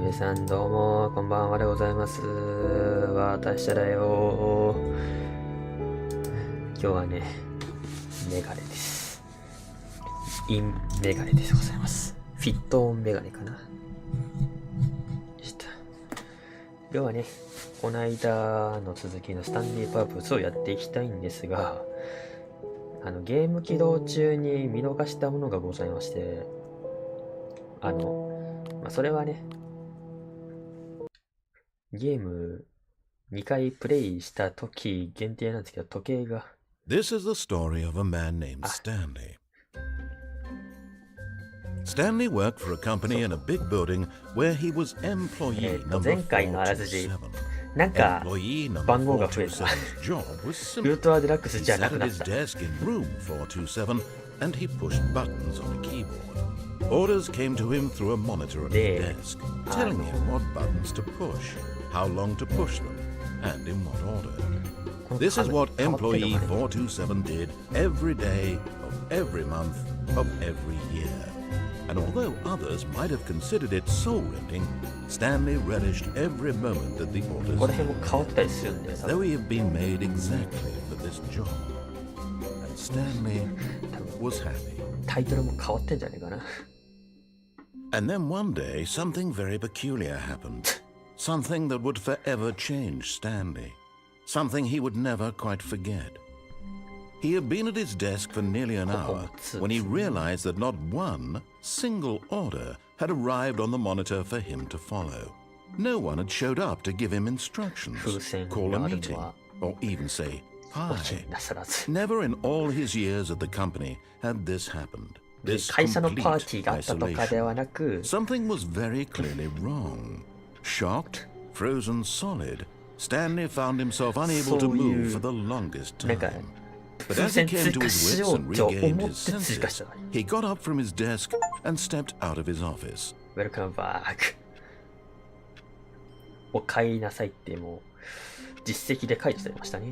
皆さんどうもこんばんはでございます。私だよ。今日はね、メガネです。インメガネでございます。フィットオンメガネかな。今日はね、この間の続きのスタンリーパープスをやっていきたいんですが、ゲーム起動中に見逃したものがございまして、それはね、ゲーム2回プレイした時限定なんですけど、時計が。This is the story of a man named Stanley. Stanley worked for a company in a big building where he was employee number 前回のあらすじ、なんか Employee number 番号が増えた。 427's job was ウル simple. トラデラックス He じゃな sat く at なっ his た。 desk in room 427 and he pushed buttons on a keyboard. Orders came to him through a monitor at his desk, telling him what buttons to push, how long to push them, and in what order. This is what employee 427 did every day of every month of every year. And although others might have considered it soul-rending, Stanley relished every moment that the この orders 辺も変わったりするんだよ。 though he had been made exactly for this job. And Stanley was happy. タイトルも変わってんじゃねえかな。 And then one day, something very peculiar happened. Something that would forever change Stanley. Something he would never quite forget. He had been at his desk for nearly an hour when he realized that not one single order had arrived on the monitor for him to follow. No one had showed up to give him instructions, call a meeting, or even say hi. Never in all his years at the company had this happened. This complete isolation. Something was very clearly wrong. Shocked, frozen solid, Stanley found himself unable to move for the longest time. But as he came to his wits and regained his senses, he got up from his desk and stepped out of his office. Welcome back. お帰りなさいってもう実績で書いてありましたね。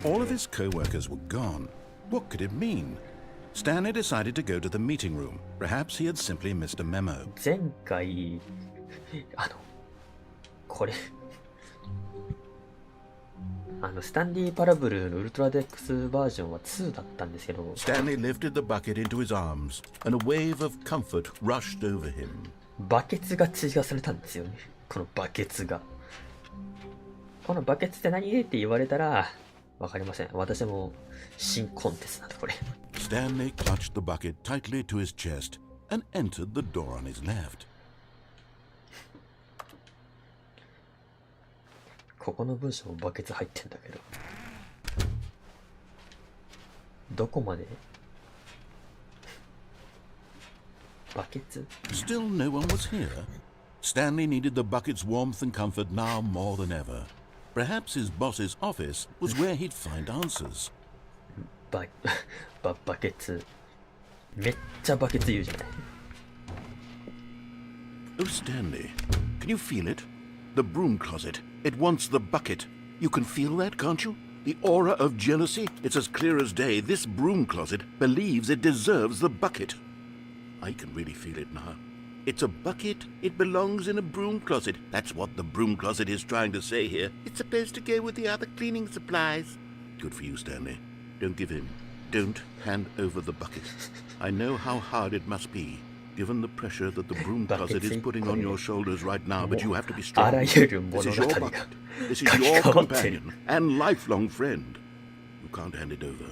All of his co-workers were gone. What could it mean? Stanley decided to go to the meeting room. Perhaps he had simply missed a memo. 前回これスタンリーパラブルのウルトラデックスバージョンは2だったんですけど、 Stanley lifted the bucket into his arms, and a wave of comfort rushed over him. バケツが追加されたんですよね。このバケツが。このバケツって何って言われたらわかりません。私も新コンテンツなんでこれ。 Stanley clutched the bucket tightly to his chest and entered the door on his left. ここの文章もバケツ入ってんだけど、どこまでバケツ？ Still no one was here. Stanley needed the bucket's warmth and comfort now more than ever. Perhaps his boss's office was where he'd find answers. バケツ。めっちゃバケツ言うじゃない。 Oh, Stanley, can you feel it? The broom closet. It wants the bucket. You can feel that, can't you? The aura of jealousy. It's as clear as day. This broom closet believes it deserves the bucket. I can really feel it now. It's a bucket. It belongs in a broom closet. That's what the broom closet is trying to say here. It's supposed to go with the other cleaning supplies. Good for you, Stanley. Don't give in. Don't hand over the bucket. I know how hard it must be, given the pressure that the broom closet is putting on your shoulders right now, but you have to be strong. This is your bucket. This is your companion and lifelong friend. You can't hand it over.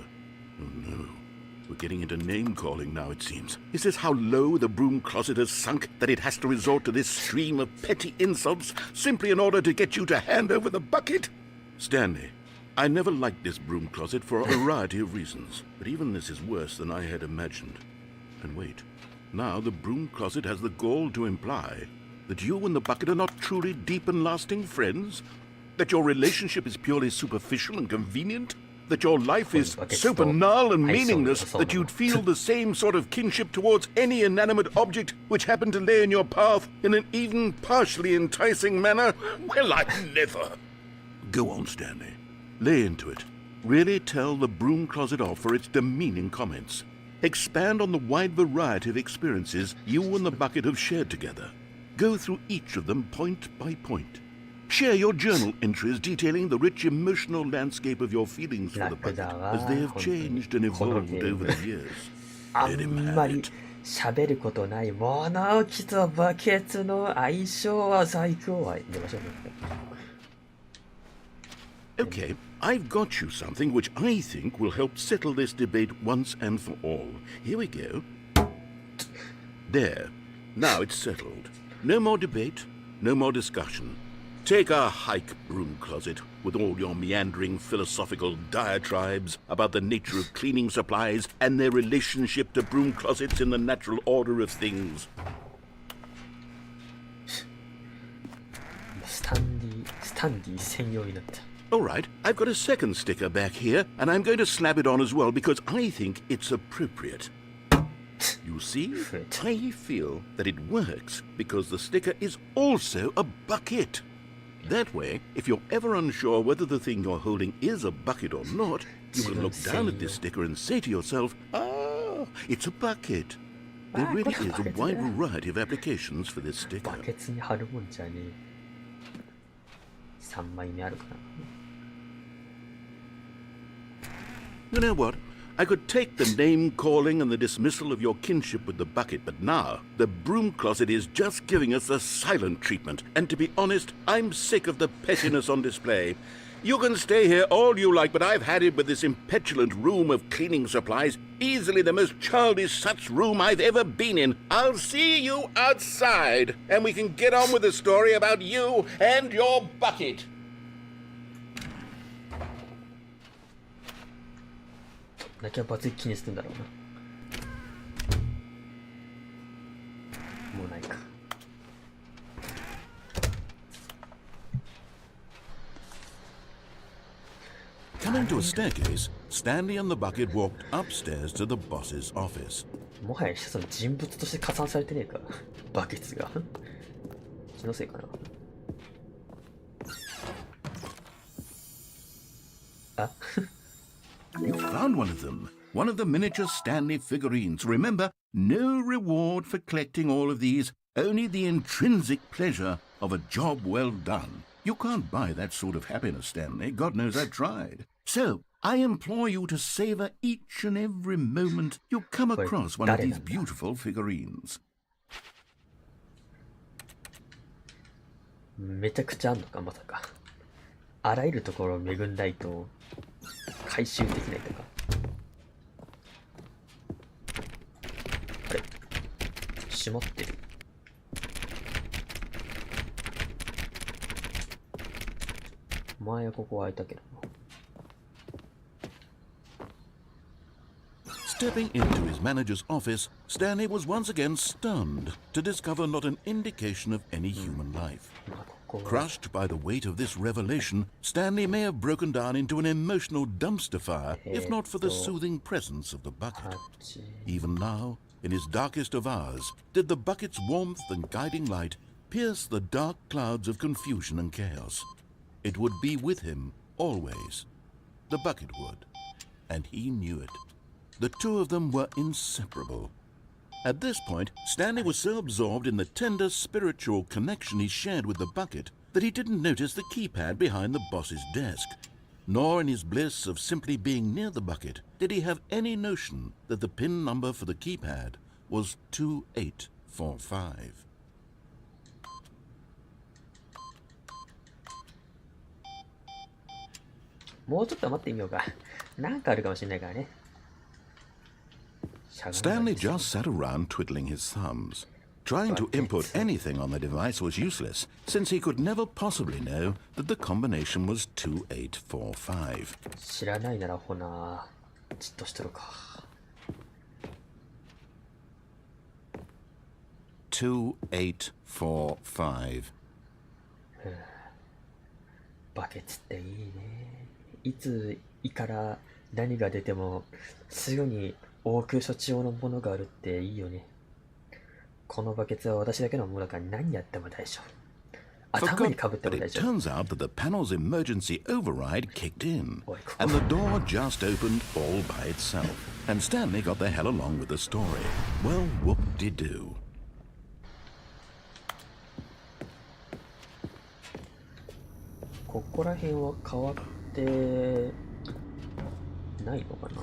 Oh no. We're getting into name-calling now, it seems. Is this how low the broom closet has sunk, that it has to resort to this stream of petty insults simply in order to get you to hand over the bucket? Stanley, I never liked this broom closet for a variety of reasons, but even this is worse than I had imagined. And wait, now the broom closet has the gall to imply that you and the bucket are not truly deep and lasting friends? That your relationship is purely superficial and convenient? That your life is so banal and meaningless that you'd feel the same sort of kinship towards any inanimate object which happened to lay in your path in an even partially enticing manner? Well, I never. Go on, Stanley. Lay into it. really tell the broom closet off for its demeaning comments. Expand on the wide variety of experiences you and the bucket have shared together. Go through each of them point by point. Share your journal entries detailing the rich emotional landscape of your feelings for the bucket as they have changed and evolved over the years. あんまり喋ることない物置とバケツの相性は最高は出ましょうね。Okay, I've got you something which I think will help settle this debate once and for all. Here we go. There. Now it's settled. No more debate, no more discussion. Take a hike, broom closet, with all your meandering philosophical diatribes about the nature of cleaning supplies and their relationship to broom closets in the natural order of things. スタンディ専用になった。All right, I've got a second sticker back here, and I'm going to slap it on as well because I think it's appropriate. You see, I feel that it works because the sticker is also a bucket. That way, if you're ever unsure whether the thing you're holding is a bucket or not, you can look down at this sticker and say to yourself, ah, it's a bucket. There really is a wide variety of applications for this sticker. バケツに貼るもんじゃねえ。3枚目あるかな。You know what? I could take the name-calling and the dismissal of your kinship with the bucket, but now the broom closet is just giving us the silent treatment. And to be honest, I'm sick of the pettiness on display. You can stay here all you like, but I've had it with this impetulant room of cleaning supplies. Easily the most childish such room I've ever been in. I'll see you outside, and we can get on with the story about you and your bucket. だけはバツイ気にするんだろうな。もうないか。Coming to a staircase, Stanley and the bucket walked upstairs to the boss's office. もはや一つの人物として加算されてねえか。バケツが。気のせいかな。あYou found one of them. One of the miniature Stanley figurines. Remember, no reward for collecting all of these, only the intrinsic pleasure of a job well done. You can't buy that sort of happiness, Stanley. God knows I tried. So, I implore you to savor each and every moment you come across one of these beautiful figurines. めちゃくちゃあんのか、まさか。あらゆるところを恵んだいと回収できないとか。あれ閉まってる。前はここ開いたけどな。Stepping into his manager's office, Stanley was once again stunned to discover not an indication of any human life. Crushed by the weight of this revelation, Stanley may have broken down into an emotional dumpster fire if not for the soothing presence of the bucket. Even now, in his darkest of hours, did the bucket's warmth and guiding light pierce the dark clouds of confusion and chaos. It would be with him always. The bucket would, and he knew it. The two of them were inseparable. At this point, Stanley was so absorbed in the tender spiritual connection he shared with the bucket that he didn't notice the keypad behind the boss's desk. Nor in his bliss of simply being near the bucket did he have any notion that the PIN number for the keypad was 2845. もうちょっと待ってみようか。なんかあるかもしれないからね。Stanley just sat around twiddling his thumbs. Trying to input anything on the device was useless, since he could never possibly know that the combination was 2845. 知らないならほな、じっとしてるか。2845. バケツっていいね。いつ胃から何が出てもすぐに応急処置用のものがあるっていいよね。このバケツは私だけのものだから何やっても大丈夫。頭にかぶって But も大 it 丈夫。 turns out that the panel's emergency override kicked in, おい、 and the door just opened all by itself. And Stanley got the hell along with the story. Well, whoop-de-doo. ここら辺は変わってないのかな。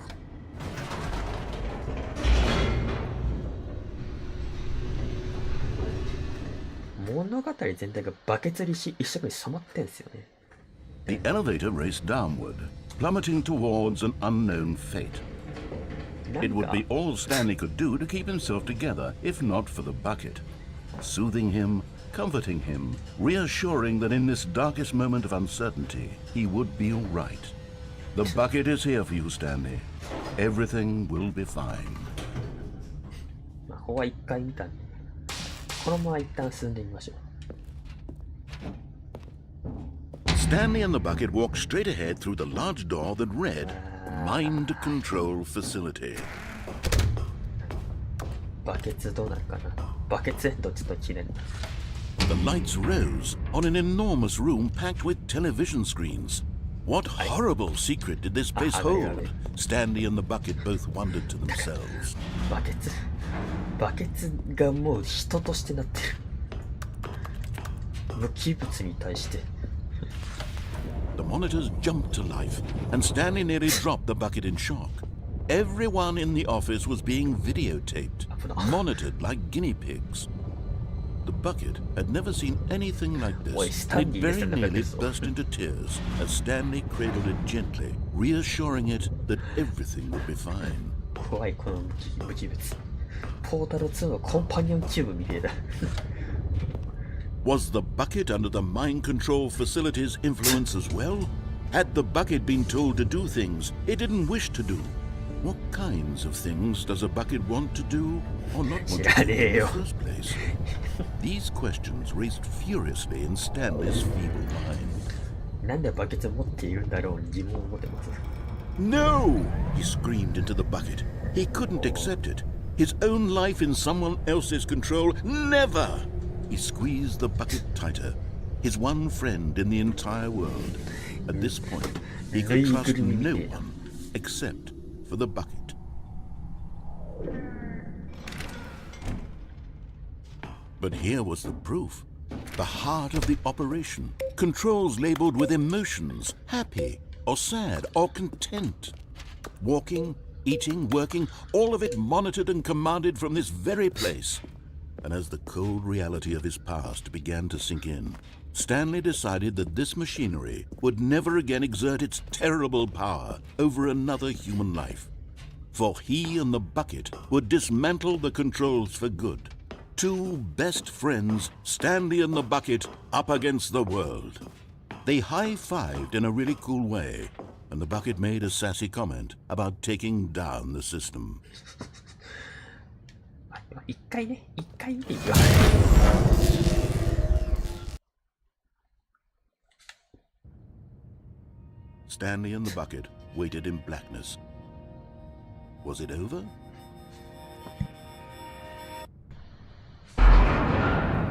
物語全体がバケツに一色に染まってんすよね。The elevator raced downward, plummeting towards an unknown fate. なん It would か be all Stanley could do to keep himself together, if not for the bucket. Soothing him, comforting him, reassuring that in this darkest moment of uncertainty, he would be all right. The bucket is here for you, Stanley. Everything will be fine. 魔法は一回見たんで、このまま一旦進んでみましょう。Stanley and the bucket walked straight ahead through the large door that read, Mind Control Facility. バケツどうなるかな。バケツエンドちょっと綺麗な。The lights rose on an enormous room packed with television screens. What horrible secret did this place hold? Stanley and the bucket both wondered to themselves. バケツがもう人としてなってる。無機物に対して。The monitors jumped to life, and Stanley nearly dropped the bucket in shock. Everyone in the office was being videotaped, monitored like guinea pigs. The bucket had never seen anything like this, and it very nearly burst into tears as Stanley cradled it gently, reassuring it that everything would be fine. 怖いこの無機物。ポータル2のコンパニオンキューブみたいだ。Was the bucket under the mind control facility's influence as well? Had the bucket been told to do things it didn't wish to do? What kinds of things does a bucket want to do or not want to do in the first place? These questions raced furiously in Stanley's feeble mind. なんでバケツ持っているんだろうに疑問を持ってます。No! He screamed into the bucket. He couldn't accept it. His own life in someone else's control, never! He squeezed the bucket tighter. His one friend in the entire world. At this point, he could trust no one except for the bucket. But here was the proof. The heart of the operation. Controls labeled with emotions, happy or sad or content. Walking, eating, working, all of it monitored and commanded from this very place. And as the cold reality of his past began to sink in, Stanley decided that this machinery would never again exert its terrible power over another human life. For he and the bucket would dismantle the controls for good. Two best friends, Stanley and the bucket, up against the world. They high-fived in a really cool way, and the bucket made a sassy comment about taking down the system. 一回見ていくよ。Stanley and the bucket waited in blackness. Was it over?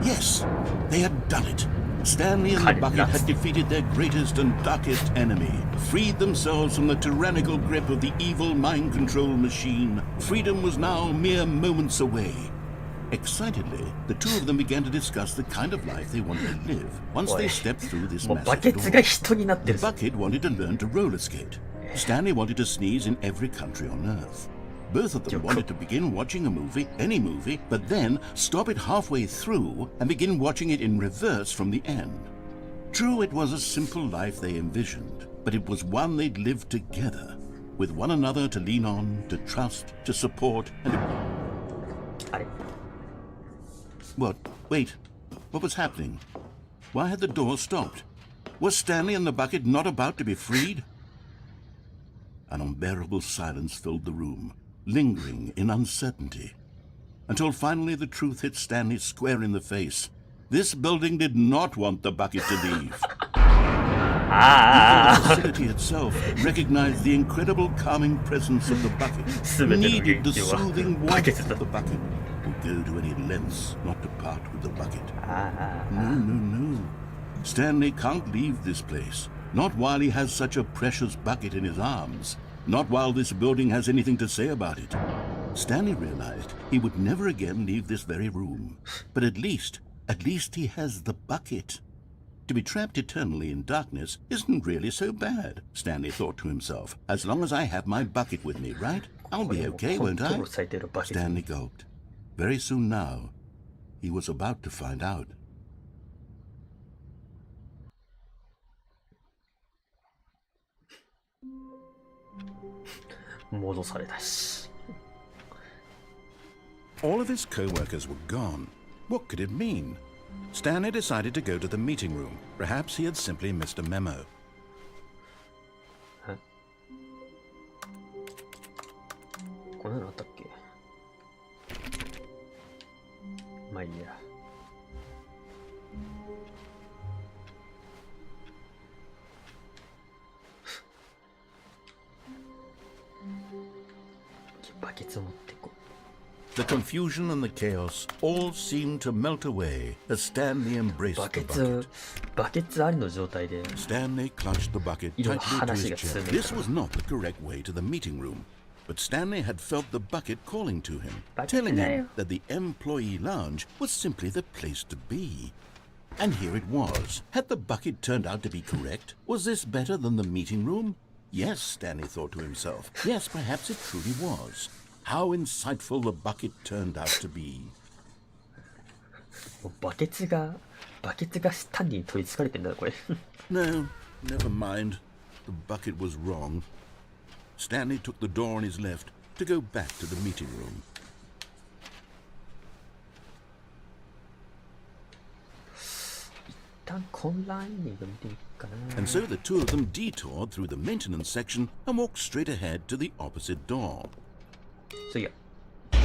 Yes, they had done it. Stanley and the bucket had defeated their greatest and darkest enemy, freed themselves from the tyrannical grip of the evil mind control machine. Freedom was now mere moments away. Excitedly, the two of them began to discuss the kind of life they wanted to live once they stepped through this massive door. The bucket wanted to learn to roller skate. Stanley wanted to sneeze in every country on Earth. Both of them wanted to begin watching a movie, any movie, but then stop it halfway through and begin watching it in reverse from the end. True, it was a simple life they envisioned, but it was one they'd lived together, with one another to lean on, to trust, to support, and... What? Wait. What was happening? Why had the door stopped? Was Stanley and the bucket not about to be freed? An unbearable silence filled the room, lingering in uncertainty, until finally the truth hit Stanley square in the face. This building did not want the bucket to leave. The facility itself recognized the incredible calming presence of the bucket, needed the soothing warmth of the bucket, would go to any lengths not to part with the bucket. No. Stanley can't leave this place. Not while he has such a precious bucket in his arms. Not while this building has anything to say about it. Stanley realized he would never again leave this very room. But at least he has the bucket. To be trapped eternally in darkness isn't really so bad, Stanley thought to himself. As long as I have my bucket with me, right? I'll be okay, won't I? Stanley gulped. Very soon now, he was about to find out. 戻されたし。All of his co-workers were gone. What could it mean? Stanley decided to go to the meeting room. Perhaps he had simply missed a memo. こんなのあったっけ？まあいいや。バケツ持ってこう。The confusion and the chaos all seemed to melt away as Stanley embraced the bucket. バケツありの状態で Stanley clutched the bucket tightly to his chest. This was not the correct way to the meeting room, but Stanley had felt the bucket calling to him, telling him that the employee lounge was simply the place to be. And here it was. Had the bucket turned out to be correct? Was this better than the meeting room? Yes, Stanley thought to himself. Yes, perhaps it truly was. How insightful the bucket turned out to be. バケツがスタンリーに取り憑かれてんだこれ。No, never mind. The bucket was wrong. Stanley took the door on his left to go back to the meeting room. 一旦混乱エンディング見ていくかな。And so the two of them detoured through the maintenance section and walked straight ahead to the opposite door. 次はこ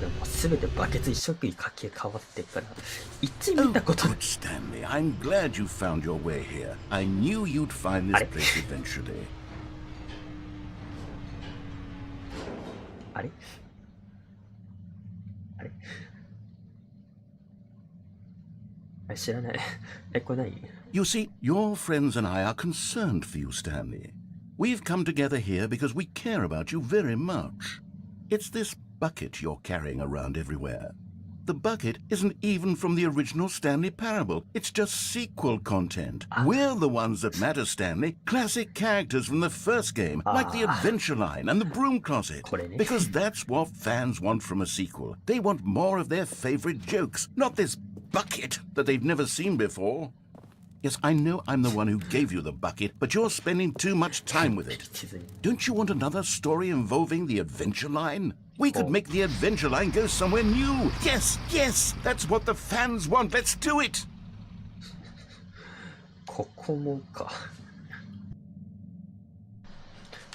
れもうすべてバケツ一色に書き換わってから一見たことない。Oh, good Stanley, I'm glad you found your way here. I knew you'd find this place eventually. あれ知らない。これ何？ You see, your friends and I are concerned for you, Stanley. We've come together here because we care about you very much. It's this bucket you're carrying around everywhere. The bucket isn't even from the original Stanley Parable. It's just sequel content. We're the ones that matter, Stanley. Classic characters from the first game, like the Adventure Line and the Broom Closet. Because that's what fans want from a sequel. They want more of their favorite jokes, not this bucket that they've never seen before. Yes, I know I'm the one who gave you the bucket, but you're spending too much time with it. Don't you want another story involving the Adventure Line? We could make the Adventure Line go somewhere new. Yes, that's what the fans want. Let's do it. ここもか。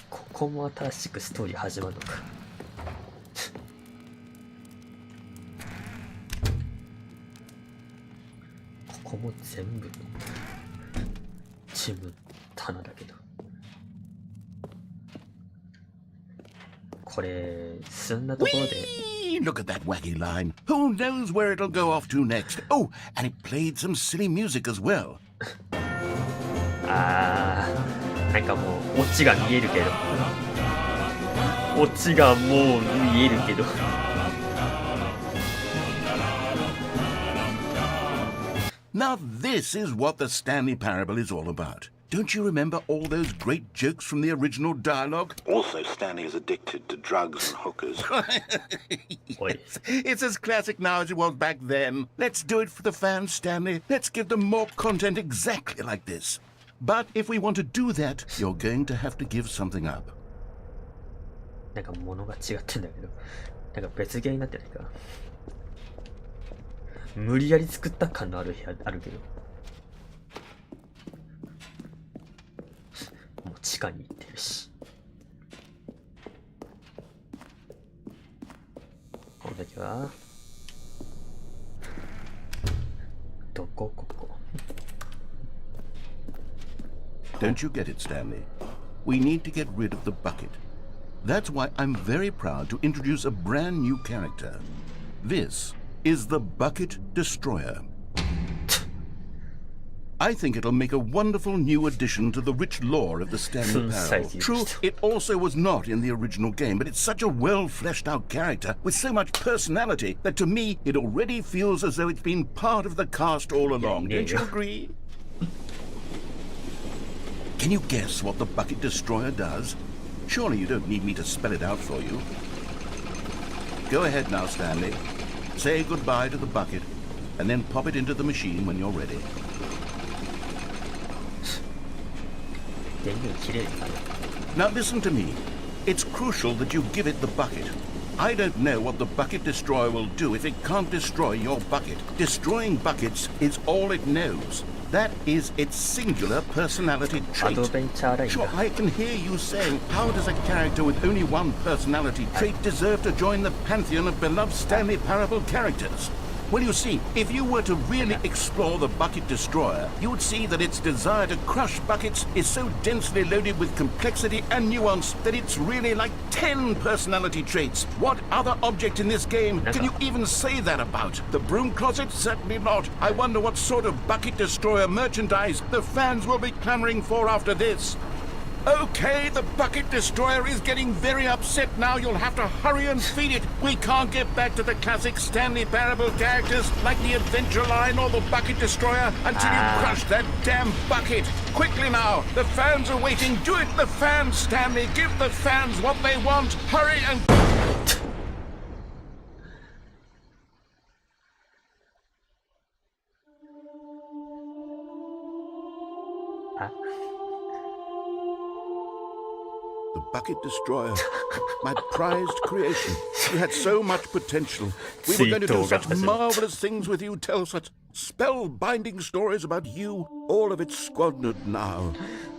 ここも新しくストーリー始まるのか。ここも全部チーム棚だけど、これ進んだところで Look at that wacky line. Who knows where it'll go off to next? Oh, and it played some silly music as well. なんかもうオチが見えるけど、オチがもう見えるけど。Now this is what the Stanley Parable is all about. Don't you remember all those great jokes from the original dialogue? Also, Stanley is addicted to drugs and hookers. It's as classic now as it was back then. Let's do it for the fans, Stanley. Let's give them more content exactly like this. But if we want to do that, you're going to have to give something up. なんか物が違ってんだけど、なんか別ゲーになってないか。無理やり作った感のある部屋あるけど、もう地下に行ってるし、この時はどこここ。 Don't you get it, Stanley? We need to get rid of the bucket. That's why I'm very proud to introduce a brand new character. This is the Bucket Destroyer. I think it'll make a wonderful new addition to the rich lore of the Stanley Parable. True, it also was not in the original game, but it's such a well-fleshed-out character with so much personality that to me it already feels as though it's been part of the cast all along. Don't you agree? Can you guess what the Bucket Destroyer does? Surely you don't need me to spell it out for you. Go ahead now, Stanley. Say goodbye to the bucket, and then pop it into the machine when you're ready. Now listen to me. It's crucial that you give it the bucket. I don't know what the Bucket Destroyer will do if it can't destroy your bucket. Destroying buckets is all it knows. That is its singular personality trait. Sure, I can hear you saying, how does a character with only one personality trait deserve to join the pantheon of beloved Stanley Parable characters? Well, you see, if you were to really explore the Bucket Destroyer, you would see that its desire to crush buckets is so densely loaded with complexity and nuance that it's really like 10 personality traits. What other object in this game can you even say that about? The broom closet? Certainly not. I wonder what sort of Bucket Destroyer merchandise the fans will be clamoring for after this. Okay, the Bucket Destroyer is getting very upset now. You'll have to hurry and feed it. We can't get back to the classic Stanley Parable characters like the Adventure Line or the Bucket Destroyer until you crush that damn bucket. Quickly now, the fans are waiting. Do it, the fans, Stanley. Give the fans what they want. Hurry and... The Bucket Destroyer, my prized creation. You had so much potential. We were going to do such marvelous things with you, tell such spellbinding stories about you. All of it squandered now.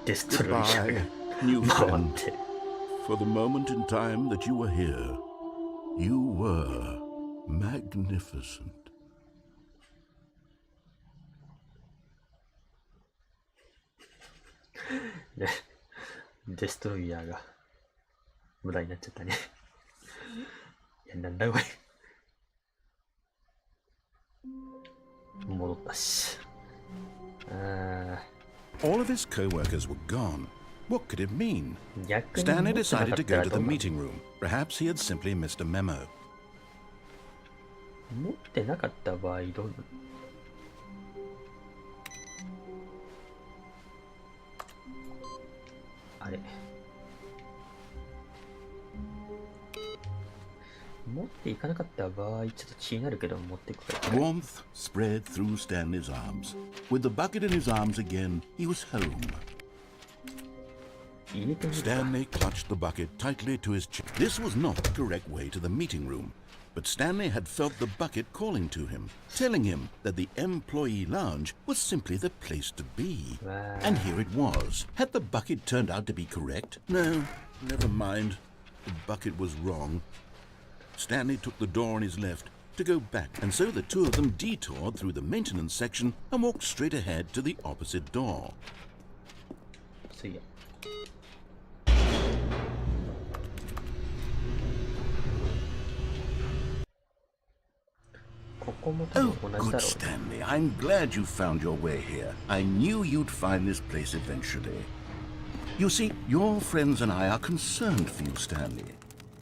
Goodbye, new friend. For the moment in time that you were here, you were magnificent. デストロイヤーが無駄になっちゃったね。いや、なんだこれ。戻ったし。All of his co-workers were gone. What could it mean? Stanley decided to go to the meeting room. Perhaps he had simply missed a memo. 持ってなかった場合どう？あれ持っていかなかった場合ちょっと気になるけど持っていくから。Warmth spread through Stanley's arms. With the bucket in his arms again, he was home. Stanley clutched the bucket tightly to his chest. This was not the correct way to the meeting room, but Stanley had felt the bucket calling to him, telling him that the employee lounge was simply the place to be. Wow. And here it was. Had the bucket turned out to be correct? No, never mind. The bucket was wrong. Stanley took the door on his left to go back, and so the two of them detoured through the maintenance section and walked straight ahead to the opposite door. See ya. Oh, good Stanley. I'm glad you found your way here. I knew you'd find this place eventually. You see, your friends and I are concerned for you, Stanley.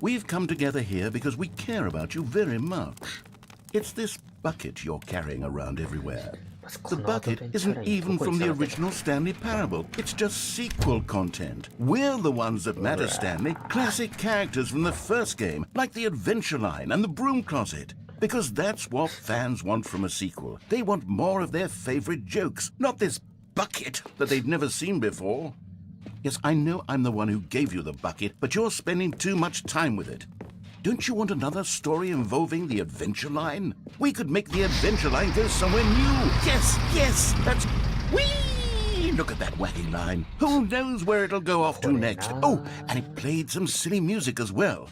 We've come together here because we care about you very much. It's this bucket you're carrying around everywhere. The bucket isn't even from the original Stanley Parable. It's just sequel content. We're the ones that matter, Stanley. Classic characters from the first game, like the Adventure Line and the Broom Closet. Because that's what fans want from a sequel. They want more of their favorite jokes, not this bucket that they've never seen before. Yes, I know I'm the one who gave you the bucket, but you're spending too much time with it. Don't you want another story involving the Adventure Line? We could make the Adventure Line go somewhere new. Yes, yes, that's... Whee! Look at that wacky line. Who knows where it'll go off to next? Oh, and it played some silly music as well.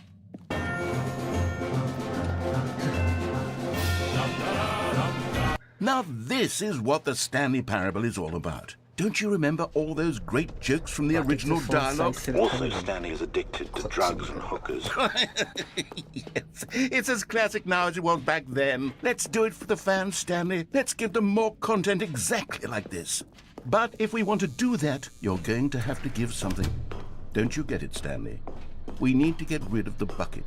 Now this is what the Stanley Parable is all about. Don't you remember all those great jokes from the original dialogue? Also, Stanley is addicted to drugs and hookers. Yes, it's as classic now as it was back then. Let's do it for the fans, Stanley. Let's give them more content exactly like this. But if we want to do that, you're going to have to give something. Don't you get it, Stanley? We need to get rid of the bucket.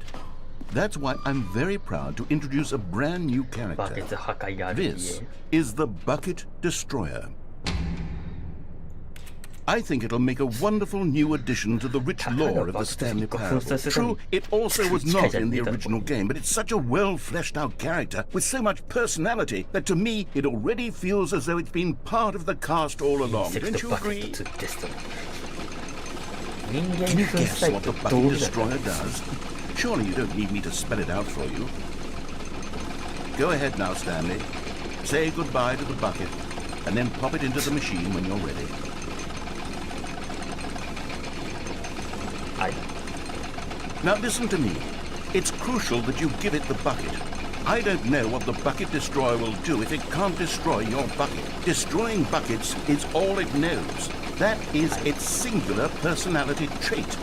That's why I'm very proud to introduce a brand new バケツ character. 破壊がある This 家 is the Bucket Destroyer. I think it'll make a wonderful new addition to the rich lore of the Stanley Parable. True, it also was not in the original game, but it's such a well-fleshed-out character with so much personality that to me it already feels as though it's been part of the cast all along. セク Don't ト you バケ agree? ット2テスト人間 Can you 粉 guess 砕 what と the 道 Bucket 具だから Destroyer does? Surely you don't need me to spell it out for you. Go ahead now, Stanley. Say goodbye to the bucket, and then pop it into the machine when you're ready. はい Now listen to me. It's crucial that you give it the bucket. I don't know what the Bucket Destroyer will do if it can't destroy your bucket. Destroying buckets is all it knows. That is its singular personality trait.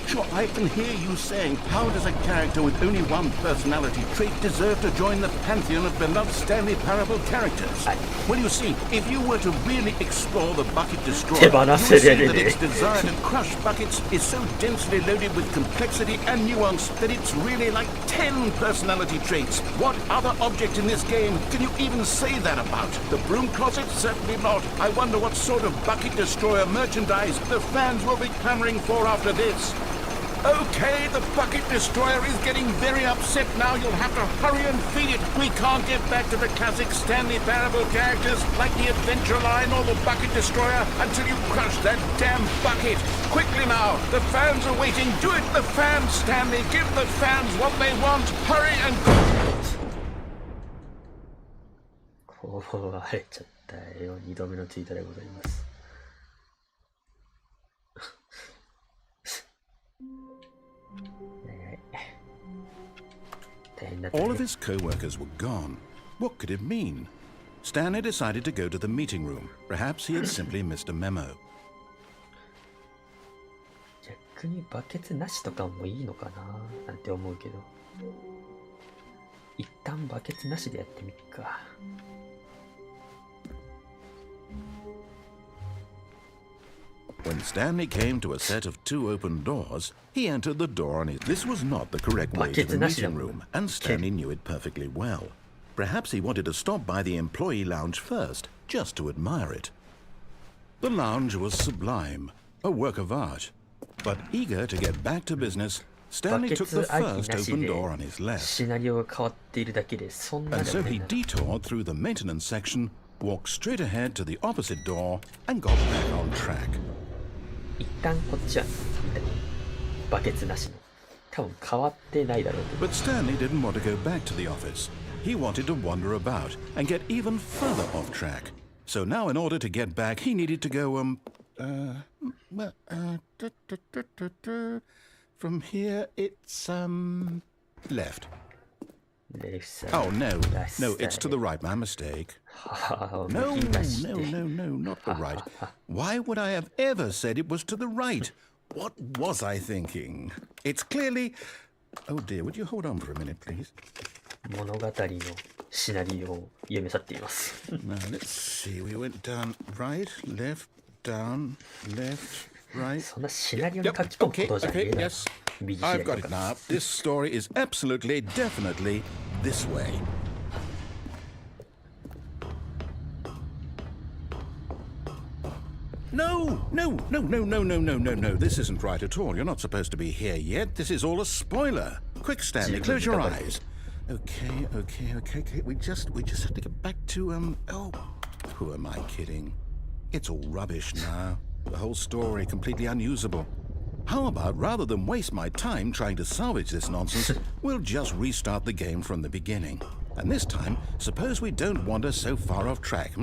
Sure, I can hear you saying, how does a character with only one personality trait deserve to join the pantheon of beloved Stanley Parable characters? Well, you see, if you were to really explore the Bucket Destroyer, you would see that its desire to crush buckets is so densely loaded with complexity and nuance that it's really like 10 personality traits. What other object in this game can you even say that about? The broom closet? Certainly not. I wonder what sort of Bucket Destroyer merchandise the fans will be clamoring for after this. Okay, the Bucket Destroyer is getting very upset now. You'll have to hurry and feed it. We can't get back to the classic Stanley Parable characters like the Adventure Line or the Bucket Destroyer until you crush that damn bucket. Quickly now, the fans are waiting. Do it, the fans, Stanley. Give the fans what they want. Hurry and... 壊れちゃったよ2度目のツイートでございます All of his co-workers were gone. What could it mean? Stanley decided to go to the meeting room. Perhaps he had simply missed a memo. 逆にバケツなしとかもいいのかななんて思うけど一旦バケツなしでやってみっか When Stanley came to a set of 2 open doors, he entered the door on his... This was not the correct way to the meeting room, and Stanley knew it perfectly well. Perhaps he wanted to stop by the employee lounge first, just to admire it. The lounge was sublime, a work of art. But eager to get back to business, Stanley took the first open door on his left. シナリオが変わっているだけでそんな And で so もない he な detoured through the maintenance section, walked straight ahead to the opposite door, and got back on track. 一旦こっちはバケツなしの多分変わってないだろうけど But Stanley didn't want to go back to the office. He wanted to wander about and get even further off track. So now in order to get back, he needed to go, from here it's, left. Left side, Oh, no. right No, it's to side. the right. My mistake. はあ No, 右出して not the right. Why would I have ever said it was to the right? What was I thinking? It's clearly... Oh dear, would you hold on for a minute, please? 物語のシナリオを読み去っています Now, let's see. We went down, right, left, down, left, right. そんなシナリオに書き込むことじゃねえ okay, な yes. 右 I've 左 got と it か now. This story is absolutely, definitely this way. No. This isn't right at all. You're not supposed to be here yet. This is all a spoiler. Quick, Stanley, close your eyes. Okay. We just have to get back to, oh, who am I kidding? It's all rubbish now. The whole story completely unusable. How about, rather than waste my time trying to salvage this nonsense, we'll just restart the game from the beginning. And this time, suppose we don't wander so far off track,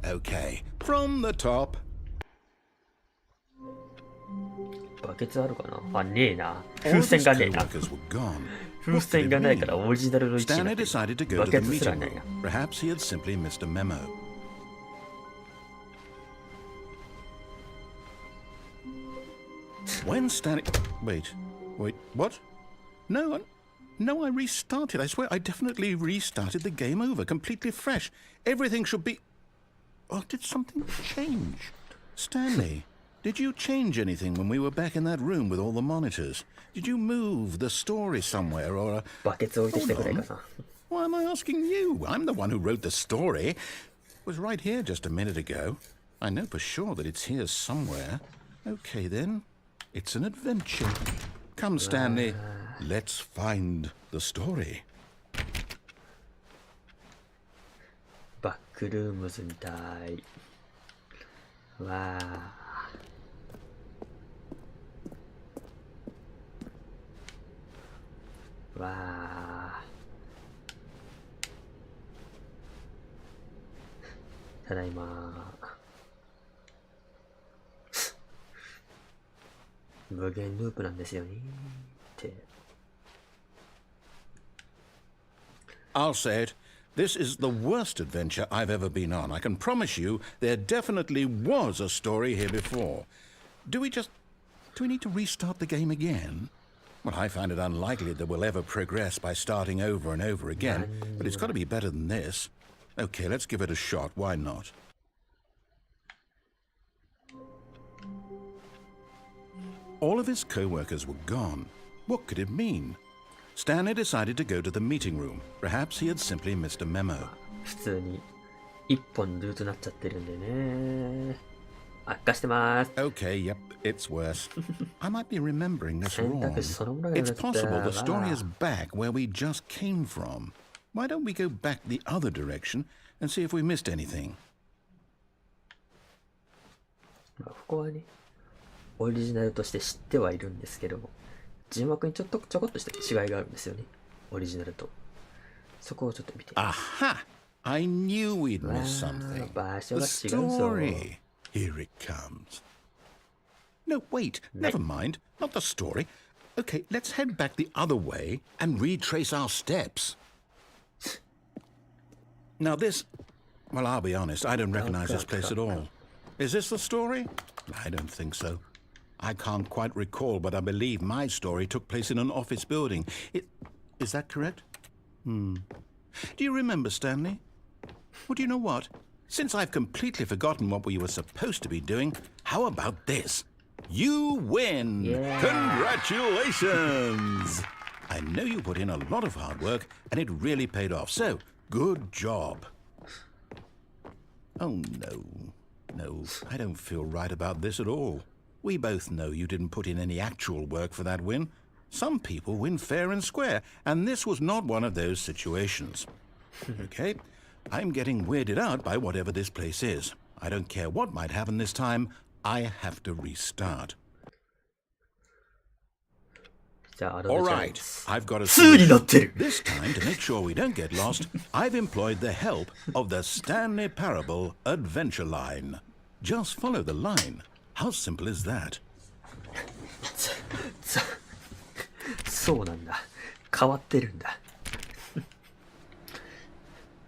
Okay, from the top. バケツあるかなあ、ねえな。 All 風 of 船 his がねえな。 co-workers were gone. 風船がないからオリジナルの位置にな Stanley ってる decided to go バ to ケ the ツすら meeting ないな。 room. Perhaps he had simply missed a memo. When Stanley... Wait, what? No, I restarted. I swear, I definitely restarted the game over, completely fresh. Everything should be... Oh, did something change? Stanley, did you change anything when we were back in that room with all the monitors? Did you move the story somewhere or... バケツ置いてきてくれかな。Why am I asking you? I'm the one who wrote the story. It was right here just a minute ago. I know for sure that it's here somewhere. Okay, then. It's an adventure. Come, Stanley. Let's find the story. バックルームズみたい。わあ。わあ。ただいま。無限ループなんですよねって。I'll say it. This is the worst adventure I've ever been on. I can promise you there definitely was a story here before. Do we need to restart the game again? Well, I find it unlikely that we'll ever progress by starting over and over again, but it's got to be better than this. Okay, let's give it a shot. Why not? All of his co-workers were gone. What could it mean? Stanley decided to go to the meeting room. Perhaps he had simply missed a memo. 普通に一本ルートになっちゃってるんでね。悪化してます。Okay, yep, it's worse. I might be remembering this wrong. 選択肢そのぐらいにな It's っちゃった possible the story わ is back where we just came from. Why don't we go back the other direction and see if we missed anything? まあここはね、オリジナルとして知ってはいるんですけども、字幕にちょこっとした違いがあるんですよね。オリジナルと。そこをちょっと見て。Aha! I knew we'd missed something. 場所 The が違うぞ。 story. Here it comes. No, wait. Never mind. Not the story. Okay, let's head back the other way and retrace our steps. Now this... Well, I'll be honest. I don't recognize this place at all. Is this the story? I don't think so. I can't quite recall, but I believe my story took place in an office building. Is that correct? Do you remember, Stanley? Well, do you know what? Since I've completely forgotten what we were supposed to be doing, how about this? You win! Yeah. Congratulations! I know you put in a lot of hard work, and it really paid off, so good job. Oh, no. No, I don't feel right about this at all. We both know you didn't put in any actual work for that win. Some people win fair and square, and this was not one of those situations. Okay, I'm getting weirded out by whatever this place is. I don't care what might happen this time. I have to restart. じゃあ、アド All ベンチャー right, です。 I've got a 2になってる。 This time, to make sure we don't get lost, I've employed the help of the Stanley Parable Adventure Line. Just follow the line. How simple is that? そうなんだ。変わってるんだ。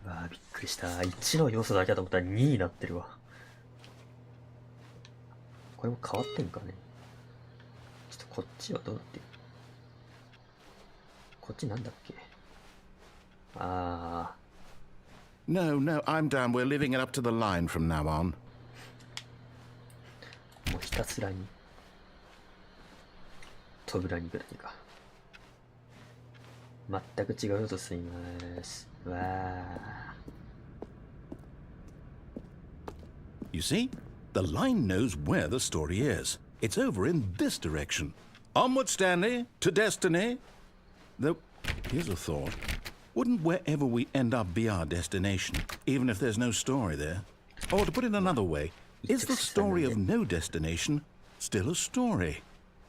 わあ、びっくりした。1の要素だけだと思ったら2になってるわ。これも変わってんかね。ちょっとこっちはどうなってる？こっちなんだっけ？ああ。No, I'm done. We're leaving it up to the line from now on. もうひたすらに扉に行くだけか。全く違うとすみます。わあ。You see? The line knows where the story is. It's over in this direction. Onward, Stanley, to destiny. Though, here's a thought. Wouldn't wherever we end up be our destination, even if there's no story there? Or to put it another way, is the story of no destination still a story?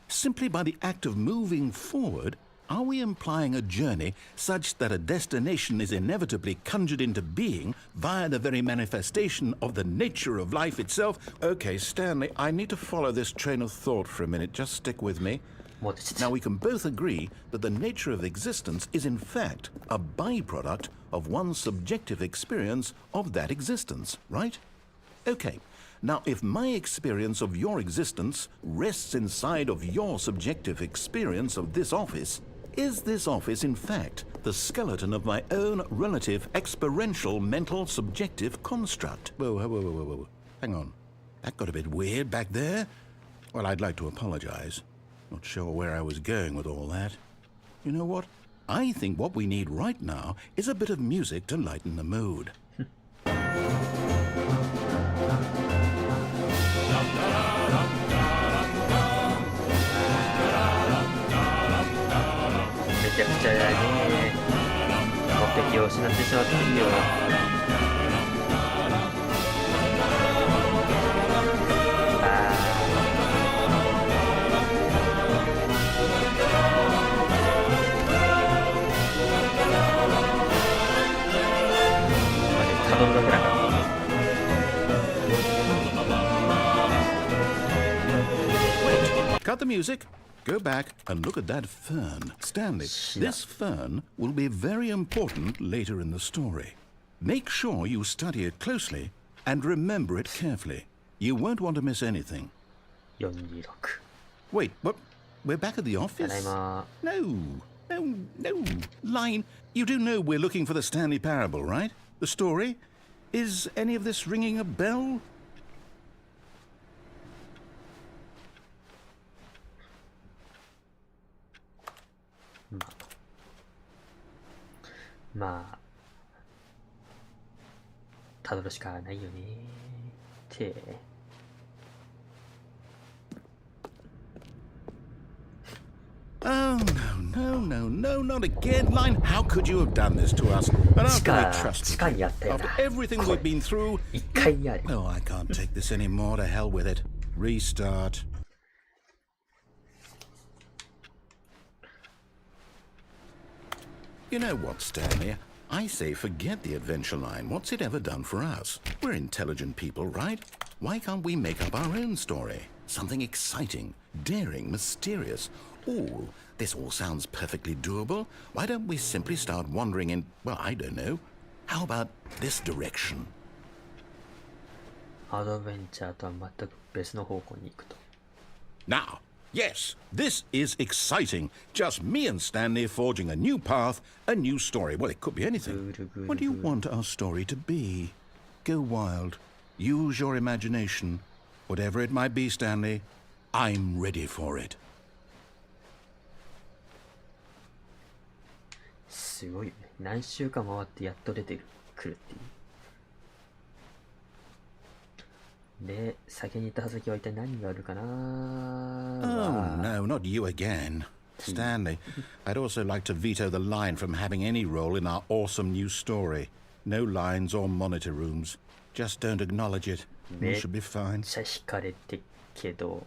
Simply by the act of moving forward, are we implying a journey such that a destination is inevitably conjured into being via the very manifestation of the nature of life itself? Okay, Stanley, I need to follow this train of thought for a minute. Just stick with me. Now, we can both agree that the nature of existence is in fact a byproduct of one's subjective experience of that existence, right? Okay, Now, if my experience of your existence rests inside of your subjective experience of this office, is this office, in fact, the skeleton of my own relative experiential mental subjective construct? Whoa. Hang on. That got a bit weird back there. Well, I'd like to apologize. Not sure where I was going with all that. You know what? I think what we need right now is a bit of music to lighten the mood. めちゃくちゃだね。目的を失ってしまっているよ。頼むだけだから。Cut the music. Go back and look at that fern. Stanley, this fern will be very important later in the story. Make sure you study it closely and remember it carefully. You won't want to miss anything. 426。 Wait, what? We're back at the office? ただいま。 No. Line, you do know we're looking for the Stanley Parable, right? The story? Is any of this ringing a bell? まあたどるしかないよねって。Oh, no, not again, Line. How could you have done this to us? And after I trusted you, after everything we've been through... 一回やれ。 Oh, I can't take this anymore. To hell with it. Restart. You know what, Stanley? I say forget the adventure line. What's it ever done for us? We're intelligent people, right? Why can't we make up our own story? Something exciting, daring, mysterious. Ooh, this all sounds perfectly doable. Why don't we simply start wandering in, well, I don't know. How about this direction? アドベンチャーとは全く別の方向に行くと。 Now, yes, this is exciting. Just me and Stanley forging a new path, a new story. Well, it could be anything. What do you want our story to be? Go wild. Use your imagination. Whatever it might be, Stanley, I'm ready for it. すごいよね。何週間回ってやっと出てくるっていう。で、先に行った先は一体何があるかな。 Oh, no, not you again. Stanley, I'd also like to veto the line from having any role in our awesome new story. No lines or monitor rooms. Just don't acknowledge it. You should be fine. めっちゃ惹かれてけど、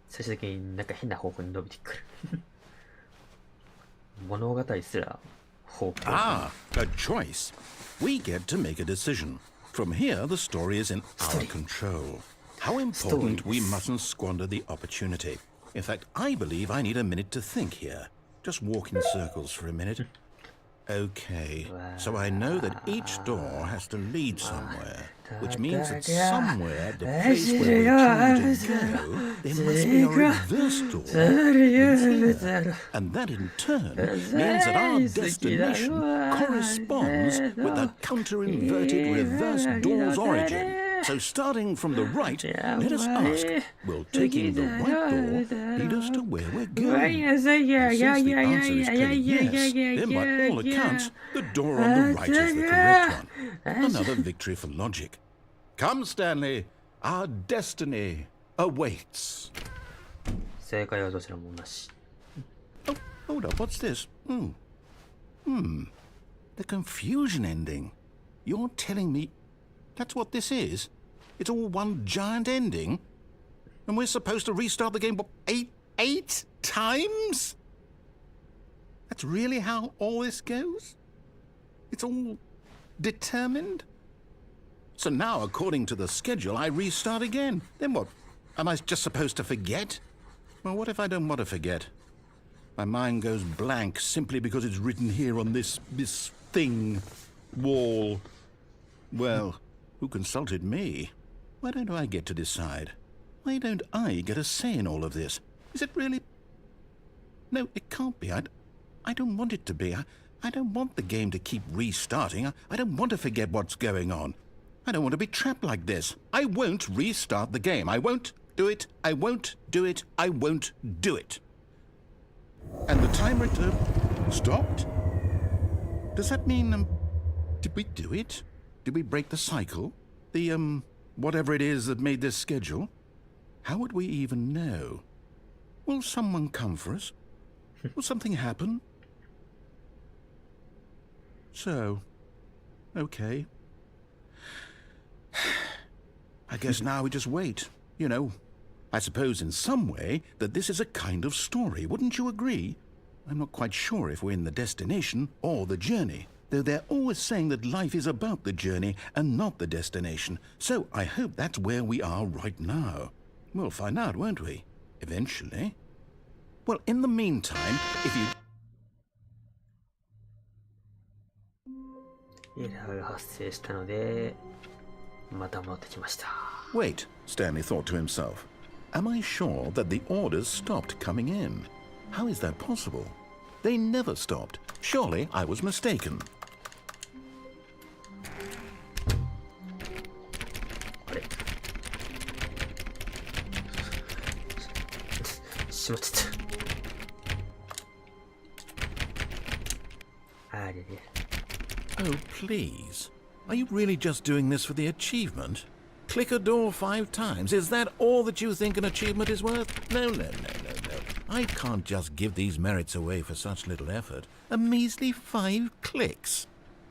最終的になんか変な方向に伸びてくる。物語すら方向。 Ah, a choice. We get to make a decision. From here, the story is in our control. How important we mustn't squander the opportunity. In fact, I believe I need a minute to think here. Just walk in circles for a minute. Okay, so I know that each door has to lead somewhere, which means that somewhere at the place where we're trying to go, there must be a reverse door. And that in turn means that our destination corresponds with the counter-inverted reverse door's origin. So starting from the right, let us ask, will taking the right door lead us to where we're going? And since the answer is clearly yes, then by all accounts, the door on the right is the correct one. Another victory for logic. Come, Stanley, our destiny awaits. 正解はどちらもなし。 Oh, hold up, what's this? The confusion ending. You're telling me that's what this is? It's all one giant ending? And we're supposed to restart the game, what, eight times? That's really how all this goes? It's all determined? So now, according to the schedule, I restart again. Then what? Am I just supposed to forget? Well, what if I don't want to forget? My mind goes blank simply because it's written here on this thing, wall. Well, who consulted me? Why don't I get to decide? Why don't I get a say in all of this? Is it really... No, it can't be. I don't want it to be. I don't want the game to keep restarting. I don't want to forget what's going on. I don't want to be trapped like this. I won't restart the game. I won't do it. I won't do it. I won't do it. And the timer stopped? Does that mean, did we do it? Did we break the cycle? The, whatever it is that made this schedule? How would we even know? Will someone come for us? Will something happen? So, okay. I guess now we just wait, you know. I suppose in some way that this is a kind of story, wouldn't you agree? I'm not quite sure if we're in the destination or the journey, though they're always saying that life is about the journey and not the destination. So I hope that's where we are right now. We'll find out, won't we? Eventually. Well, in the meantime, if you... エラーが発生したので、また戻ってきました。Wait, Stanley thought to himself. Am I sure that the orders stopped coming in? How is that possible? They never stopped. Surely I was mistaken. あれしまっちゃった。あれれ。Oh, please. Are you really just doing this for the achievement? Click a door 5 times. Is that all that you think an achievement is worth? No. I can't just give these merits away for such little effort. A measly 5 clicks.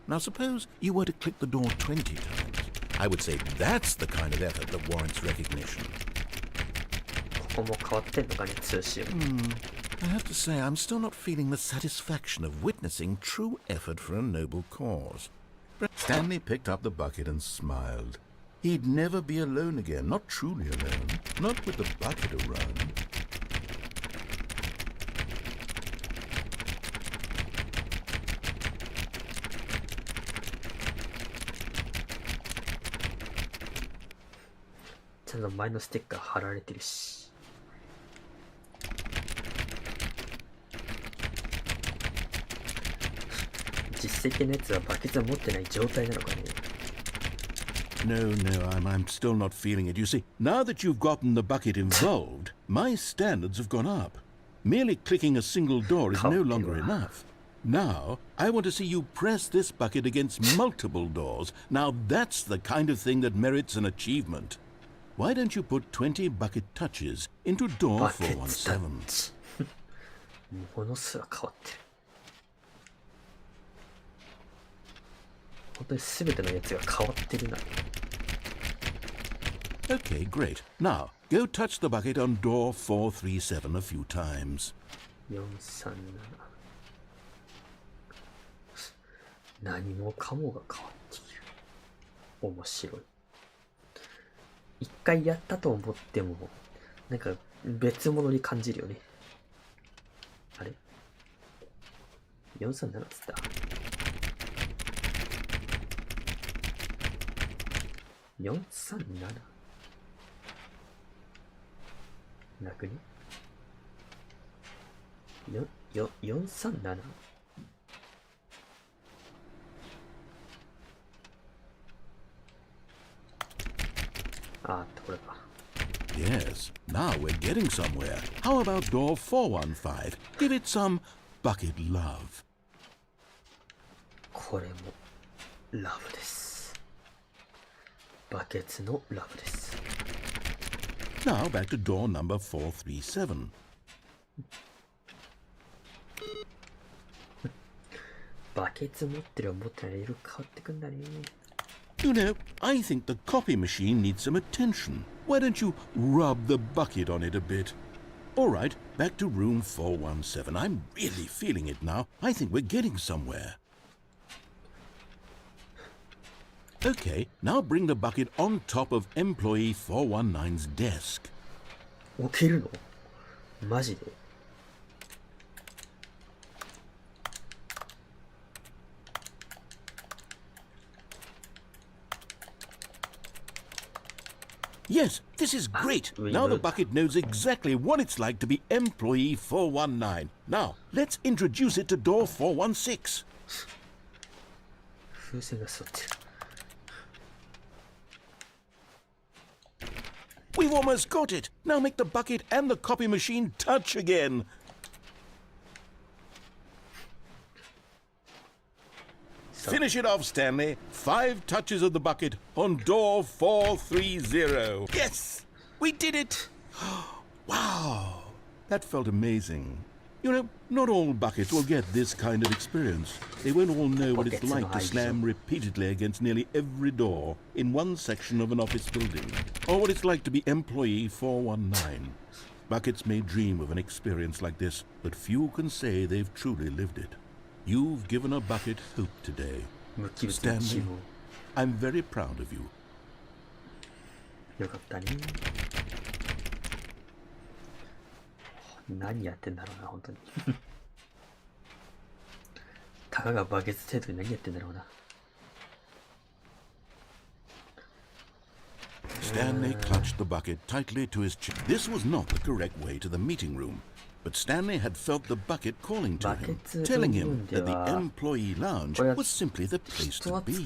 Now suppose you were to click the door 20 times. I would say that's the kind of effort that warrants recognition. ここも変わってんのかね、通信。I have to say, I'm still not feeling the satisfaction of witnessing true effort for a noble cause. Stanley picked up the bucket and smiled. He'd never be alone again, not truly alone, not with the bucket around. There's 前のステッカー貼られてるし。実績のやつはバケツを持ってない状態なのかね。No, I'm still not feeling it. You see, now that you've gotten the bucket involved, my standards have gone up. Merely clicking a single door is no longer enough. Now, I want to see you press this bucket against multiple doors. Now that's the kind of thing that merits an achievement. Why don't you put 20 bucket touches into door 417? ものすら変わってる。本当に全てのやつが変わってるな。Okay, great. Now, go touch the bucket on door 437 a few times. 437。何もかもが変わっている。面白い。一回やったと思っても、なんか別物に感じるよね。あれ ?437 っつった。437? 楽に437? あー、これか。Yes, now we're getting somewhere. How about door 415? Give it some bucket love. これもラブです。バケツのラブです。Now back to door number 437. バケツ持ってる持ってない色変わってくんだね。You know, I think the copy machine needs some attention. Why don't you rub the bucket on it a bit? All right, back to room 417. I'm really feeling it now. I think we're getting somewhere. Okay, now bring the bucket on top of employee 419's desk. 置けるの？マジで？ Yes, this is great. Now the bucket knows exactly what it's like to be employee 419. Now, let's introduce it to door 416. 風船が座ってる。We've almost got it. Now make the bucket and the copy machine touch again. Finish it off, Stanley. 5 touches of the bucket on door 430. Yes! We did it! Wow! That felt amazing. You know, not all buckets will get this kind of experience. They won't all know what it's like to slam repeatedly against nearly every door in one section of an office building, or what it's like to be employee 419. Buckets may dream of an experience like this, but few can say they've truly lived it. You've given a bucket hope today. Stanley, I'm very proud of you. よかったね。何やってんだろうな、本当に。たかがバケツ程度に何やってんだろうな。Stanley clutched the bucket tightly to his chin. This was not the correct way to the meeting room, but Stanley had felt the bucket calling to him, telling him that the employee lounge was simply the place to be.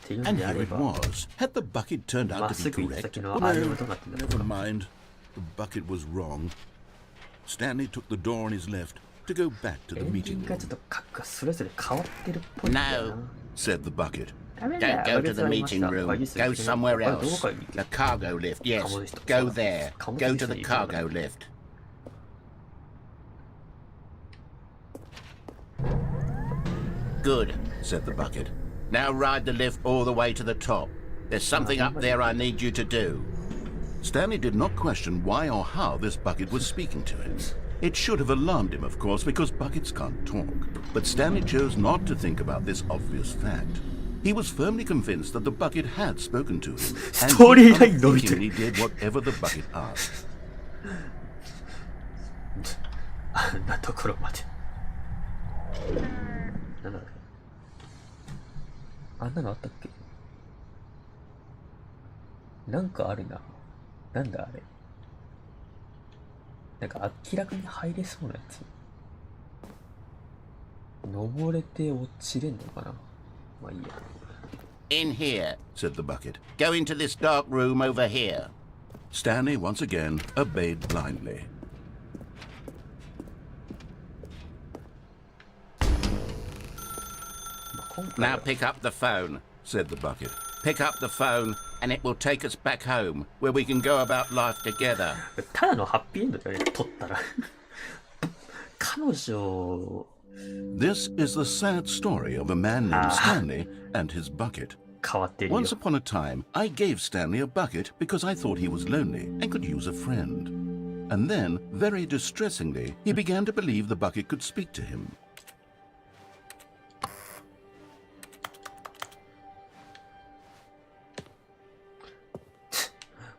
And here it was. Had the bucket turned out to be correct? Well, never mind. The bucket was wrong. Stanley took the door on his left to go back to the meeting room. No, said the bucket. don't go to the meeting room. Go somewhere else. The cargo lift, yes. Go there. Go to the cargo lift. Good, said the bucket. Now ride the lift all the way to the top. There's something up there I need you to do. Stanley did not question why or how this bucket was speaking to him. It should have alarmed him, of course, because buckets can't talk. But Stanley chose not to think about this obvious fact. He was firmly convinced that the bucket had spoken to him, and he unthinkingly did whatever the bucket asked. あんなところまで。なんだろう。あんなのあったっけ？なんかあるな。なんだあれ。なんか明らかに入れそうなやつ。登れて落ちれんのかな。まあいいや。In here, said the bucket. Go into this dark room over here. Stanley once again obeyed blindly. Now pick up the phone, said the bucket. Pick up the phone and it will take us back home where we can go about life together. ただのハッピーエンドだよね、取ったら。彼女。This is the sad story of a man named Stanley and his bucket. Once upon a time, I gave Stanley a bucket because I thought he was lonely and could use a friend. And then, very distressingly, he began to believe the bucket could speak to him.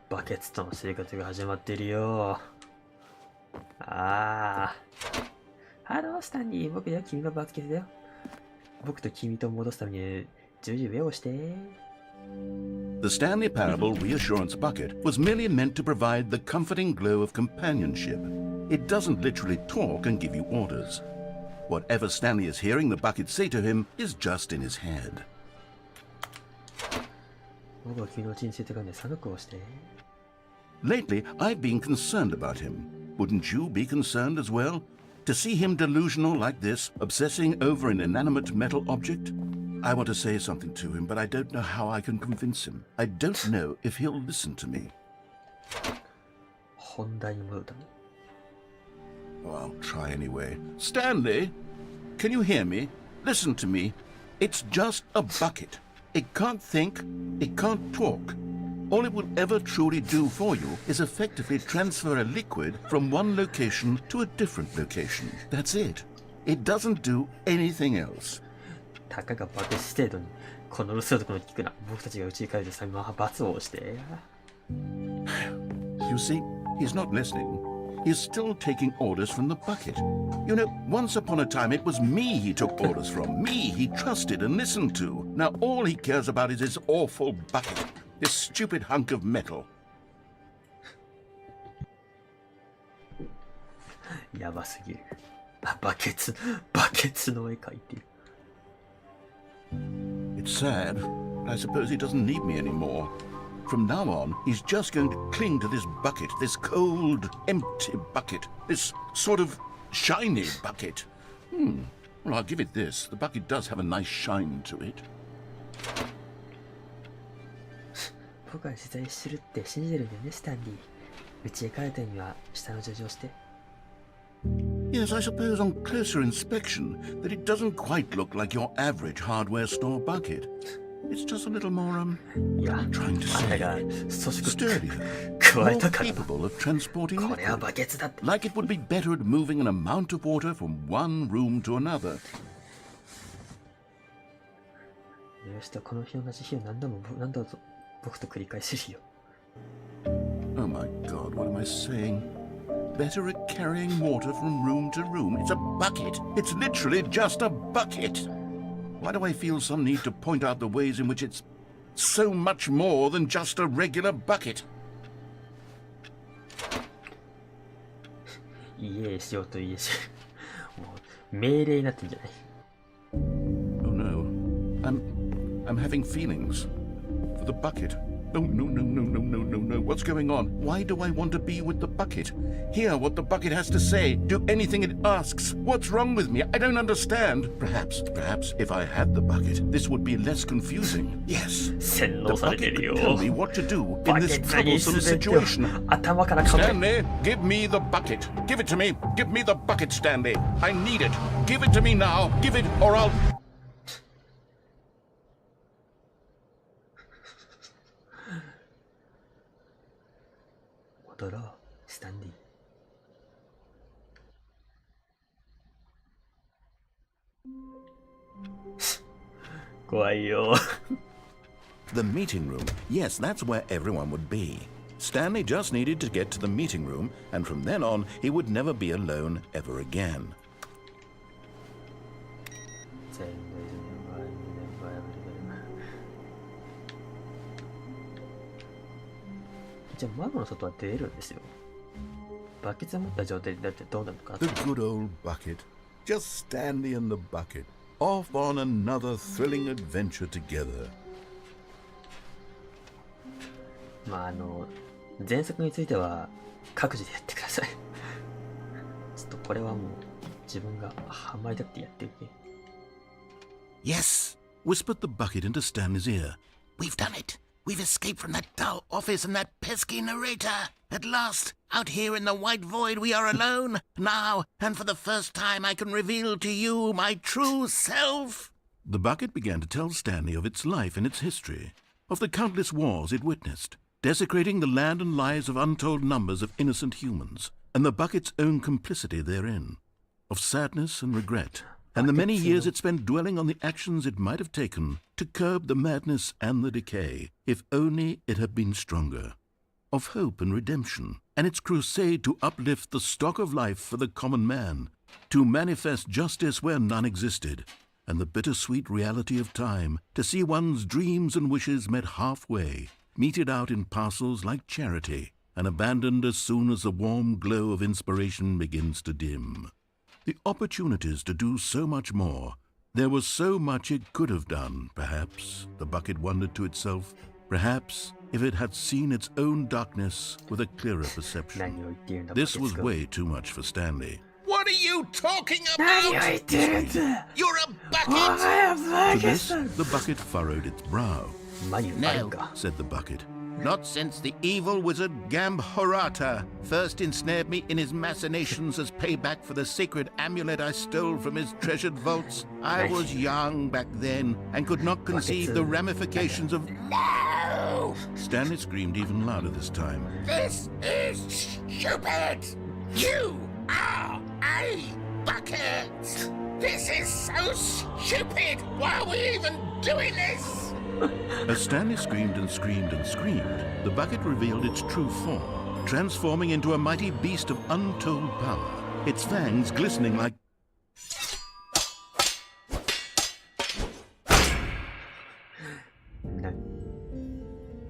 バケツとの生活が始まってるよ。ハロースタンリー、僕よ、君のバケツだよ。僕と君と戻すために十字上をして。The Stanley Parable Reassurance Bucket was merely meant to provide the comforting glow of companionship. It doesn't literally talk and give you orders. Whatever Stanley is hearing the bucket say to him is just in his head. 僕は君の人生とかね、寒くをして。Lately, I've been concerned about him. Wouldn't you be concerned as well? To see him delusional like this, obsessing over an inanimate metal object? I want to say something to him, but I don't know how I can convince him. I don't know if he'll listen to me. 本題に戻るため。Oh, I'll try anyway. Stanley, can you hear me? Listen to me. It's just a bucket. It can't think, it can't talk. All it will ever truly do for you is effectively transfer a liquid from one location to a different location. That's it. It doesn't do anything else. たかがバケツ程度に、この薄い男の聞くな。僕たちが家に帰るとさ、罰をして。You see, he's not listening. He's still taking orders from the bucket. You know, once upon a time it was me he took orders from. Me he trusted and listened to. Now all he cares about is his awful bucket. This stupid hunk of metal. やばすぎる。バケツの絵描いてる。It's sad. I suppose he doesn't need me anymore. From now on, he's just going to cling to this bucket, this cold, empty bucket, this sort of shiny bucket. Well, I'll give it this. The bucket does have a nice shine to it. 僕は実在してるって信じてるんだよね、スタンリー。家へ帰るためには下の叙情して。Yes, I suppose on closer inspection that it doesn't quite look like your average hardware store bucket. It's just a little more, いや、 trying to あんた say, が組織 sturdier, 加え more たからな。 capable of transporting これは liquid. バケツだって。 Like it would be better at moving an amount of water from one room to another. よしと、この日同じ日を何度も僕と繰り返せるよ。Oh my god, what am I saying? Better at carrying water from room to room. It's a bucket. It's literally just a bucket. Why do I feel some need to point out the ways in which it's so much more than just a regular bucket? 家へしようと家し。もう命令になってんじゃない。Oh no. I'm having feelings for the bucket. No, no, no, no, no, no, no, no. What's going on? Why do I want to be with the bucket? Hear what the bucket has to say. Do anything it asks. What's wrong with me? I don't understand. Perhaps, if I had the bucket, this would be less confusing. Yes. 洗 The 脳されて bucket る could よ。 tell me what to do バ in ケ this ツに troublesome 全てを situation. 頭から考え。 Stanley, give me the bucket. Give it to me. Give me the bucket, Stanley. I need it. Give it to me now. Give it or I'll... 戻ろう、スタンリー。怖いよ。 The meeting room. Yes, that's where everyone would be. Stanley just needed to get to the meeting room, and from then on, he would never be alone ever again. じゃあ窓の外は出れるんですよ。バケツを持った状態でだってどうなるのか。 The good old bucket. Just Stanley and the bucket. Off on another thrilling adventure together. まあ前作については各自でやってください。ちょっとこれはもう自分がハマりたくてやってるけ。 Yes, whispered the bucket into Stanley's ear. We've done it. We've escaped from that dull office and that pesky narrator. At last, out here in the white void, we are alone. Now, and for the first time, I can reveal to you my true self. The bucket began to tell Stanley of its life and its history, of the countless wars it witnessed, desecrating the land and lives of untold numbers of innocent humans, and the bucket's own complicity therein, of sadness and regret, and the many years it spent dwelling on the actions it might have taken to curb the madness and the decay, if only it had been stronger, of hope and redemption, and its crusade to uplift the stock of life for the common man, to manifest justice where none existed, and the bittersweet reality of time, to see one's dreams and wishes met halfway, meted out in parcels like charity, and abandoned as soon as the warm glow of inspiration begins to dim. The opportunities to do so much more. There was so much it could have done, perhaps, the bucket wondered to itself. Perhaps, if it had seen its own darkness with a clearer 何 perception. を言っているんだ。 This was way too much for Stanley. What are you talking 何を about? 言ってるんだ。 You're a お bucket. 前はバ To ケ this, ツ。 the bucket furrowed its brow. 眉あるか。 Said the bucket. Not since the evil wizard Gambhorata first ensnared me in his machinations as payback for the sacred amulet I stole from his treasured vaults. I was young back then and could not conceive the ramifications of... No! Stanley screamed even louder this time. This is stupid! You are a bucket! This is so stupid! Why are we even doing this? As Stanley screamed and screamed and screamed, the bucket revealed its true form, transforming into a mighty beast of untold power, its fangs glistening like...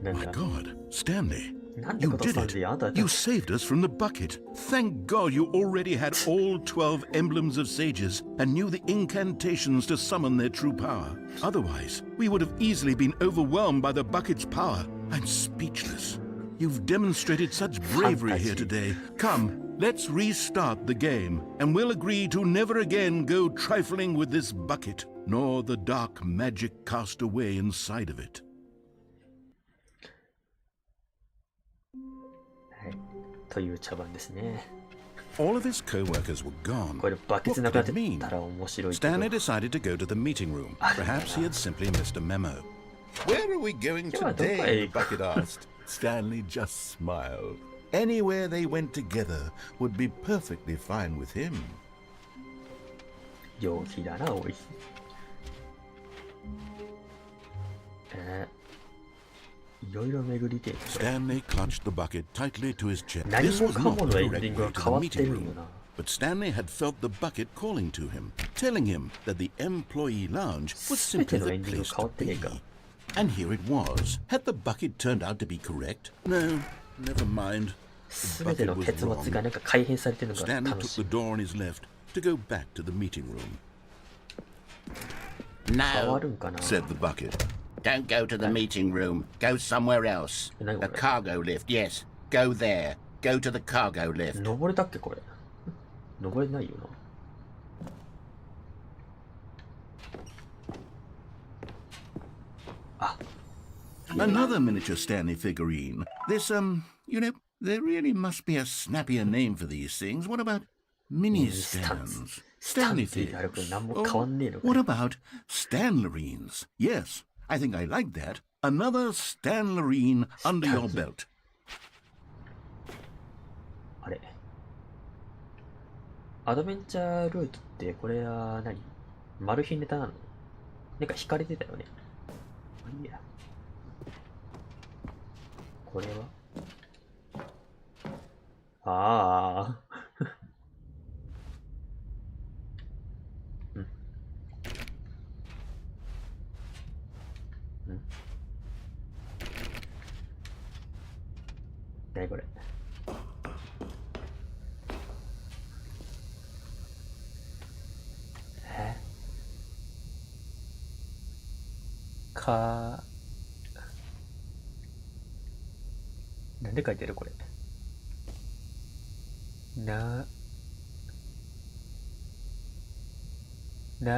My God, Stanley, なんて You ことし did たんで it. あんた You saved us from the bucket. Thank God you already had all 12 emblems of sages and knew the incantations to summon their true power. Otherwise, we would have easily been overwhelmed by the bucket's power. I'm speechless. You've demonstrated such bravery here today. Come, let's restart the game, and we'll agree to never again go trifling with this bucket, nor the dark magic cast away inside of it. はい。という茶番ですね。 All of his co-workers were gone. これバケツ What なくな could って it mean? たら面白いけど。 Stanley decided to go to the meeting room. Perhaps he had simply missed a memo. Where are we going Yeah, don't today? worry. The bucket asked. Stanley just smiled. Anywhere they went together would be perfectly fine with him. 陽気だな、おい。いろいろ巡りてえ。 Stanley clutched the bucket tightly to his chest. 何 This も was かも not の the エン correct ディング way が to 変 the わって meeting るよ room. な。 But Stanley had felt the bucket calling to him, telling him that the employee lounge was simply the place to be. And here it was. Had the bucket turned out to be correct? No, never mind. すべての結末がなんか改変されてるのが Stanley 楽 took しい the。door on his left to go back to the meeting room. 変わ No, るんかな。 Said the bucket. don't go to the meeting room. Go somewhere else. No, A cargo lift, yes. Go there. Go to the cargo lift. 登れたっけこれ。登れないよな。あ、 Another miniature Stanley figurine. This, you know, there really must be a snappier name for these things. What about mini stands? Stanley figures. Or what about Stanlerines? Yes, I think I like that. Another Stanlerine under your belt. あれ。アドベンチャールートってこれは何？マル秘ネタなの？なんか引かれてたよね。まあいいや。これはああ。うん。うん。何これ。なんで書いてるこれ。ナ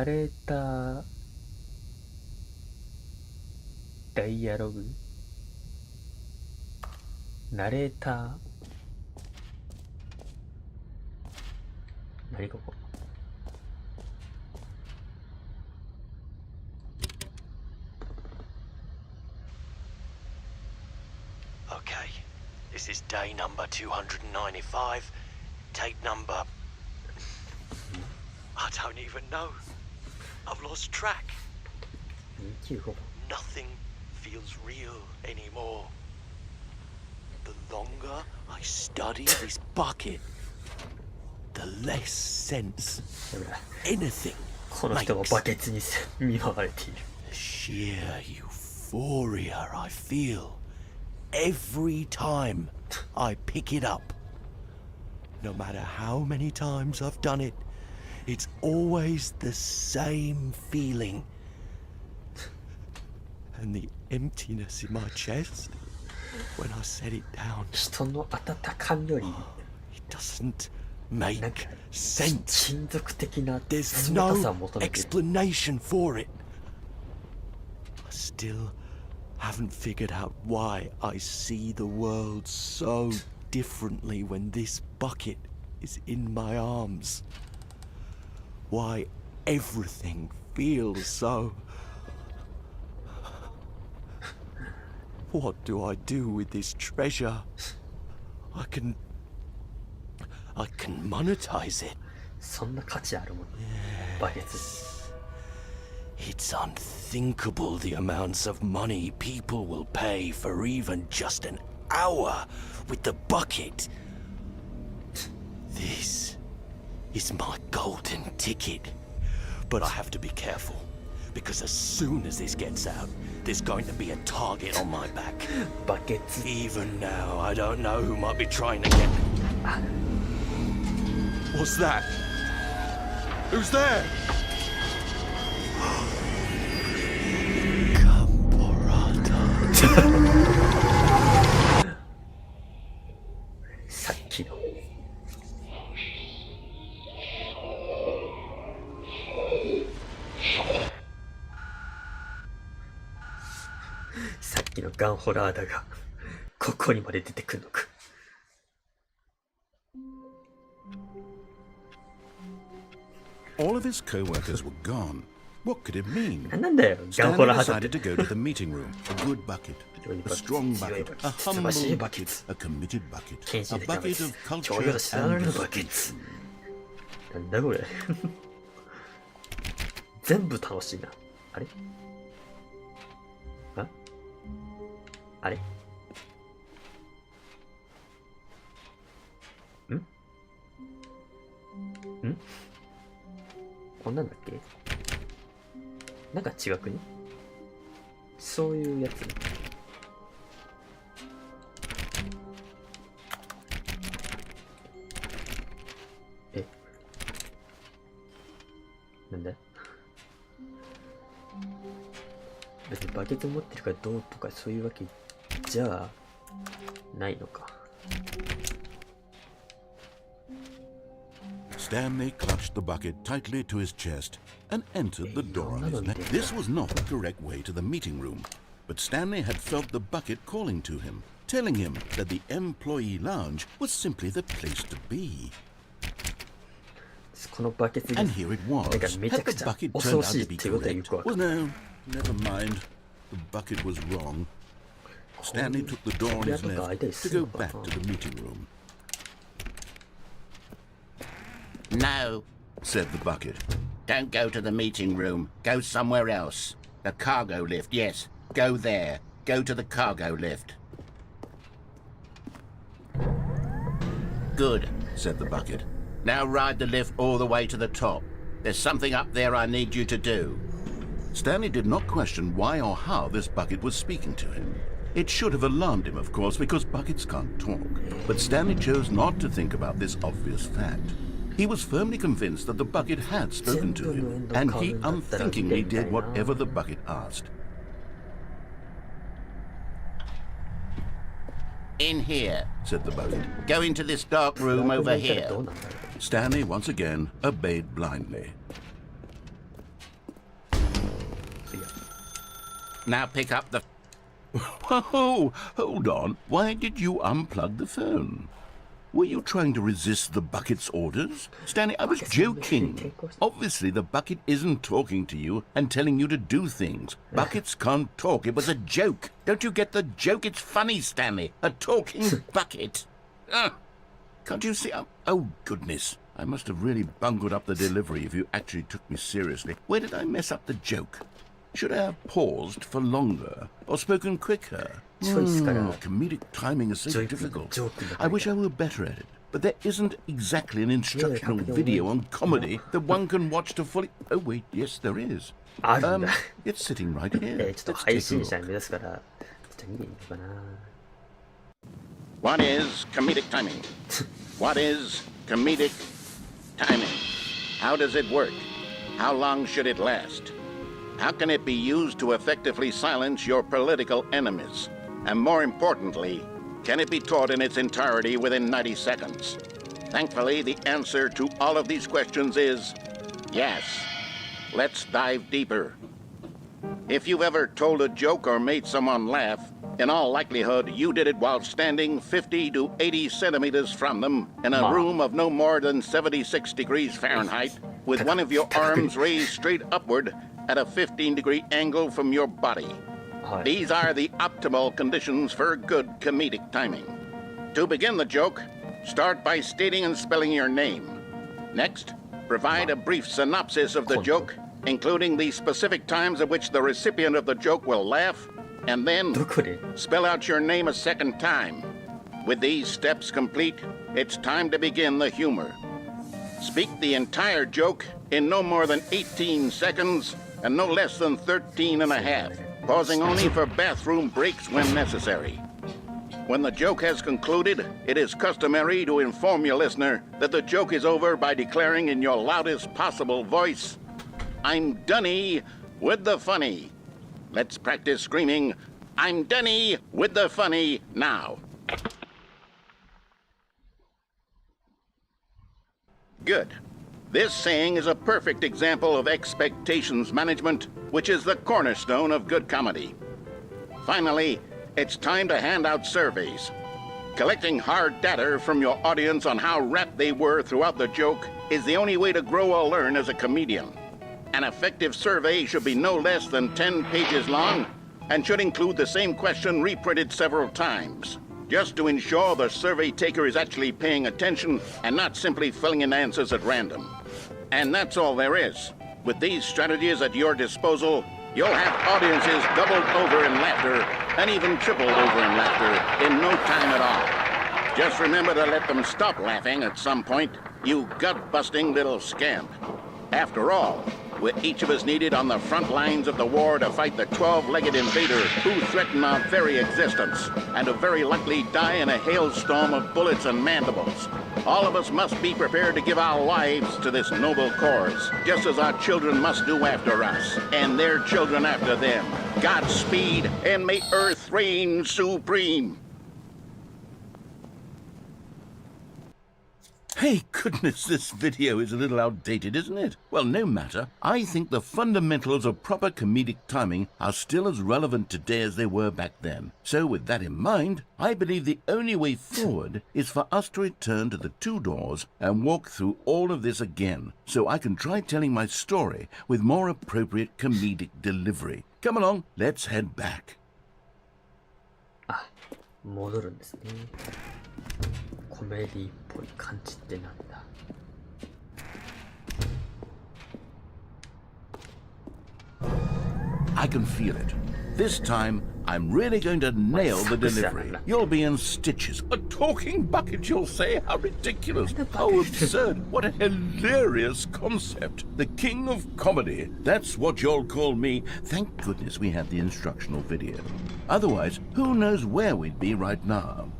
レーターダイアログナレーター何ここ。Okay, this is day number 295. Tape number... I don't even know. I've lost track. 25 Nothing feels real anymore. The longer I study this bucket, the less sense だから anything この人は makes. バケツに見舞われている。 The sheer euphoria I feel every time I pick it up. No matter how many times I've done it, it's always the same feeling. And the emptiness in my chest when I set it down, 人の温かみより it doesn't なん make か sense. 金属的な There's 冷たさを no 求めている。 explanation for it. I still haven't figured out why I see the world so differently when this bucket is in my arms. Why everything feels so... What do I do with this treasure? I can monetize it. そんな価値あるもんね。バケツ。 It's unthinkable the amounts of money people will pay for even just an hour with the bucket. This is my golden ticket. But I have to be careful, Because as soon as this gets out, there's going to be a target on my back. バケツ。 Even now, I don't know who might be trying to get... What's that? Who's there? Camporata. さっきの。さっきのガンホラーだが、ここにまで出てくるのか。All of his co-workers were gone. What could it mean? なんだよ、ガンホ Stanley ラーだっ decided て。 to go to the meeting room. A good bucket, a strong bucket, a humble bucket, a committed bucket, 献 a 身的な bucket of 教 culture 養と知られ and るバケ discipline. ツ。なんだこれ。全部楽しいな。あれあれんこんなんだっけなんか違くねそういうやつ。えなんだ別にバケツ持ってるからどうとかそういうわけじゃないのか。Stanley clutched the bucket tightly to his chest and entered the door on his neck. This was not the correct way to the meeting room, but Stanley had felt the bucket calling to him, telling him that the employee lounge was simply the place to be. このバケツが And here it was. なんかめちゃ Had く the ちゃ bucket 恐 turned ろ out しい to っ be ていうことはよ correct? くわか Well, る。 no, never mind. The bucket was wrong. Stanley took the door on his left to go back to the meeting room. No, Said the bucket. don't go to the meeting room. Go somewhere else. The cargo lift, yes. Go there. Go to the cargo lift. Good, Said the bucket. now ride the lift all the way to the top. There's something up there I need you to do. Stanley did not question why or how this bucket was speaking to him. It should have alarmed him, of course, because buckets can't talk. But Stanley chose not to think about this obvious fact. He was firmly convinced that the bucket had spoken to him, and he unthinkingly did whatever the bucket asked. In here. Said the bucket. Go into this dark room over ど here. うなんだろう。 Stanley once again obeyed blindly. Now pick up the... Whoa, hold on. Why did you unplug the phone? Were you trying to resist the bucket's orders? Stanley, I was joking. Obviously, the bucket isn't talking to you and telling you to do things. Buckets can't talk. It was a joke. Don't you get the joke? It's funny, Stanley. A talking bucket. Can't you see? Oh, goodness. I must have really bungled up the delivery if you actually took me seriously. Where did I mess up the joke? Should I have paused for longer or spoken quicker? Comedic timing is so difficult. I wish I were better at it. But there isn't exactly an instructional video on comedy that one can watch to fully... Oh, wait, yes, there is. It's sitting right here. ちょっと Let's 配 take a 信 look. 者に目指すから、ちょっと見てみようかな。 What is comedic timing? What is comedic timing? How does it work? How long should it last? How can it be used to effectively silence your political enemies? And more importantly, can it be taught in its entirety within 90 seconds? Thankfully, the answer to all of these questions is yes. Let's dive deeper. If you've ever told a joke or made someone laugh, in all likelihood, you did it while standing 50 to 80 centimeters from them in a room of no more than 76 degrees Fahrenheit, with one of your arms raised straight upward at a 15-degree angle from your body. These are the optimal conditions for good comedic timing. To begin the joke, start by stating and spelling your name. Next, provide a brief synopsis of the joke, including the specific times at which the recipient of the joke will laugh, and then どこで spell out your name a second time. With these steps complete, it's time to begin the humor. Speak the entire joke in no more than 18 seconds, and no less than 13 and a half, pausing only for bathroom breaks when necessary. When the joke has concluded, it is customary to inform your listener that the joke is over by declaring in your loudest possible voice, "I'm Dunny with the funny." Let's practice screaming, "I'm Dunny with the funny" now. Good. This saying is a perfect example of expectations management, which is the cornerstone of good comedy. Finally, it's time to hand out surveys. Collecting hard data from your audience on how rapt they were throughout the joke is the only way to grow or learn as a comedian. An effective survey should be no less than 10 pages long and should include the same question reprinted several times, just to ensure the survey taker is actually paying attention and not simply filling in answers at random. And that's all there is. With these strategies at your disposal, you'll have audiences doubled over in laughter and even tripled over in laughter in no time at all. Just remember to let them stop laughing at some point, you gut-busting little scamp. After all, we're each of us needed on the front lines of the war to fight the 12-legged invader who threaten our very existence and who very likely die in a hailstorm of bullets and mandibles. All of us must be prepared to give our lives to this noble cause, just as our children must do after us, and their children after them. Godspeed, and may Earth reign supreme. Hey, goodness, this video is a little outdated, isn't it? Well, no matter. I think the fundamentals of proper comedic timing are still as relevant today as they were back then. So with that in mind, I believe the only way forward is for us to return to the two doors and walk through all of this again, so I can try telling my story with more appropriate comedic delivery. Come along, let's head back. 戻るんですね。コメディっぽい感じってなんだ。I can feel it. This time, I'm really going to nail the delivery. You'll be in stitches. A talking bucket, you'll say? How ridiculous. How absurd. What a hilarious concept. The king of comedy. That's what you'll call me. Thank goodness we had the instructional video. Otherwise, who knows where we'd be right now.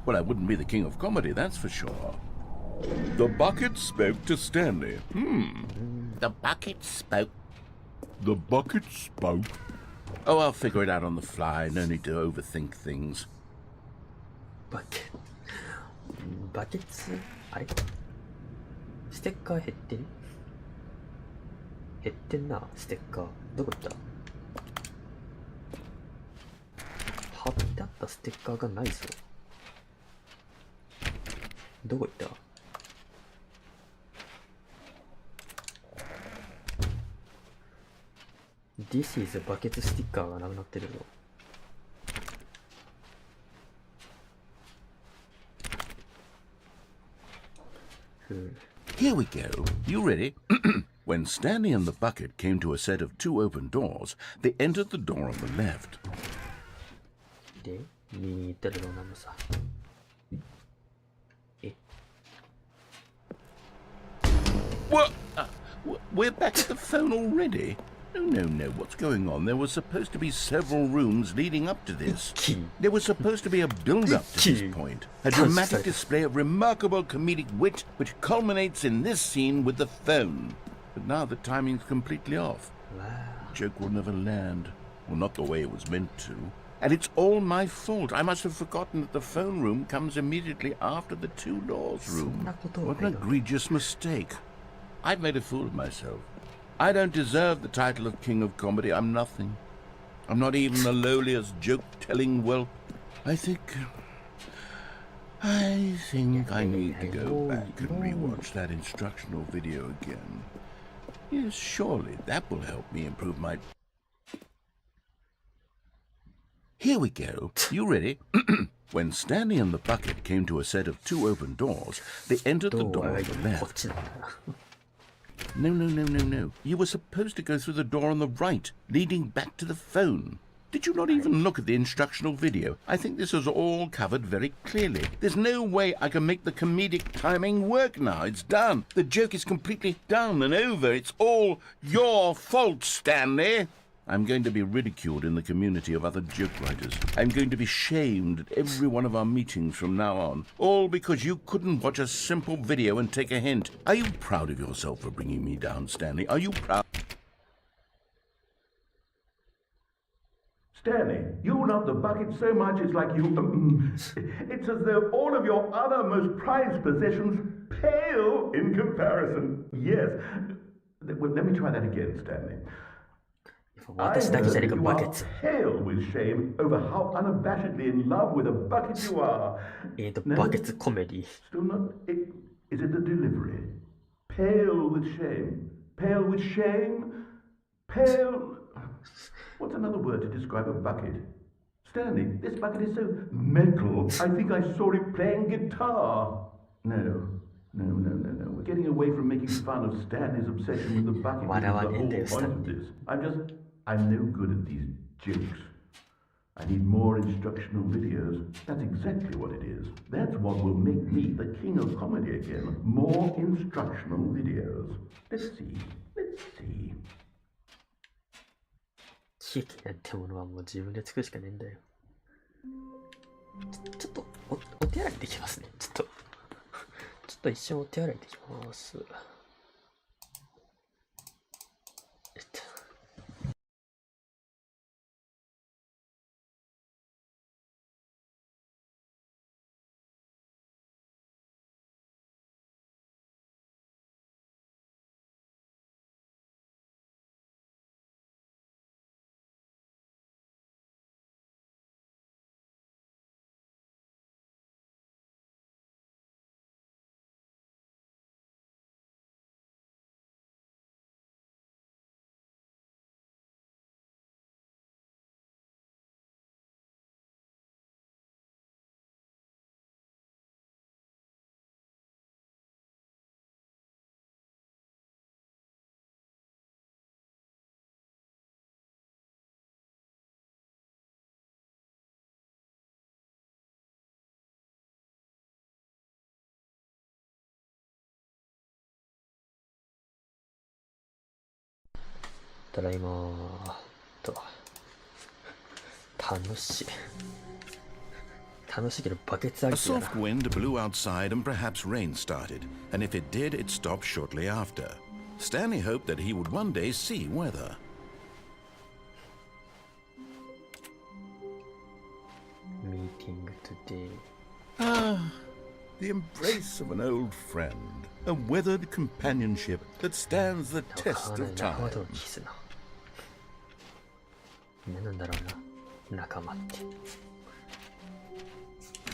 Well, I wouldn't be the king of comedy, that's for sure. The bucket spoke to Stanley. The bucket spoke. The bucket spoke. Oh, I'll figure it out on the fly. No need to overthink things. バケツあれステッカー減ってる減ってんな、ステッカー。どこ行った貼ってあったステッカーがないぞ。どこ行った？This is a バケツスティッカーがなくなってるぞ。Here we go. You ready? When Stanley and the bucket came to a set of two open doors, they entered the door on the left. で、右に行ったらどうなのさ。What? We're back at the phone already? No. What's going on? There was supposed to be several rooms leading up to this. There was supposed to be a build-up to this point. A dramatic display of remarkable comedic wit which culminates in this scene with the phone. But now the timing's completely off. The joke will never land. Well, not the way it was meant to. And it's all my fault. I must have forgotten that the phone room comes immediately after the two doors room. What an egregious mistake. I've made a fool of myself. I don't deserve the title of King of Comedy. I'm nothing. I'm not even the lowliest joke-telling whelp. I think I need to go back and rewatch that instructional video again. Yes, surely that will help me improve my... Here we go. You ready? When Stanley and the bucket came to a set of two open doors, they entered the door on the left. No. You were supposed to go through the door on the right, leading back to the phone. Did you not even look at the instructional video? I think this is all covered very clearly. There's no way I can make the comedic timing work now. It's done. The joke is completely done and over. It's all your fault, Stanley. I'm going to be ridiculed in the community of other joke writers. I'm going to be shamed at every one of our meetings from now on. All because you couldn't watch a simple video and take a hint. Are you proud of yourself for bringing me down, Stanley? Are you proud? Stanley, you love the bucket so much it's like you... it's as though all of your other most prized possessions pale in comparison. Yes. Well, let me try that again, Stanley. 私だけじゃねえか、バケツ。 Pale with shame over how unabashedly in love with a bucket you are. バケツコメディ。 Still not... Is it the delivery? Pale with shame. Pale with shame. Pale... What's another word to describe a bucket? Stanley, this bucket is so metal. I think I saw it playing guitar. No. We're getting away from making fun of Stanley's obsession with the bucket. Which is the whole point of this. I'm no good at these jokes. I need more instructional videos. That's exactly what it is. That's what will make me the king of comedy again. More instructional videos. Let's see. 喜劇なんてものはもう自分で作るしかねえんだよ。ちょっとお手洗いできますね。ちょっと一瞬お手洗いできます。ただいまーと楽しいけどバケツあ A りきだな。 soft wind blew outside and perhaps rain started, and if it did, it stopped shortly after. Stanley hoped that he would one day see weather. Meeting today. The embrace of an old friend. A weathered companionship that stands the test of なるほ time. ど、キスな。なんだろうな、仲間って。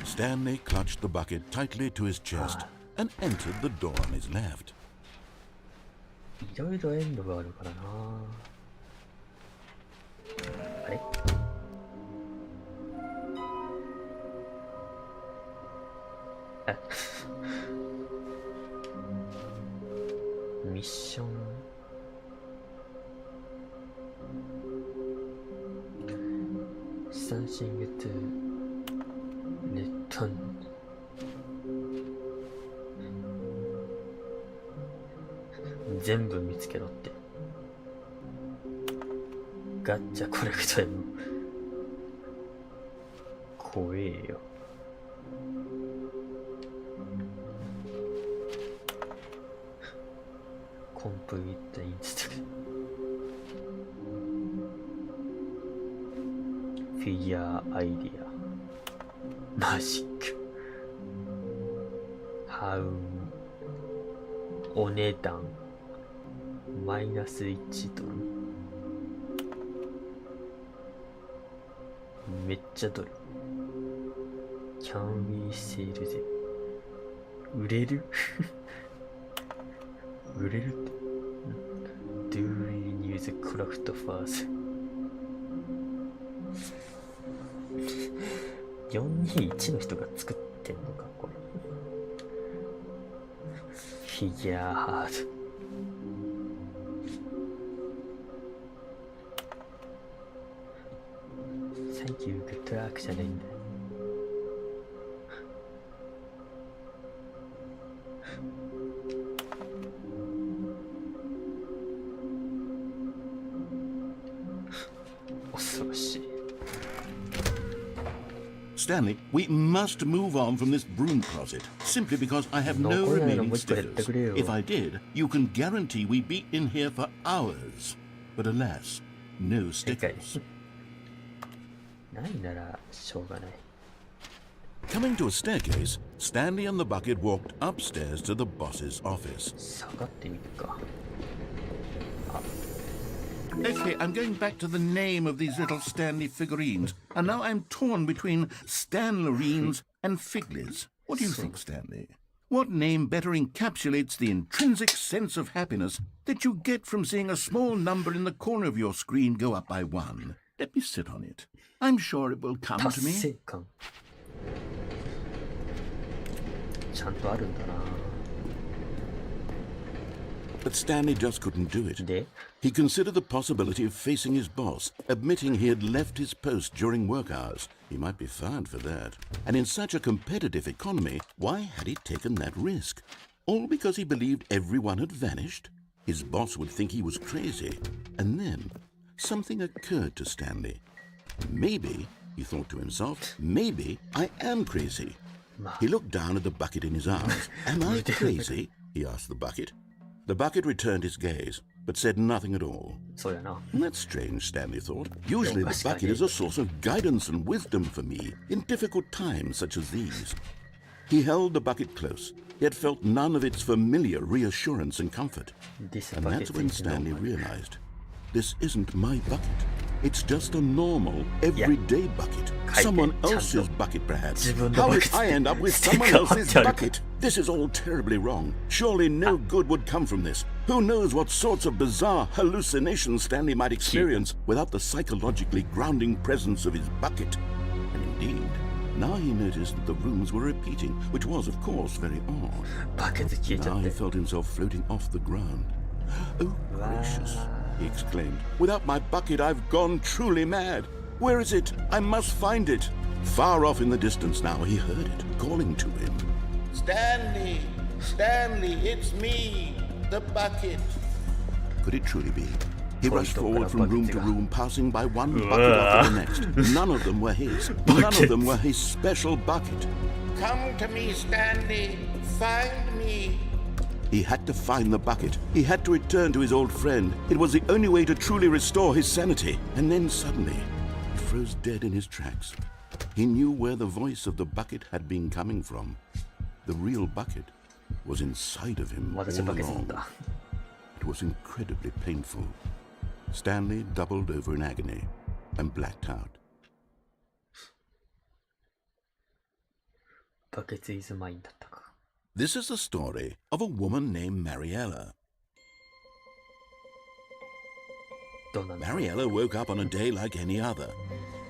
Stanley clutched the bucket tightly to his chest and entered the door on his left. いろいろエンドがあるからな。あれミッションサンシングトゥレトン全部見つけろってガッチャコレクト M 怖えよ。コンプリートインストフィギュアアイディアマジックハウンお値段マイナス1ドルめっちゃドル Can we sell them 売れる売れるって Do we use craft first 421の人が作ってんのかこれフィギュアハード級グッドラックじゃないんだよ。恐ろしい。Stanley, we must move on from this broom closet, simply because I have no remaining stickers. If I did, you can guarantee we'd be in here for hours. But alas, no stickers. ないならしょうがない。 Coming to a staircase, Stanley and the bucket walked upstairs to the boss's office. 下がってみるか。 Okay, I'm going back to the name of these little Stanley figurines, and now I'm torn between Stanlerines and Figlies. What do you think, Stanley? What name better encapsulates the intrinsic sense of happiness that you get from seeing a small number in the corner of your screen go up by 1? Let me sit on it. I'm sure it will come 達 to me. 成感。ちゃんとあるんだな。 But Stanley just couldn't do it. で、 He considered the possibility of facing his boss, admitting he had left his post during work hours. He might be fired for that. And in such a competitive economy, why had he taken that risk? All because he believed everyone had vanished? His boss would think he was crazy. And then, something occurred to Stanley. Maybe, he thought to himself, maybe I am crazy. He looked down at the bucket in his arms. Am I crazy? He asked the bucket. The bucket returned his gaze, but said nothing at all. そうやな。 That's strange, Stanley thought. Usually the bucket is a source of guidance and wisdom for me in difficult times such as these. He held the bucket close, yet felt none of its familiar reassurance and comfort. This And bucket that's when is Stanley normal. realized, this isn't my bucket. It's just a normal, everyday bucket. Someone else's bucket, perhaps. How did I end up with someone else's bucket? This is all terribly wrong. Surely no good would come from this. Who knows what sorts of bizarre hallucinations Stanley might experience without the psychologically grounding presence of his bucket. And indeed, now he noticed that the rooms were repeating, which was, of course, very odd. バケツ消えちゃ Now っ he て。 felt himself floating off the ground. Oh, gracious, he exclaimed. Without my bucket, I've gone truly mad. Where is it? I must find it. Far off in the distance now, he heard it, calling to him. Stanley! Stanley, it's me, the bucket. Could it truly be? He rushed Pronto, forward from para room to bucket. room, passing by one bucket after the next. None of them were his. None of them were his special bucket. Come to me, Stanley. Find me. He had to find the bucket. He had to return to his old friend. It was the only way to truly restore his sanity. And then suddenly, he froze dead in his tracks. He knew where the voice of the bucket had been coming from. The real bucket was inside of him all 私バケツなん along. だ。 It was incredibly painful. Stanley doubled over in agony and blacked out. バケツイズマインだったか。 This is the story of a woman named Mariella. どうなんだ。 Mariella woke up on a day like any other.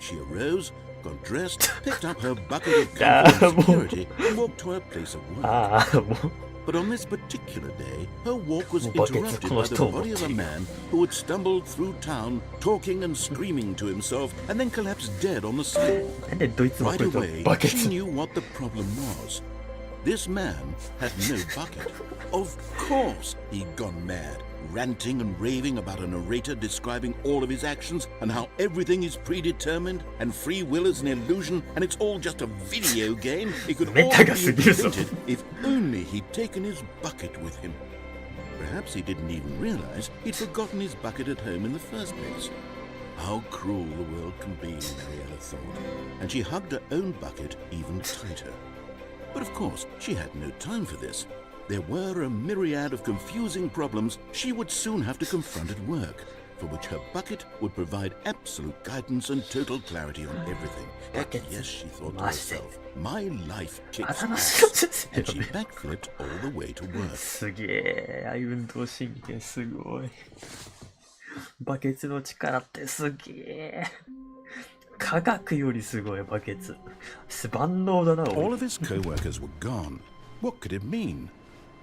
She arose, got dressed, picked up her bucket of comfort and security, and walked to her place of work. ああ、もう。 But on this particular day, her walk was Buckets interrupted by the body of a man who had stumbled through town, talking and screaming to himself, and then collapsed dead on the sidewalk. なんでドイツも Right こいつ away, バケ she ツ。 knew what the problem was. This man had no bucket. Of course, he'd gone mad, ranting and raving about a narrator describing all of his actions and how everything is predetermined and free will is an illusion and it's all just a video game. It could all be invented if only he'd taken his bucket with him. Perhaps he didn't even realize he'd forgotten his bucket at home in the first place. How cruel the world can be, Mariella thought, and she hugged her own bucket even tighter. But of course, she had no time for this. There were a myriad of confusing problems she would soon have to confront at work, for which her bucket would provide absolute guidance and total clarity on everything. Heck yes, she thought to herself, my life kicks ass. And she backflipped all the way to work. すげえ、ああいう運動神経すごい。バケツの力ってすげえ。科学よりすごいバケツ。万能だな、 All of his co-workers were gone. What could it mean?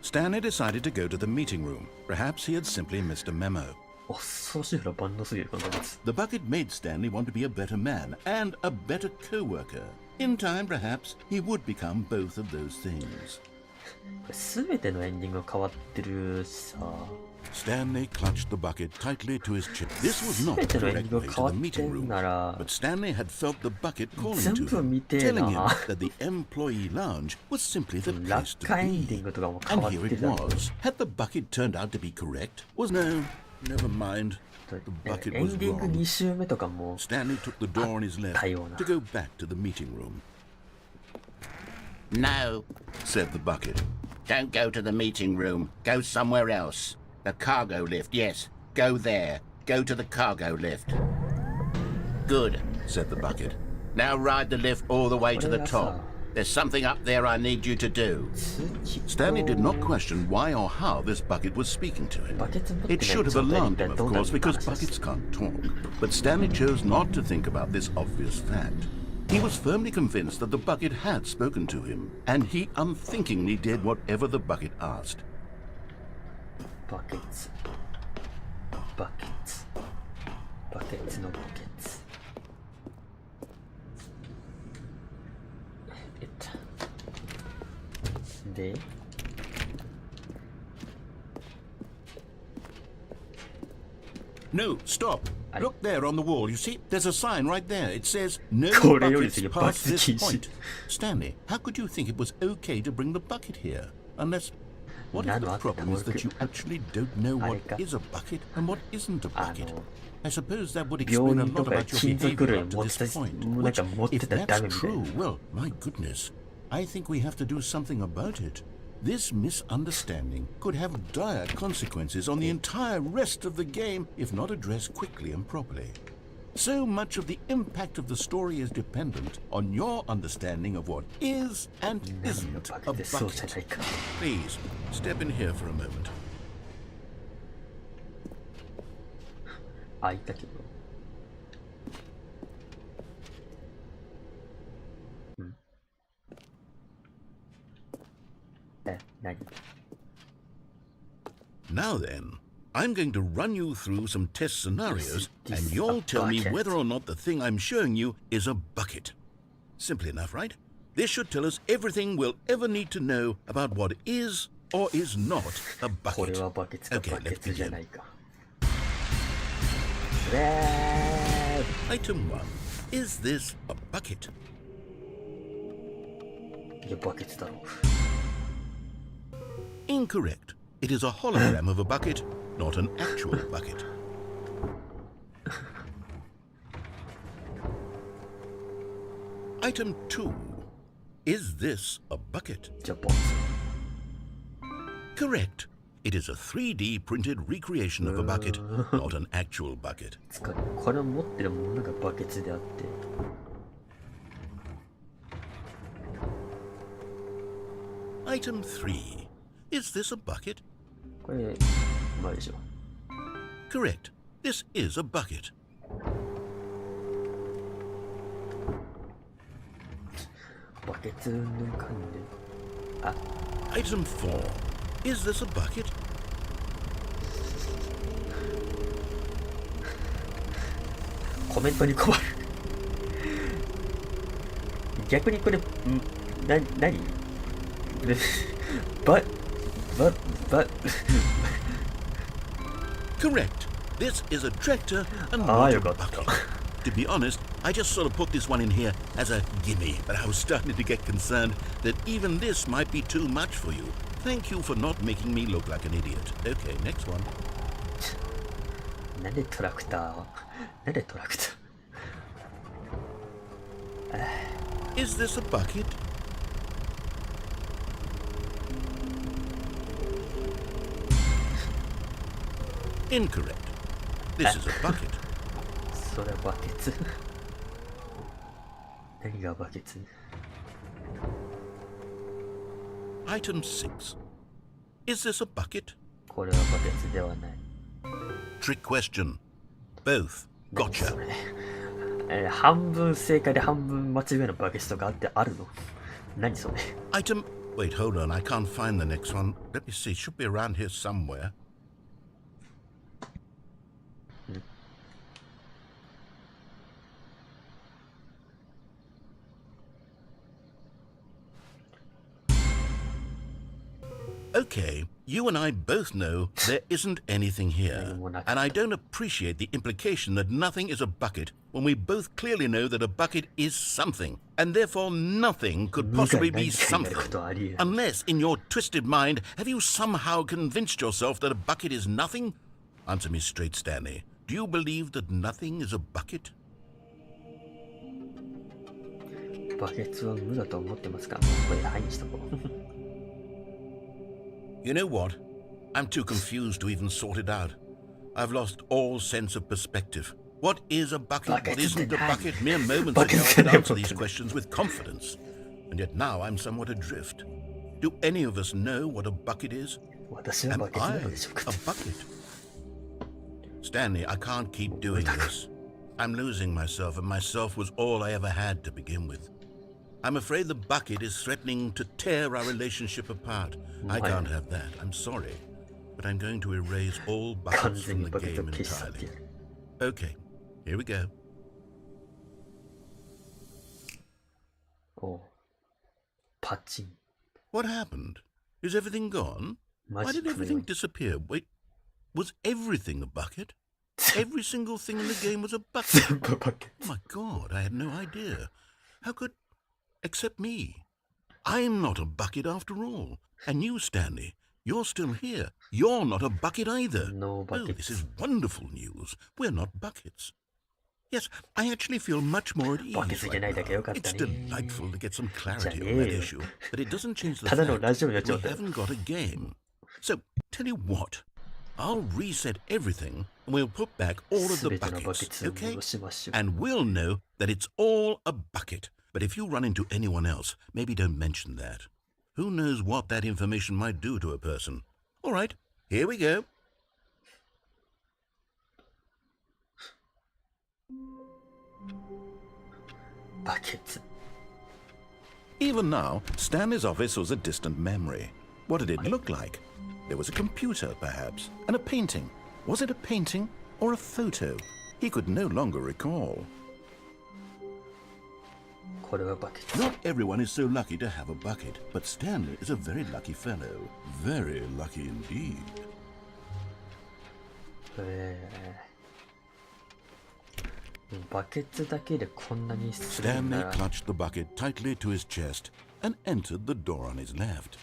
Stanley decided to go to the meeting room. Perhaps he had simply missed a memo. 恐ろしいほど万能すぎるこのバケツ。 The bucket made Stanley want to be a better man and a better co-worker. In time, perhaps, he would become both of those things. これ全てのエンディングが変わってるしさ。 Stanley clutched the bucket tightly to his chest. This was not the 全てのエン correct ディング way が to 変わ the って meeting ん room, なら but Stanley had felt the bucket calling 全 to 部 him, 見てえ telling him な。 that the employee lounge was simply the 落 place to 下エンディン be. グとかも変 And わっ here て it るだろ。 was. Had the bucket turned out to be correct? Was no, never mind. The エ bucket ン was ディング wrong. 2周目とかも Stanley took the door on his left Taiwana. to go back to the meeting room. No, Said the bucket. don't go to the meeting room. Go somewhere else. The cargo lift, yes. Go there. Go to the cargo lift. Good. Said the bucket. Now ride the lift all the way to the top. There's something up there I need you to do. Stanley did not question why or how this bucket was speaking to him. バケツ持って It ない should have 状態で alarmed 一体 him, ど of うな course, るのか because 話です buckets can't talk. But Stanley chose not to think about this obvious fact. He was firmly convinced that the bucket had spoken to him, and he unthinkingly did whatever the bucket asked. バケツバケツバケツのバケツ。で No, stop. Look there on the wall. You see, there's a sign right there. It says, no これより buckets 次 past バツ this 禁止。 point. Stanley, how could you think it was okay to bring the bucket here? Unless... What if 何 the のあった problem is that you actually don't know what あれか。 is a bucket and what isn't a あ bucket? の I suppose that would 病 explain a 院と lot かで about your 金属 behavior 類 up to 持 this ってた point. もうなん Which, か持って if たらダ that's メみたい true, な。 well, my goodness. I think we have to do something about it. This misunderstanding could have dire consequences on the entire rest of the game if not addressed quickly and properly. So much of the impact of the story is dependent on your understanding of what is and 何 isn't の a バケツそうじゃ bucket. ないか。 Please, step in here for a moment. 開いたけど。何 Now then, I'm going to run you through some test scenarios, This and is you'll a tell me bucket. whether or not the thing I'm showing you is a bucket. Simple enough, right? This should tell us everything we'll ever need to know about what is or is not a これ bucket. はバケツか Okay, バケ let's ツじゃ begin. ないか。レー Item 1. Is this a bucket? いや、バケツだろ。 Incorrect. It is a hologram of a bucket, not an actual bucket. Item 2. Is this a bucket? じゃあ、ボツ。 Correct. It is a 3D printed recreation of a bucket, not an actual bucket. つかこれを持ってるものがバケツであって。 Item 3. Is this a bucket? これ、まあでしょ。 Correct. This is a bucket. バケツの関連。あ、 Item 4. Is this a bucket? コメントに困る。逆にこれ、何ば、Correct. This is a tractor and Ah, not you a got bucket. that. To be honest, I just sort of put this one in here as a gimme, but I was starting to get concerned that even this might be too much for you. Thank you for not making me look like an idiot. Okay, next one. なんでトラクターなんでトラクター Is this a bucket? Incorrect. This is a bucket. それはバケツ何がバケツ Item 6. Is this a bucket? これはバケツではない Trick question. Both. 何 Gotcha. それ半分正解で半分間違いのバケツとかあるの何それ Item. Wait, hold on. I can't find the next one. Let me see. Should be around here somewhere. Okay, you and I both know there isn't anything here. And I don't appreciate the implication that nothing is a bucket when we both clearly know that a bucket is something. And therefore nothing could possibly be something. Unless, in your twisted mind, have you somehow convinced yourself that a bucket is nothing? Answer me straight, Stanley. Do you believe that nothing is a bucket? バケツは無だと思ってますか？これはいにしとこう。You know what? I'm too confused to even sort it out. I've lost all sense of perspective. What is a bucket? What isn't a bucket? Mere moments ago I could answer these questions with confidence. And yet now I'm somewhat adrift. Do any of us know what a bucket is? 私は Am バケツ I なのでしょうか？ a bucket? Stanley, I can't keep doing this. I'm losing myself, and myself was all I ever had to begin with. I'm afraid the bucket is threatening to tear our relationship apart. I can't have that. I'm sorry. But I'm going to erase all buckets from the game entirely. Okay, here we go. おう。パチン。 What happened? Is everything gone? Why did everything disappear? Wait, was everything a bucket? Every single thing in the game was a bucket. Oh my god, I had no idea. How could... Except me. I'm not a bucket after all. And you, Stanley, you're still here. You're not a bucket either. No buckets. Oh, this is wonderful news. We're not buckets. Yes, I actually feel much more at ease right now. It's delightful to get some clarity on that issue, but it doesn't change the fact that we haven't got a game. So, tell you what, I'll reset everything and we'll put back all of the buckets, okay? And we'll know that it's all a bucket. But if you run into anyone else, maybe don't mention that. Who knows what that information might do to a person? All right, here we go. Buckets. Even now, Stanley's office was a distant memory. What did it look like? There was a computer, perhaps, and a painting. Was it a painting or a photo? He could no longer recall. これはバケツ。 Not everyone is so lucky to have a bucket, but Stanley is a very lucky fellow. Very lucky indeed. バケツだけでこんなにするんな Stanley ら clutched the bucket tightly to his chest and entered the door on his left.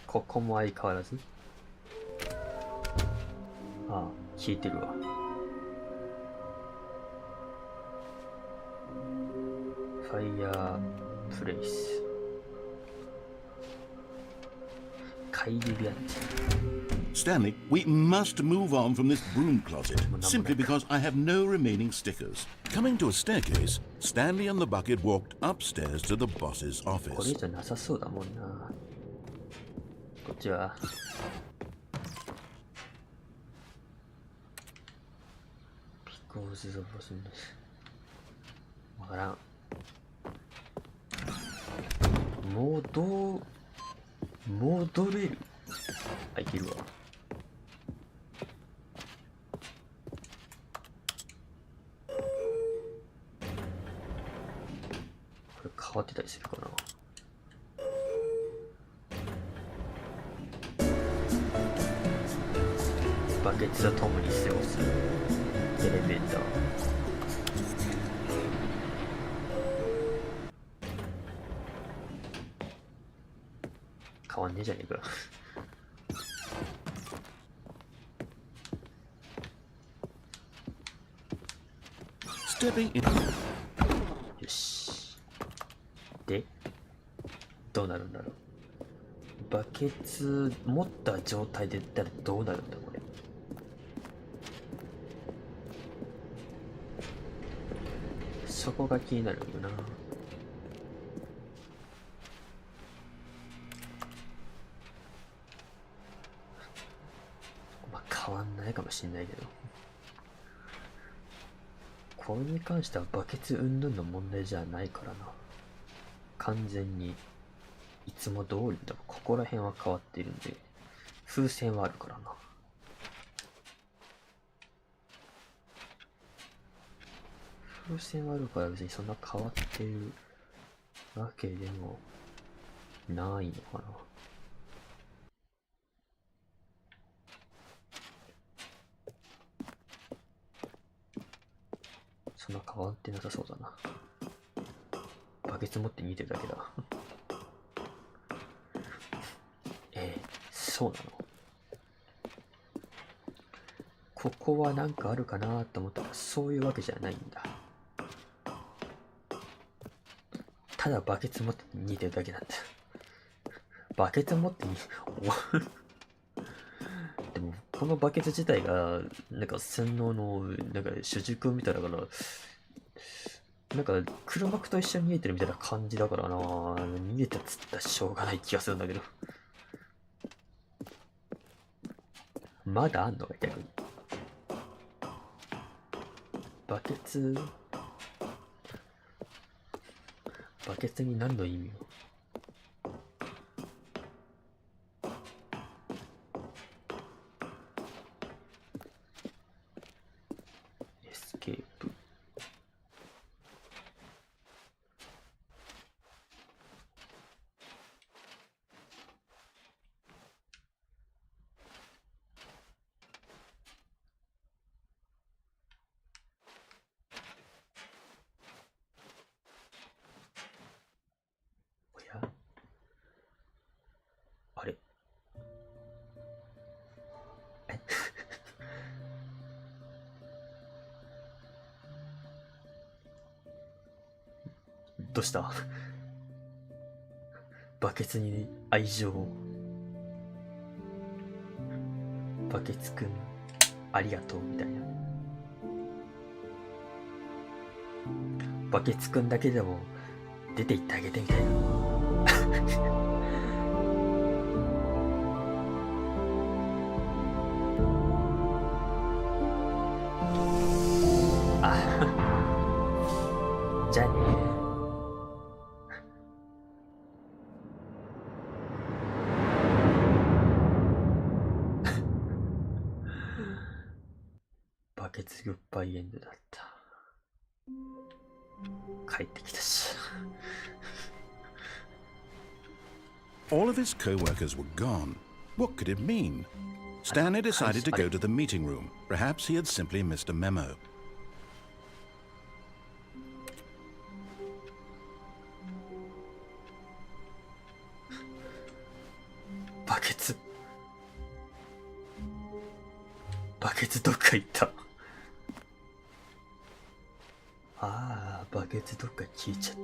ここも相変わらず。ああ、聞いてるわ。ファイヤープレイス。カイリビアンティ。 Stanley, we must move on from this broom closet, simply because I have no remaining stickers. Coming to a staircase, Stanley and the bucket walked upstairs to the boss's これ office. じゃなさそうだもんな。こっちは。Because the boss in this. わからん。戻れる。あ、いけるわ。これ変わってたりするかな。バケツと共に過ごすエレベーター。変わんねえじゃねえか。Stepping in. よし。で、どうなるんだろう。バケツ持った状態で言ったらどうなるんだこれ。そこが気になるよな。まあ変わんないかもしんないけど。これに関してはバケツ云々の問題じゃないからな。完全にいつも通りだ。ここら辺は変わっているんで、風船はあるからな。風船があるから別にそんな変わってるわけでもないのかな。そんな変わってなさそうだな。バケツ持って逃げてるだけだ。そうなの？ここはなんかあるかなと思ったらそういうわけじゃないんだ。ただバケツ持って逃げてるだけなんだ。バケツ持ってでもこのバケツ自体がなんか洗脳のなんか主軸みたいだから、なんか黒幕と一緒に逃げてるみたいな感じだからな。逃げたっつったらしょうがない気がするんだけど。まだあんのか逆に。バケツに何の意味を。エスケープ。あれどうしたバケツに愛情。バケツくんありがとうみたいな。バケツくんだけでも出て行ってあげてみたいな。じゃあね。バケツグッバイエンドだった。帰ってきたし。All of his co-workers were gone. What could it mean? Stanley decided to go to the meeting room. Perhaps he had simply missed a memo. バケツどっか行った。ああ、バケツどっか消えちゃっ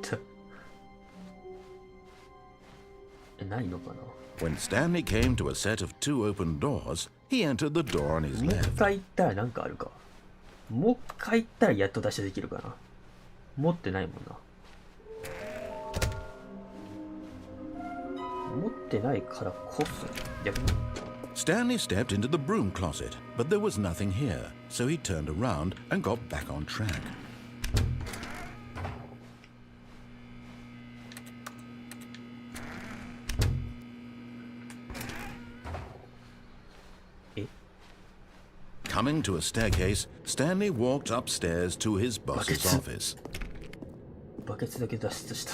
た。ないのかな。 When Stanley came to a set of two open doors, he entered the door on his もう一 left. 回行ったらなんかあるか。もう一回行ったらやっと脱出できるかな。持ってないもんな。持ってないからこそ逆に。 Stanley stepped into the broom closet, but there was nothing here, so he turned around and got back on track. Coming to a staircase, Stanley walked upstairs to his boss's office. バケツだけ脱出した。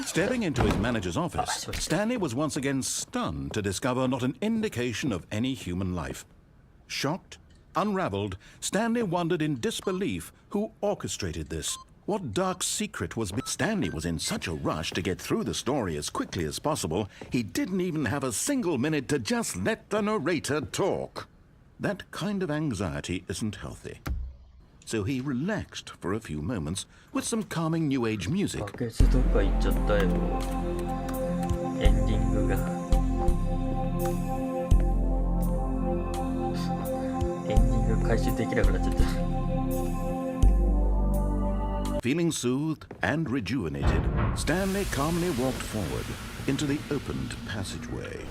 Stepping into his manager's office, Stanley was once again stunned to discover not an indication of any human life. Shocked, unraveled, Stanley wondered in disbelief who orchestrated this. What dark secret was... Stanley was in such a rush to get through the story as quickly as possible, he didn't even have a single minute to just let the narrator talk. That kind of anxiety isn't healthy. So he relaxed for a few moments with some calming new age music. バケツどっか行っちゃったよ。エンディングが。エンディング回収できなくなっちゃった。 Feeling soothed and rejuvenated, Stanley calmly walked forward into the opened passageway.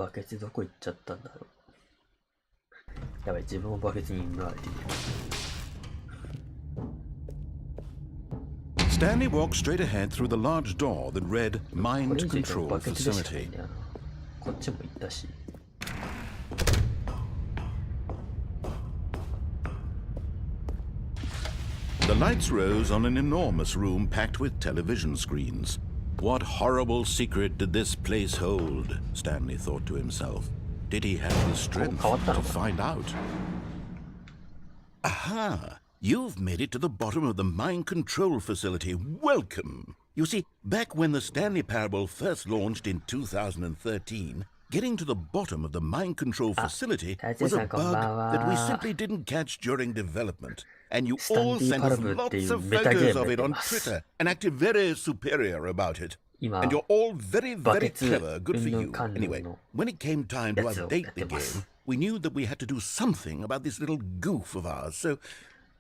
バケツどこ行っちゃったんだろう。やばい、自分もバケツに見舞われている。Stanley walked straight ahead through the large door that read これ Mind 以上行ったら Control バケツでしかない Facility. んだよな。こっちも行ったし。The lights rose on an enormous room packed with television screens. What horrible secret did this place hold? Stanley thought to himself. Did he have the strength to find out? Aha! You've made it to the bottom of the mind control facility. Welcome! You see, back when the Stanley Parable first launched in 2013, getting to the bottom of the mind control facility was a bug that we simply didn't catch during development. And you all sent us lots of photos of it on Twitter and acted very superior about it. And you're all very, very clever. Good for you. Anyway, when it came time to update the game, we knew that we had to do something about this little goof of ours. So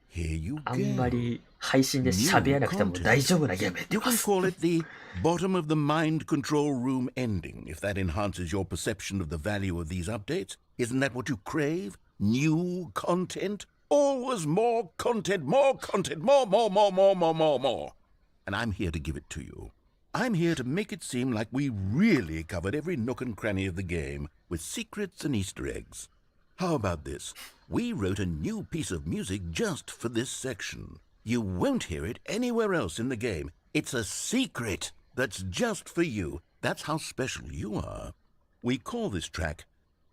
here you go. あんまり配信で喋らなくても大丈夫なゲームやって You ま can す。 call it the bottom of the mind control room ending, if that enhances your perception of the value of these updates. Isn't that what you crave? New content? Always more content, more content, more. And I'm here to give it to you. I'm here to make it seem like we really covered every nook and cranny of the game with secrets and Easter eggs. How about this? We wrote a new piece of music just for this section. You won't hear it anywhere else in the game. It's a secret that's just for you. That's how special you are. We call this track,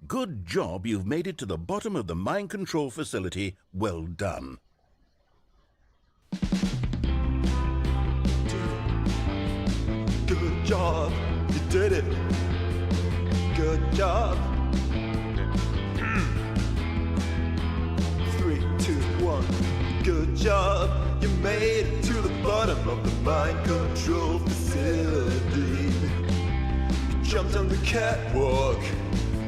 Good Job You've Made It to the Bottom of the Mind Control Facility. Well done. Good job, you did it. Good job. 3, 2, 1. Good job, you made it to the bottom of the mind control facility. You jumped on the catwalk.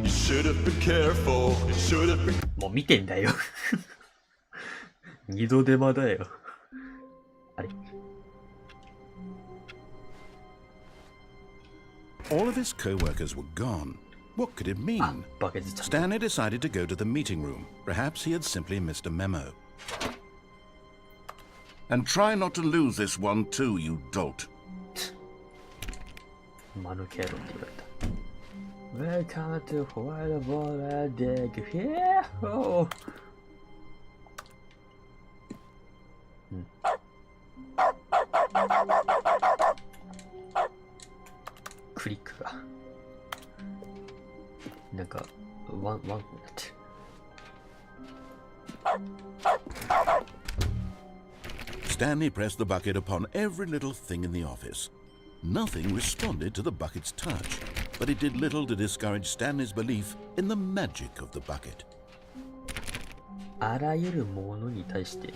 You should have been careful. You should have been. もう見てんだよ。二度手間だよ。あれ All of his co-workers were gone. What could it mean? バケツちゃん。 Stanley decided to go to the meeting room. Perhaps he had simply missed a memo. And try not to lose this one too, you dolt. 間抜けやろって言われた。Welcome to Wild World Dig Here! クリックがなんかワンになってる。Stanley pressed the bucket upon every little thing in the office. Nothing responded to the bucket's touch, but it did little to discourage Stanley's belief in the magic of the bucket. あらゆるものに対して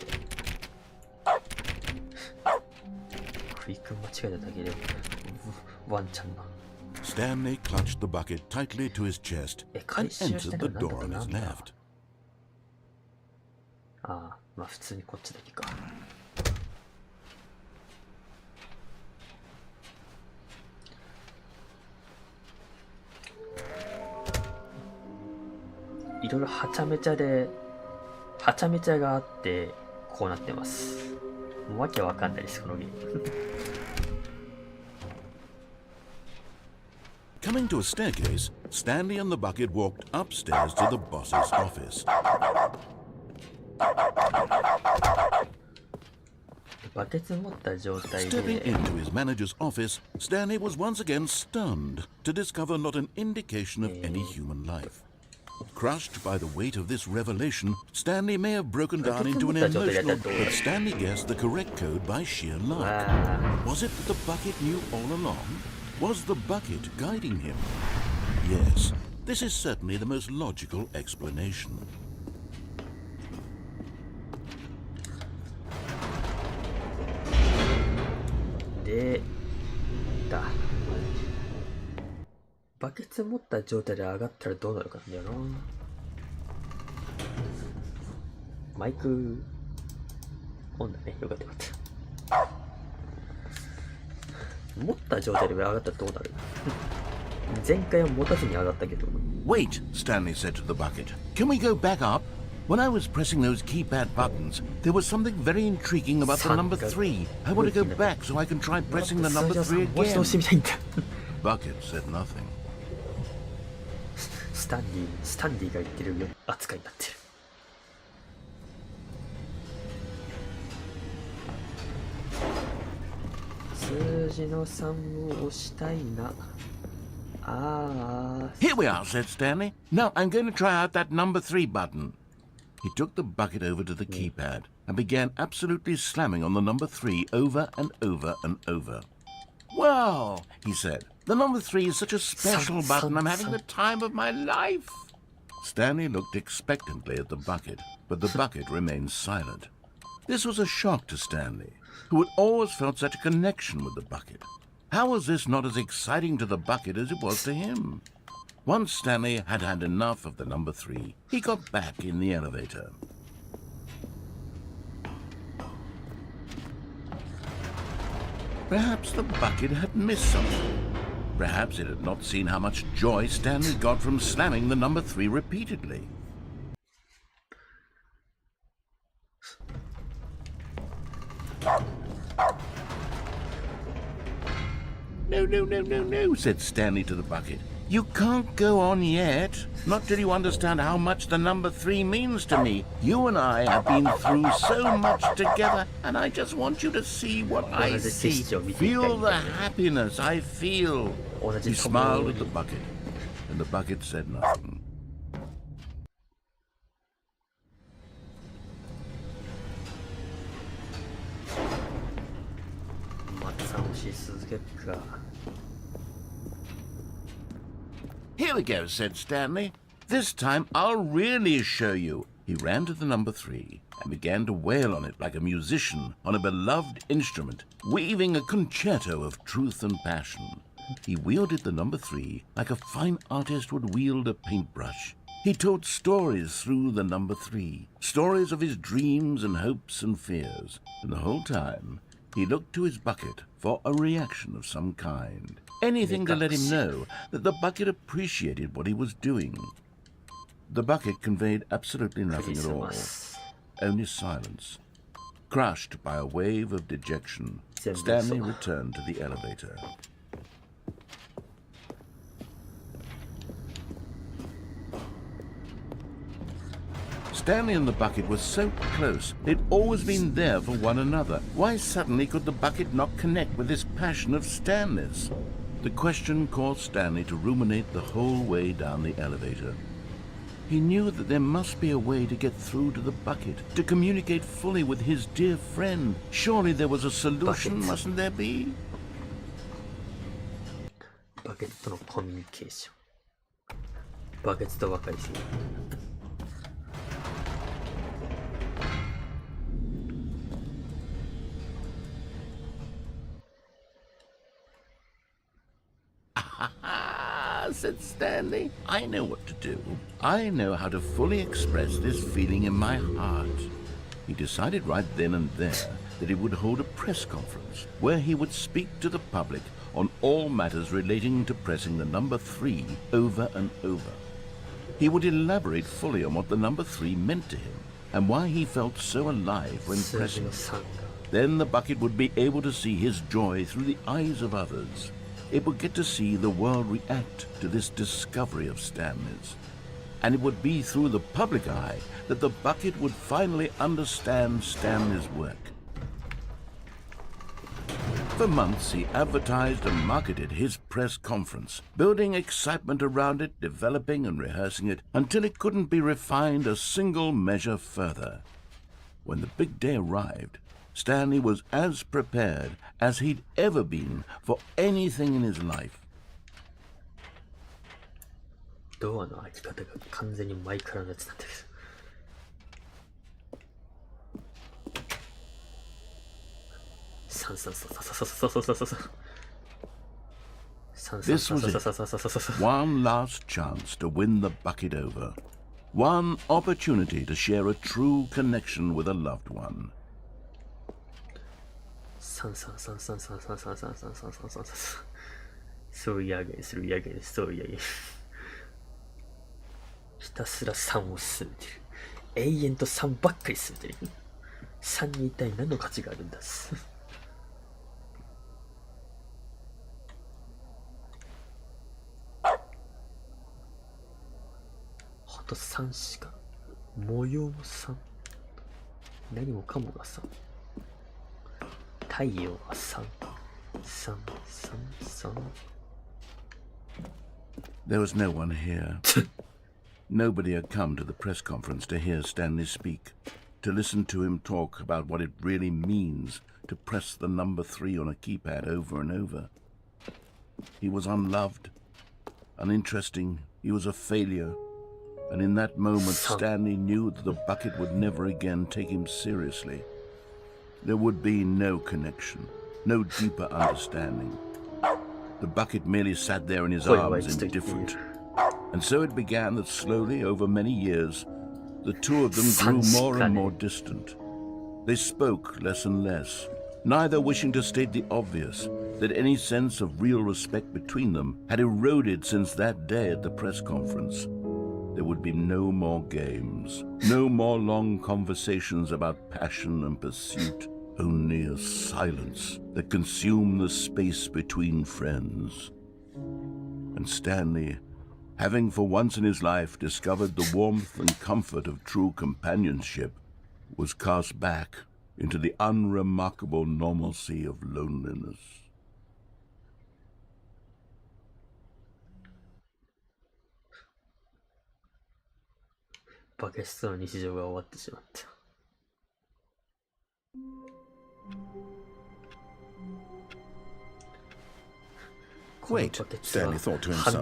クリック間違えただけでワンちゃんな。Stanley clutched the bucket tightly to his chest and entered the door on his left. ああ、まあ普通にこっちだけか。いろいろはちゃめちゃで、はちゃめちゃがあって、こうなってます。もうわけわかんないです、このゲーム。Coming to a staircase, Stanley and the bucket walked upstairs to the boss's office. バケツ持った状態 Stepping で、 into his manager's office, Stanley was once again stunned to discover not an indication of any human life. Crushed by the weight of this revelation, Stanley may have broken down into an emotional, but Stanley guessed the correct code by sheer luck. Was it that the bucket knew all along? Was the bucket guiding him? Yes, this is certainly the most logical explanation. で、だ。バケツ持った状態で上がったらどうなるかんだよな。マイクオンだね。よかったよかった。持った状態で上がったらどうなる前回は持たずに上がったけど。 Wait, Stanley said to the bucket. Can we go back up? When I was pressing those keypad buttons, there was something very intriguing about the number 3. I want to go back so I can try pressing the number 3もう一度 again. 押してみたいんだ。 Bucket said nothing. スタンリーが言ってるよ扱いになってる。数字の3を押したいな。Here we are, said Stanley. Now I'm going to try out that number 3 button. He took the bucket over to the keypad and began absolutely slamming on the number 3 over and over and over. Wow, he said. The number 3 is such a special button. I'm having the time of my life. Stanley looked expectantly at the bucket, but the bucket remained silent. This was a shock to Stanley, who had always felt such a connection with the bucket. How was this not as exciting to the bucket as it was to him? Once Stanley had had enough of the number 3, he got back in the elevator. Perhaps the bucket had missed something. Perhaps it had not seen how much joy Stanley got from slamming the number 3 repeatedly. No, said Stanley to the bucket. You can't go on yet. Not till you understand how much the number 3 means to me. You and I have been through so much together, and I just want you to see what I see. Feel the happiness I feel. He smiled at the bucket, and the bucket said nothing. Here we go, said Stanley. This time I'll really show you. He ran to the number 3 and began to wail on it like a musician on a beloved instrument, weaving a concerto of truth and passion. He wielded the number 3 like a fine artist would wield a paintbrush. He told stories through the number 3, stories of his dreams and hopes and fears, and the whole time he looked to his bucket for a reaction of some kind. Anything to let him know that the bucket appreciated what he was doing. The bucket conveyed absolutely nothing at all, only silence. Crushed by a wave of dejection, Stanley returned to the elevator. Stanley and the bucket were so close. They'd always been there for one another. Why suddenly could the bucket not connect with this passion of Stanley's? The question caused Stanley to ruminate the whole way down the elevator. He knew that there must be a way to get through to the bucket, to communicate fully with his dear friend. Surely there was a solution, mustn't there be? バケツとのコミュニケーション。バケツと分かりすぎる。Said Stanley. I know what to do. I know how to fully express this feeling in my heart. He decided right then and there that he would hold a press conference where he would speak to the public on all matters relating to pressing the number 3 over and over. He would elaborate fully on what the number 3 meant to him and why he felt so alive when pressing it. Then the bucket would be able to see his joy through the eyes of others. It would get to see the world react to this discovery of Stanley's. And it would be through the public eye that the bucket would finally understand Stanley's work. For months he advertised and marketed his press conference, building excitement around it, developing and rehearsing it, until it couldn't be refined a single measure further. When the big day arrived, Stanley was as prepared as he'd ever been for anything in his life. ドアの開き方が完全にマイクラのやつなんだけど。This was it. One last chance to win the bucket over. One opportunity to share a true connection with a loved one. Sorry again, sorry again, sorry again. ひたすら3を進めてる。永遠と3ばっかり進めてる。3に一体何の価値があるんだほんと3しか。模様も3。何もかもが3。太陽は3。3、3、3。There was no one here. Nobody had come to the press conference to hear Stanley speak, to listen to him talk about what it really means to press the number 3 on a keypad over and over. He was unloved, uninteresting, he was a failure, and in that moment Stanley knew that the bucket would never again take him seriously. There would be no connection, no deeper understanding. The bucket merely sat there in his arms, indifferent. And so it began that slowly, over many years, the two of them grew more and more distant. They spoke less and less, neither wishing to state the obvious, that any sense of real respect between them had eroded since that day at the press conference. There would be no more games, no more long conversations about passion and pursuit, only a silence that consumed the space between friends. And Stanley, having for once in his life discovered the warmth and comfort of true companionship, was cast back into the unremarkable normalcy of loneliness. バケツとの日常が終わってしまった。Wait, Stanley thought to himself,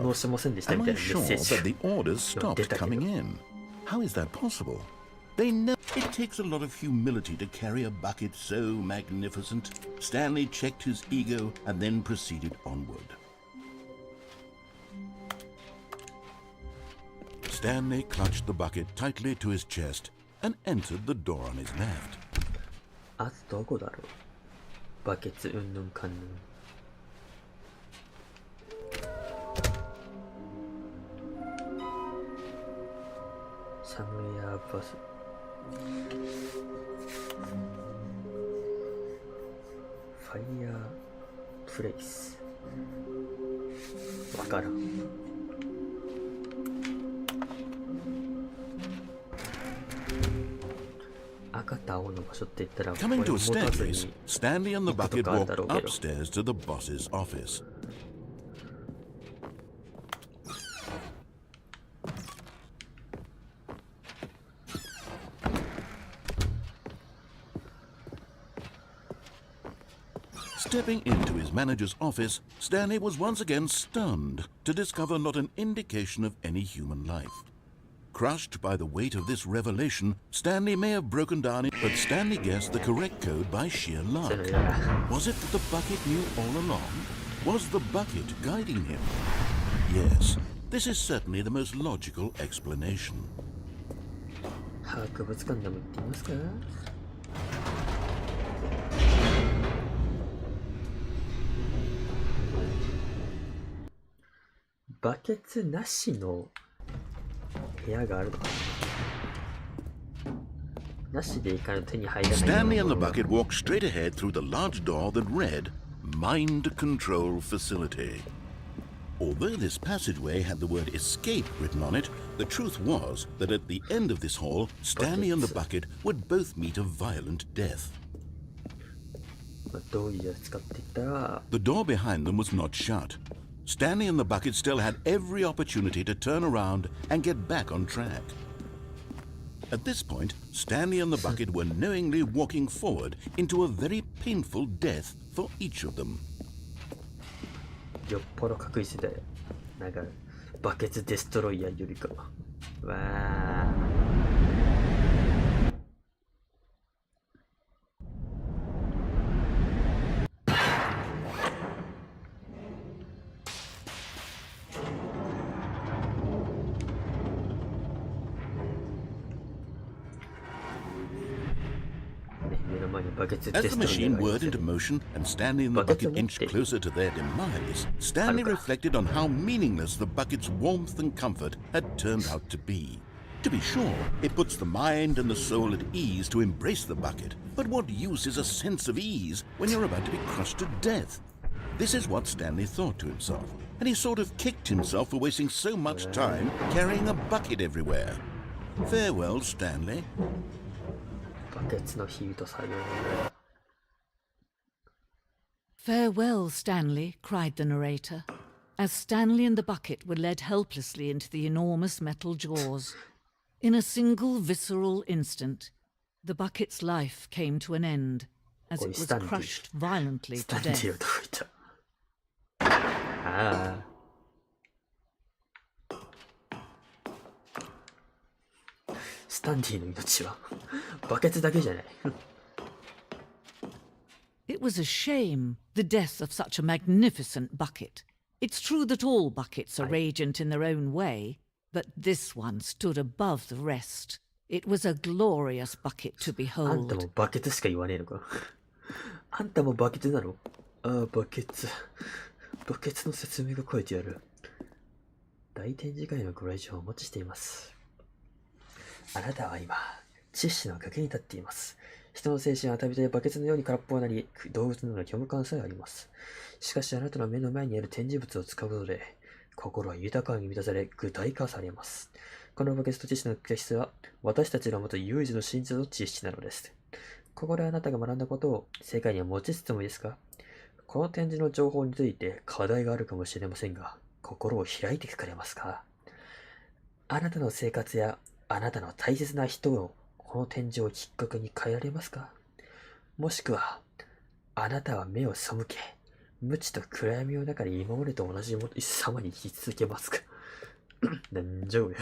am I sure that the orders stopped coming in? How is that possible? They know it takes a lot of humility to carry a bucket so magnificent. Stanley checked his ego and then proceeded onward. Stanley clutched the bucket tightly to his chest and entered the door on his left. あとどこだろう。バケツうんぬんかんぬん。サムヤバス。ファイヤープレイス。わからん。赤と青の場所って言ったら、 Coming to a staircase, Stanley and the bucket walked upstairs to the boss's office. Stepping into his manager's office, Stanley was once again stunned to discover not an indication of any human life. Crushed by the weight of this revelation, Stanley may have broken down, but Stanley guessed the correct code by sheer luck. Was it that the bucket knew all along? Was the bucket guiding him? Yes, this is certainly the most logical explanation. 博物館でも行ってみますか。バケツなしの部屋があるのかな。なしでいかないと手に入らない。Stanley and the bucket walked straight ahead through the large door that read Mind Control Facility. Although this passageway had the word escape written on it, the truth was that at the end of this hall, Stanley and the bucket would both meet a violent death. The door behind them was not shut. Stanley and the bucket still had every opportunity to turn around and get back on track. At this point, Stanley and the bucket were knowingly walking forward into a very painful death for each of them. よっぽど確実だよ。なんかバケツデストロイヤーよりかは。わあ。前にバケツ As テ the ストの machine 願いを whirred す into る motion and Stanley and the Buckets bucket of inched empty. closer to their demise, Stanley Haruka. reflected on how meaningless the bucket's warmth and comfort had turned out to be. To be sure, it puts the mind and the soul at ease to embrace the bucket, but what use is a sense of ease when you're about to be crushed to death? This is what Stanley thought to himself, and he sort of kicked himself for wasting so much time carrying a bucket everywhere. Farewell, Stanley. バケツのヒート作業。 Farewell, Stanley, cried the narrator, as Stanley and the bucket were led helplessly into the enormous metal jaws. In a single visceral instant, the bucket's life came to an end as it was Stanley. crushed violently ス to タンディ death. をどいた。ああ。スタンディの命はバケツだけじゃない。 It was a shame, the death of such a magnificent bucket. It's true that all buckets are radiant in their own way, but this one stood above the rest. It was a glorious bucket to あんた behold. もバケツしか言わねえのか。あんたもバケツなの？ああ、バケツ。バケツの説明が書いてある。大展示会のご来場をお待ちしています。あなたは今、知識の崖に立っています。人の精神は旅でバケツのように空っぽになり、動物のような虚無感さえあります。しかしあなたの目の前にある展示物を使うことで、心は豊かに満たされ、具体化されます。このバケツと知識の形質は、私たちが持つ唯一の真実の知識なのです。ここであなたが学んだことを世界には持ちつつもいいですか？この展示の情報について課題があるかもしれませんが、心を開いてくれますか？あなたの生活やあなたの大切な人をこの展示をきっかけに変えられますか？もしくは、あなたは目を背け、無知と暗闇の中に今までと同じ様に生き続けますか？なんじゃこれ。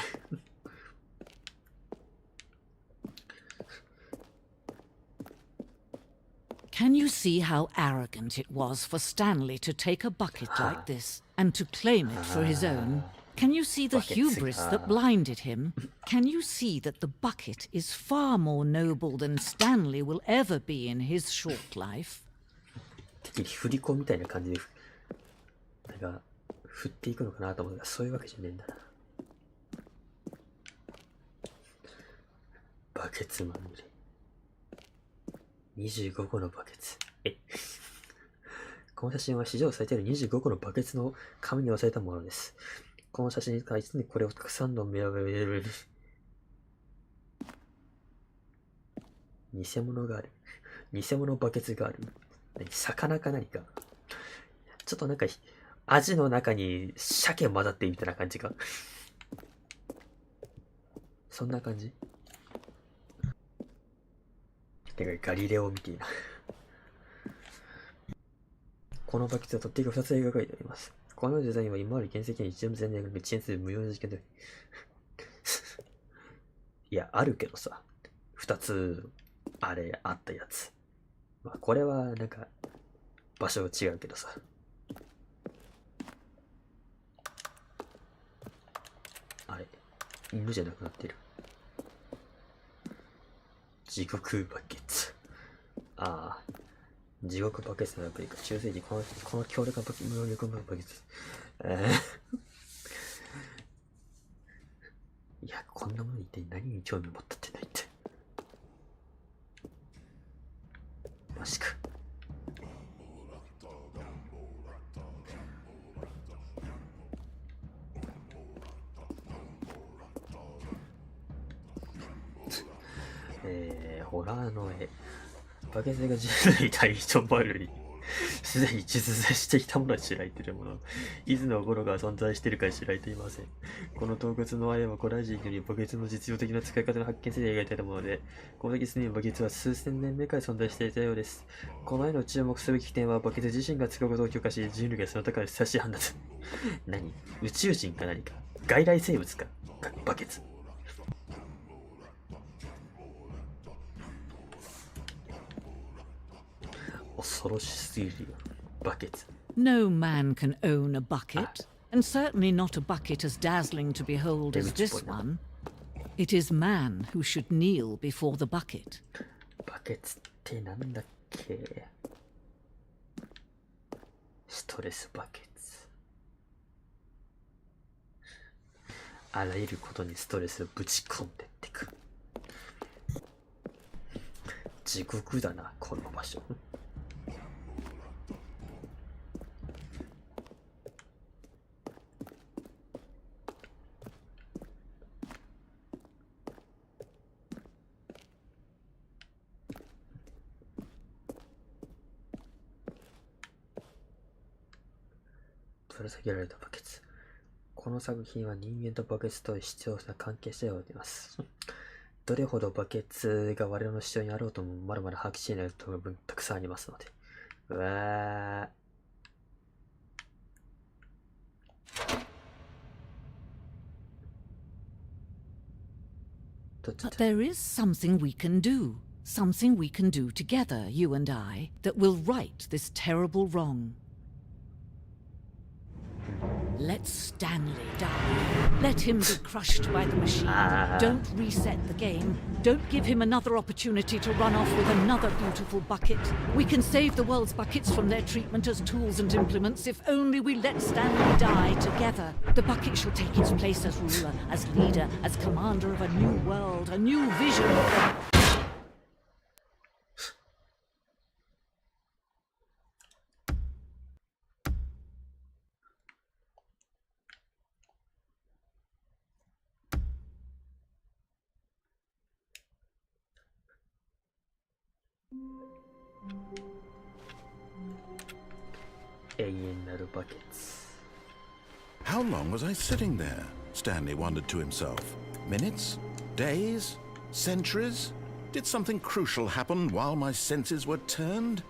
Can you see how arrogant it was for Stanley to take a bucket like this and to claim it for his own? Can you see the hubris that blinded him? Can you see that the bucket is far more noble than Stanley will ever be in his short life? 敵に振り子みたいな感じで、なんか、振っていくのかなと思ったら、そういうわけじゃねえんだな。バケツまみれ。25個のバケツ。この写真は史上最低の25個のバケツの紙に押されたものです。この写真からいつにこれをたくさんの目を見れる。偽物がある。偽物バケツがある。魚か何か。ちょっとなんか、アジの中に鮭混ざってみたいな感じか。そんな感じ。てかガリレオみたいな。このバケツは取っ手が2つ描かれております。このデザインは今まで原石に一度も全然遅延する無用な事件で。いや、あるけどさ。2つ、あれ、あったやつ。まあ、これはなんか、場所違うけどさ。あれ、犬じゃなくなってる。地獄バケツ。ああ。地獄バケツのアプリか。中世紀、この強力な無料力のバケツ。いや、こんなものに一体何に興味を持ったってないって。マジか。ホラーの絵。バケツが人類対人バルにすでに実在していたものは知られているもの。いつの頃が存在しているか知られていません。この洞窟の絵は古代人よりバケツの実用的な使い方の発見性で描いていたもので、この時すでにバケツは数千年目から存在していたようです。この絵の注目すべき点はバケツ自身が使うことを許可し、人類がその高い差し判断する。何？宇宙人か何か？外来生物か？バケツ。恐ろしすぎるよ。バケツ。No man can own a bucket, and certainly not a bucket as dazzling to behold as this one. It is man who should kneel before the bucket. バケツってなんだっけ。ストレスバケツ。あらゆることにストレスをぶち込んでってく。地獄だな、この場所。ぶら下げられたバケツ。この作品は人間とバケツと必要な関係性を得ます。どれほどバケツが我々の主張にあろうともまだまだ把握しない部分たくさんありますので。うわー。But there is something we can do. Something we can do together, you and I, that will right this terrible wrong. Let Stanley die. Let him be crushed by the machine. Don't reset the game. Don't give him another opportunity to run off with another beautiful bucket. We can save the world's buckets from their treatment as tools and implements if only we let Stanley die together. The bucket shall take its place as ruler, as leader, as commander of a new world, a new vision of the... 永遠なるバケツ。 How long was I sitting there? Stanley wondered to himself. Minutes? Days? Centuries? Did something crucial happen while my senses were turned?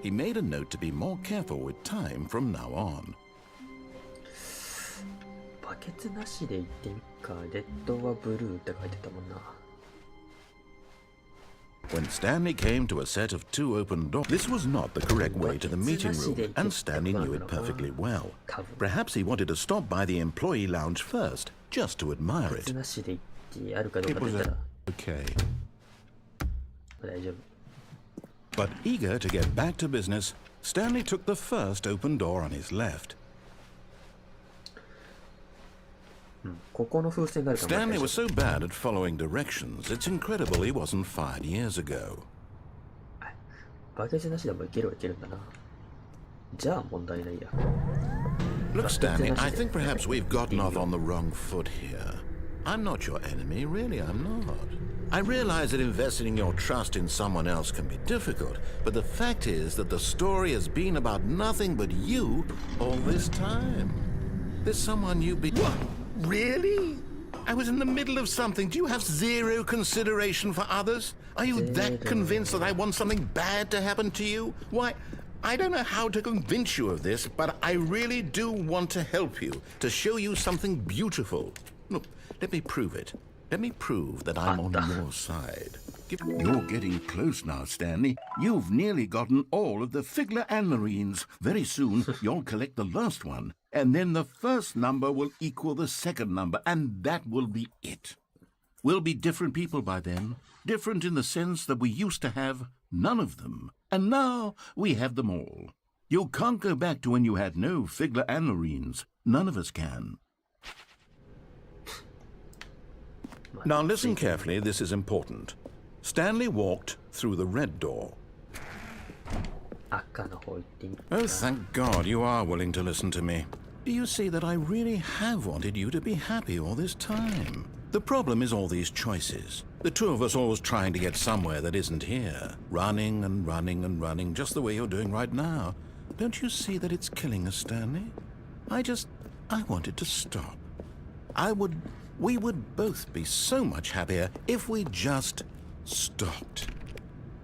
He made a note to be more careful with time from now on. バケツなしで言ってみっか。レッドはブルーって書いてたもんな。 When Stanley came to a set of 2 open doors, this was not the correct way to the meeting room, and Stanley knew it perfectly well. Perhaps he wanted to stop by the employee lounge first, just to admire it. It was okay. 大丈夫。 But eager to get back to business, Stanley took the first open door on his left. ここの風船があるかも。 Stanley was so bad at following directions, it's incredible he wasn't fired years ago. バケツなしでもいけるはいけるんだな。じゃあ問題ないや。 Look, Stanley, I think perhaps we've gotten off on the wrong foot here. I'm not your enemy, really, I'm not. I realize that investing your trust in someone else can be difficult, but the fact is that the story has been about nothing but you all this time. There's someone you've been... What? Really? I was in the middle of something. Do you have zero consideration for others? Are you that convinced that I want something bad to happen to you? Why, I don't know how to convince you of this, but I really do want to help you, to show you something beautiful. Look, let me prove it. Let me prove that I'm on your side. You're getting close now, Stanley. You've nearly gotten all of the Figler and Marines. Very soon, you'll collect the last one. And then the first number will equal the second number, and that will be it. We'll be different people by then. Different in the sense that we used to have none of them. And now we have them all. You can't go back to when you had no Figler and Marines. None of us can. Now listen carefully, this is important. Stanley walked through the red door. Oh, thank God you are willing to listen to me. Do you see that I really have wanted you to be happy all this time? The problem is all these choices. The two of us always trying to get somewhere that isn't here. Running and running and running, just the way you're doing right now. Don't you see that it's killing us, Stanley? I wanted to stop. We would both be so much happier if we just stopped.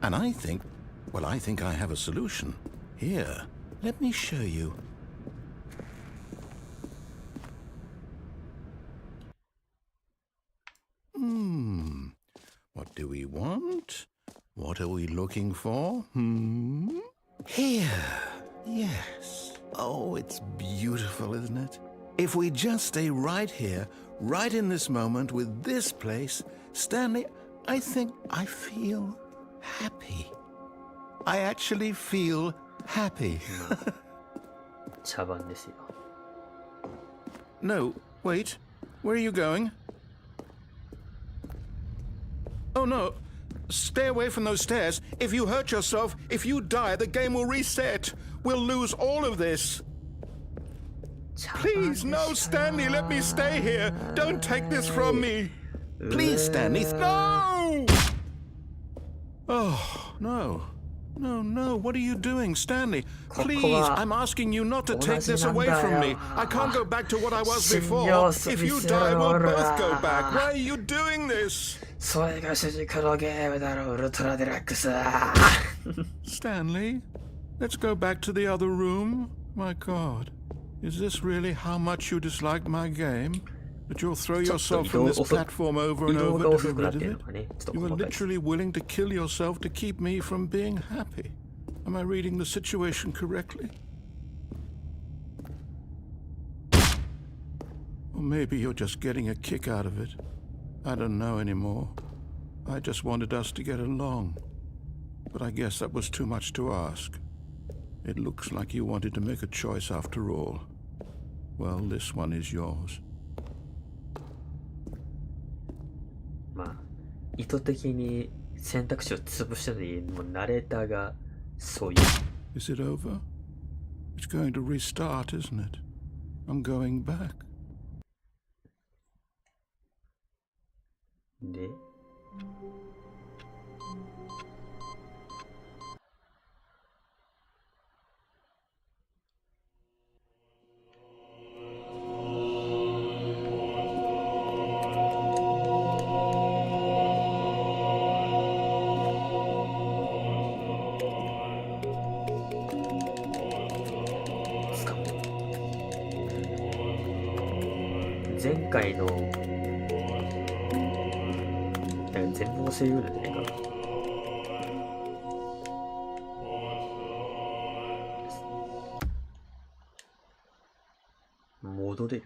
And I think I have a solution. Here, let me show you. What do we want? What are we looking for? Here. Yes. Oh, it's beautiful, isn't it? If we just stay right here, right in this moment with this place, Stanley, I feel happy. I actually feel happy. 茶番ですよ。 No, wait. Where are you going? Oh no. Stay away from those stairs. If you hurt yourself, if you die, the game will reset. We'll lose all of this. Please, no, Stanley, let me stay here. Don't take this from me. Please, Stanley, no! Oh, no. No, no, what are you doing, Stanley? Please, I'm asking you not to take this away from me. I can't go back to what I was before. If you die, we'll both go back. Why are you doing this? それが主軸のゲームだろ、ウルトラデラックス。Stanley, let's go back to the other room. My God, is this really how much you dislike my game? That you'll throw yourself from this platform over and over to be rid of it? You are literally willing to kill yourself to keep me from being happy. Am I reading the situation correctly? Or maybe you're just getting a kick out of it. I don't know anymore. I just wanted us to get along. But I guess that was too much to ask. It looks like you wanted to make a choice after all. Well, this one is yours. まあ、意図的に選択肢を潰したのに、もうナレーターがそういう。Is it over? It's going to restart, isn't it? I'm going back. で、前回のなんか全部忘れるんじゃないか。戻れる？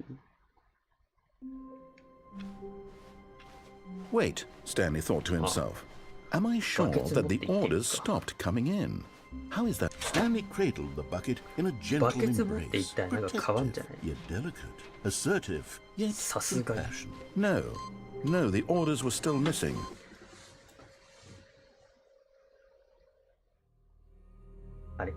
Wait, Stanley thought to himself. Am I sure that the orders stopped coming in? How is that? Stanley cradled the bucket in a gentle embrace, protective yet delicate, assertive yet compassionate. No, no, the orders were still missing. あれ？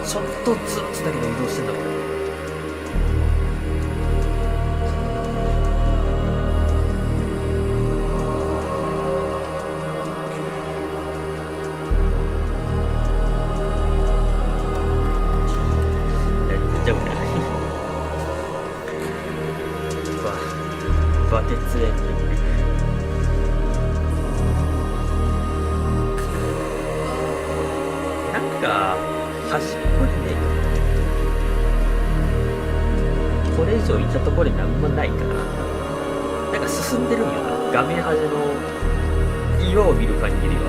ちょっとずつだけど移動してんだこれ。大丈夫だ。バケツエンジン。なんか端っこにね、これ以上行ったところに何もないから、なんか進んでるんよな。画面端の岩を見る限りは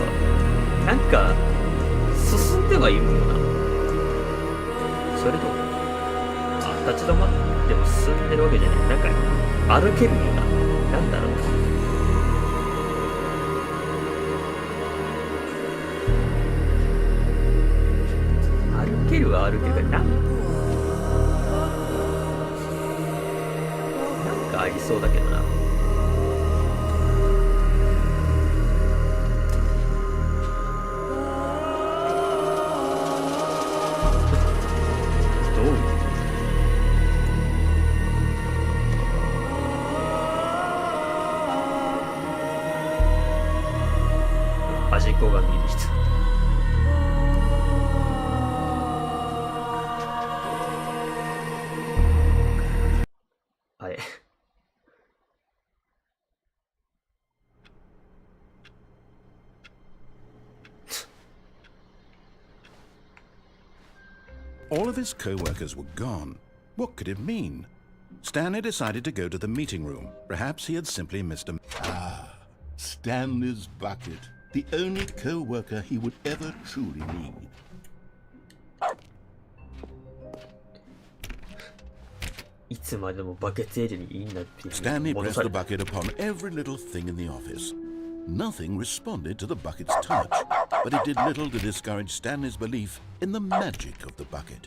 なんか進んではいるのかな。それとも立ち止まっても進んでるわけじゃない。なんか歩けるような、なんだろう。歩けるは歩けるからなんかありそうだけどな。どういう端っこが見えてきた。はい。All of his co-workers were gone. What could it mean? Stanley decided to go to the meeting room. Perhaps he had simply missed a... Stanley's bucket. The only co-worker he would ever truly need. いつまでもバケツエリにいいんだっていう。 Stanley 戻 pressed さ the れた。 bucket upon every little thing in the office. Nothing responded to the bucket's touch, but it did little to discourage Stanley's belief in the magic of the bucket.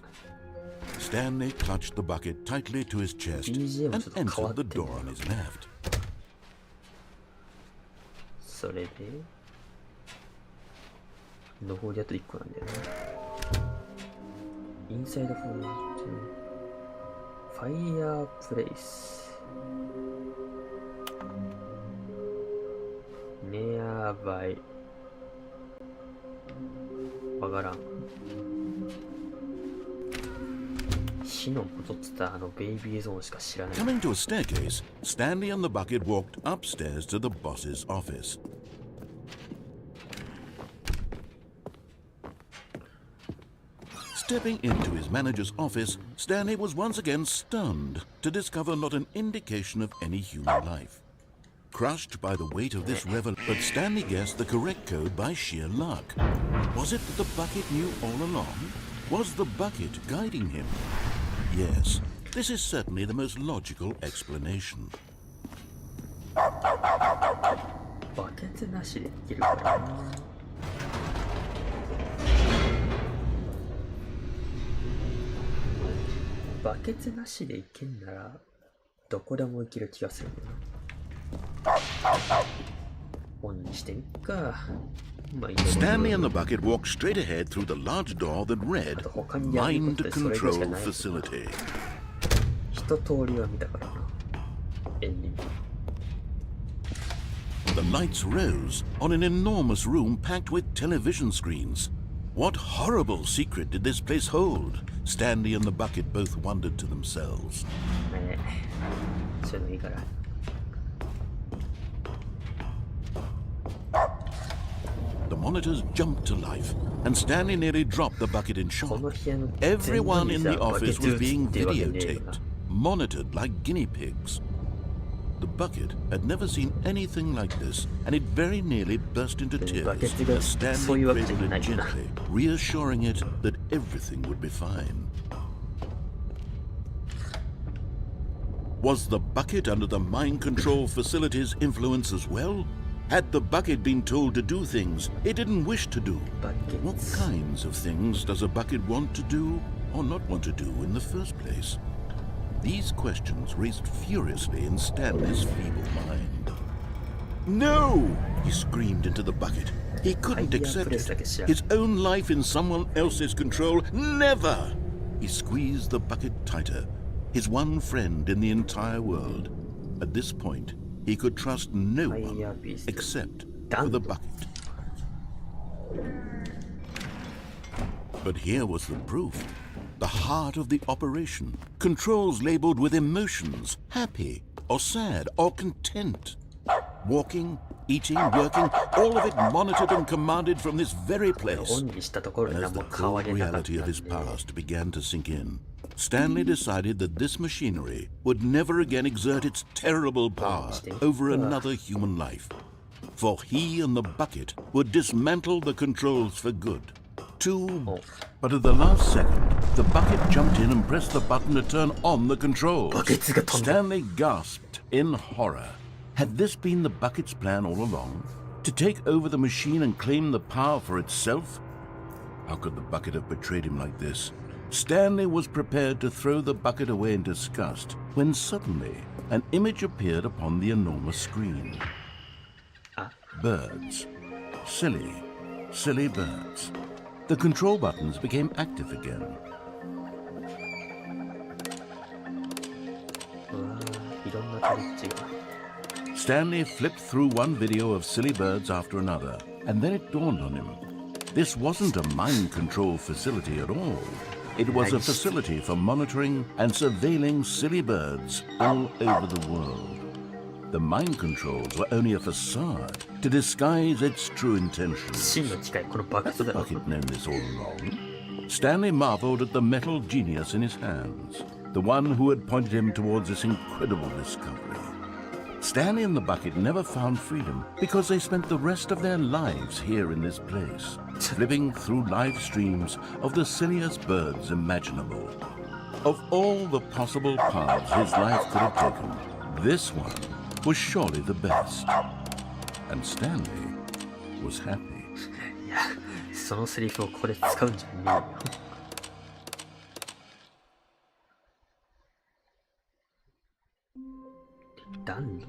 Stanley clutched the bucket tightly to his chest BGM and ちょっと変わ entered っ the てる door on his left. それで残りあと1個なんだよね。インサイドフォーファイヤープレイスネアバイわからん。火の元っつったらあのベイビーゾーンしか知らない。 Coming to a staircase, Stanley and the bucket walked upstairs to the boss's office. Stepping into his manager's office, Stanley was once again stunned to discover not an indication of any human life. Crushed by the weight of this revelation, but Stanley guessed the correct code by sheer luck. Was it that the bucket knew all along? Was the bucket guiding him? Yes, this is certainly the most logical explanation. バケツなしでいけるからな。バケツなしでいけんならどこでもいける気がするな。オンにしてみっか。まあいいよ。 Stanley and the bucket walked straight ahead through the large door that read Mind Control Facility. 一通りは見たからな。エンディング。 The lights rose on an enormous room packed with television screens. What horrible secret did this place hold? Stanley and the bucket both wondered to themselves. そういうのいいから。 The monitors jumped to life, and Stanley nearly dropped the bucket in shock. Everyone in the office was being videotaped, monitored like guinea pigs. The bucket had never seen anything like this, and it very nearly burst into tears as Stanley cradled it gently, reassuring it that everything would be fine. Was the bucket under the mind control facility's influence as well? Had the bucket been told to do things it didn't wish to do? What kinds of things does a bucket want to do or not want to do in the first place? These questions raced furiously in Stanley's feeble mind. No! He screamed into the bucket. He couldn't accept it. His own life in someone else's control. Never! He squeezed the bucket tighter. His one friend in the entire world. At this point, he could trust no one except for the bucket. But here was the proof. The heart of the operation. Controls labeled with emotions, happy or sad or content. Walking, eating, working, all of it monitored and commanded from this very place. And as the cold reality of his past began to sink in, Stanley decided that this machinery would never again exert its terrible power over another human life. For he and the bucket would dismantle the controls for good. too... Oh. But at the last second, the bucket jumped in and pressed the button to turn on the controls. バケツが飛んだ。 Stanley gasped in horror. Had this been the bucket's plan all along? To take over the machine and claim the power for itself? How could the bucket have betrayed him like this? Stanley was prepared to throw the bucket away in disgust when suddenly an image appeared upon the enormous screen. Birds. Silly, silly birds. The control buttons became active again. うわー、いろんなトリッチが。 Stanley flipped through one video of silly birds after another, and then it dawned on him. This wasn't a mind control facility at all. It was a facility for monitoring and surveilling silly birds all over the world. The mind controls were only a facade to disguise its true intentions. 真の機械、このバケ Had ツ the だろ。 bucket known this all along? Stanley marveled at the metal genius in his hands, the one who had pointed him towards this incredible discovery. Stanley and the bucket never found freedom because they spent the rest of their lives here in this place, flipping through live streams of the silliest birds imaginable. Of all the possible paths his life could have taken, this one was surely the best. And Stanley was happy. いや、そのセリフをここで使うんじゃねえよ。暖炉。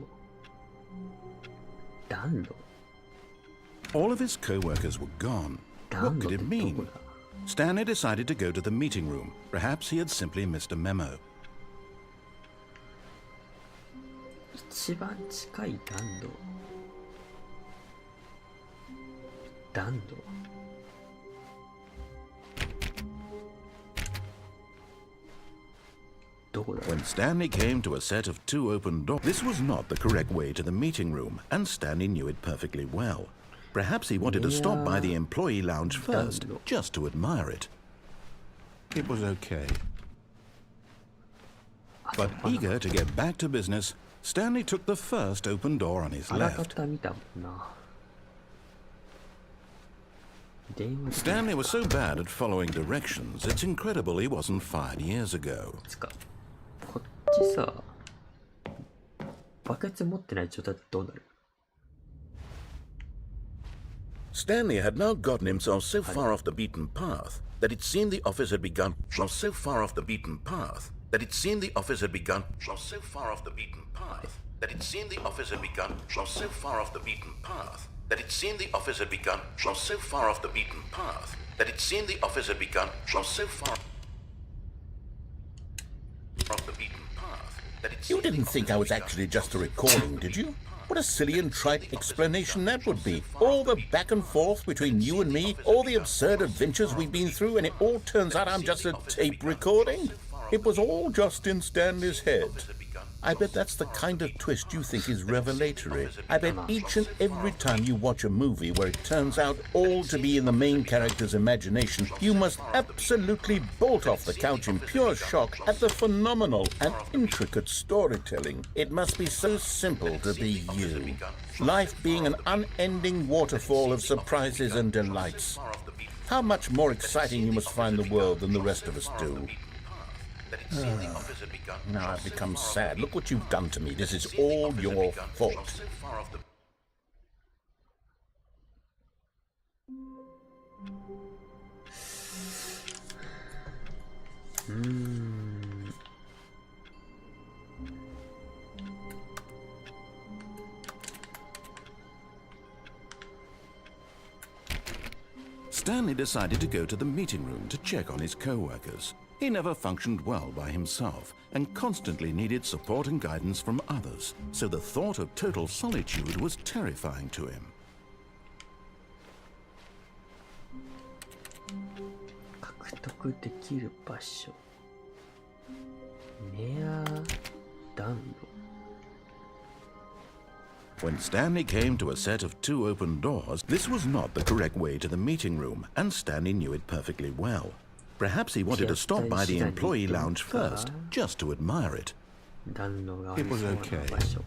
暖炉。 All of his co-workers were gone. 暖 What 炉 could って it どこ mean? だ？ Stanley decided to go to the meeting room. Perhaps he had simply missed a memo. 一番近い暖炉。暖炉。 どこだ？ When Stanley came to a set of two open doors, this was not the correct way to the meeting room, and Stanley knew it perfectly well. Perhaps he wanted to stop by the employee lounge first, just to admire it. It was okay. But eager to get back to business, Stanley took the first open door on his あら left. かた見たもんな。電話 Stanley was so bad at following directions, it's incredible he wasn't fired years ago. つかこっちさ、バケツ持ってない状態ってどうなる？ Stanley had now gotten himself so far off the beaten path that it seemed the office had begun. So far off the beaten path that it seemed the office had begun. So far off the beaten path that it seemed the office had begun. So far off the beaten path that it seemed the office had begun. So far off the beaten path that it seemed the office had begun. So far off the beaten path that it You didn't think I was actually just a recording, did you? What a silly and trite explanation that would be. All the back and forth between you and me, all the absurd adventures we've been through, and it all turns out I'm just a tape recording? It was all just in Stanley's head. I bet that's the kind of twist you think is revelatory. I bet each and every time you watch a movie where it turns out all to be in the main character's imagination, you must absolutely bolt off the couch in pure shock at the phenomenal and intricate storytelling. It must be so simple to be you. Life being an unending waterfall of surprises and delights. How much more exciting you must find the world than the rest of us do. Now I've become sad. Look what you've done to me. This is all your fault. Stanley decided to go to the meeting room to check on his co-workers. He never functioned well by himself and constantly needed support and guidance from others, so the thought of total solitude was terrifying to him. 獲得できる場所。ネア暖炉。 When Stanley came to a set of two open doors, this was not the correct way to the meeting room, and Stanley knew it perfectly well. Perhaps he wanted to stop by the employee lounge first, just to admire it. 暖炉があり It そう was な okay. 場所。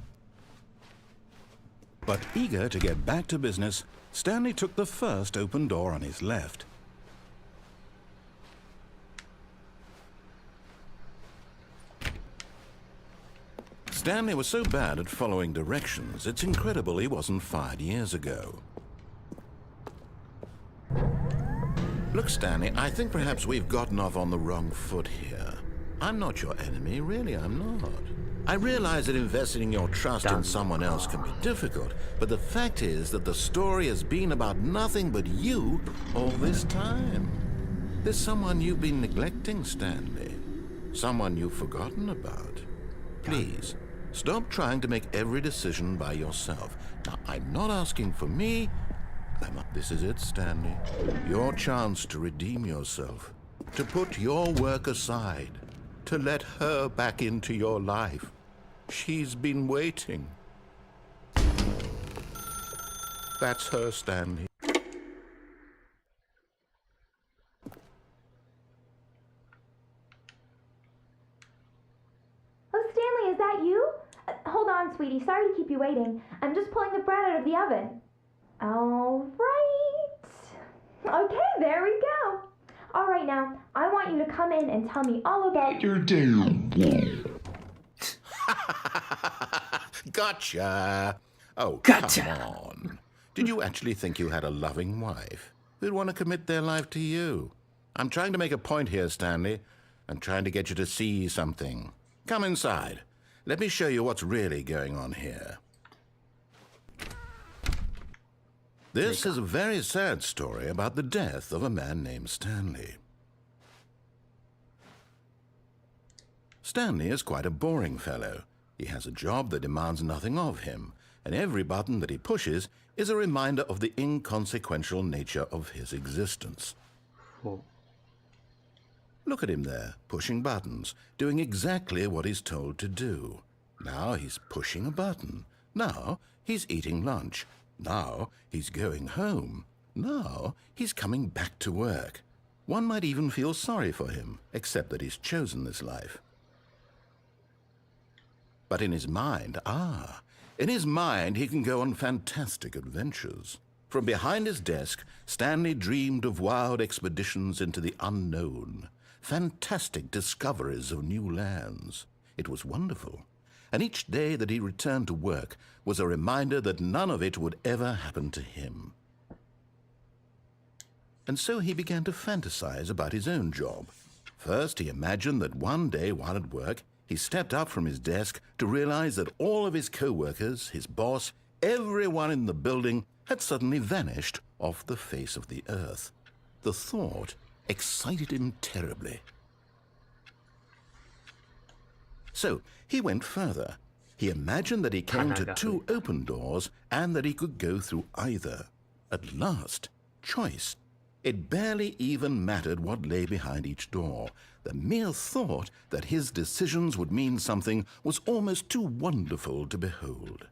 But eager to get back to business, Stanley took the first open door on his left. Stanley was so bad at following directions, it's incredible he wasn't fired years ago. Look, Stanley, I think perhaps we've gotten off on the wrong foot here. I'm not your enemy, really, I'm not. I realize that investing your trust in someone else can be difficult, but the fact is that the story has been about nothing but you all this time. There's someone you've been neglecting, Stanley. Someone you've forgotten about. Please, stop trying to make every decision by yourself. Now, I'm not asking for me. This is it, Stanley. Your chance to redeem yourself. To put your work aside. To let her back into your life. She's been waiting. That's her, Stanley. Oh, Stanley, is that you? Hold on, sweetie. Sorry to keep you waiting. I'm just pulling the bread out of the oven. All right. Okay, there we go. All right, now, I want you to come in and tell me all about your day. Gotcha. Oh, Gotcha. come on. Did you actually think you had a loving wife who'd want to commit their life to you? I'm trying to make a point here, Stanley. I'm trying to get you to see something. Come inside. Let me show you what's really going on here. This is a very sad story about the death of a man named Stanley. Stanley is quite a boring fellow. He has a job that demands nothing of him, and every button that he pushes is a reminder of the inconsequential nature of his existence. Oh. Look at him there, pushing buttons, doing exactly what he's told to do. Now he's pushing a button. Now he's eating lunch. Now he's going home. Now he's coming back to work. One might even feel sorry for him, except that he's chosen this life. But in his mind, in his mind he can go on fantastic adventures. From behind his desk, Stanley dreamed of wild expeditions into the unknown, fantastic discoveries of new lands. It was wonderful. And each day that he returned to work was a reminder that none of it would ever happen to him. And so he began to fantasize about his own job. First, he imagined that one day while at work, he stepped up from his desk to realize that all of his co-workers, his boss, everyone in the building had suddenly vanished off the face of the earth. The thought excited him terribly. So he went further. He imagined that he came to two open doors and that he could go through either. At last, choice. It barely even mattered what lay behind each door. The mere thought that his decisions would mean something was almost too wonderful to behold.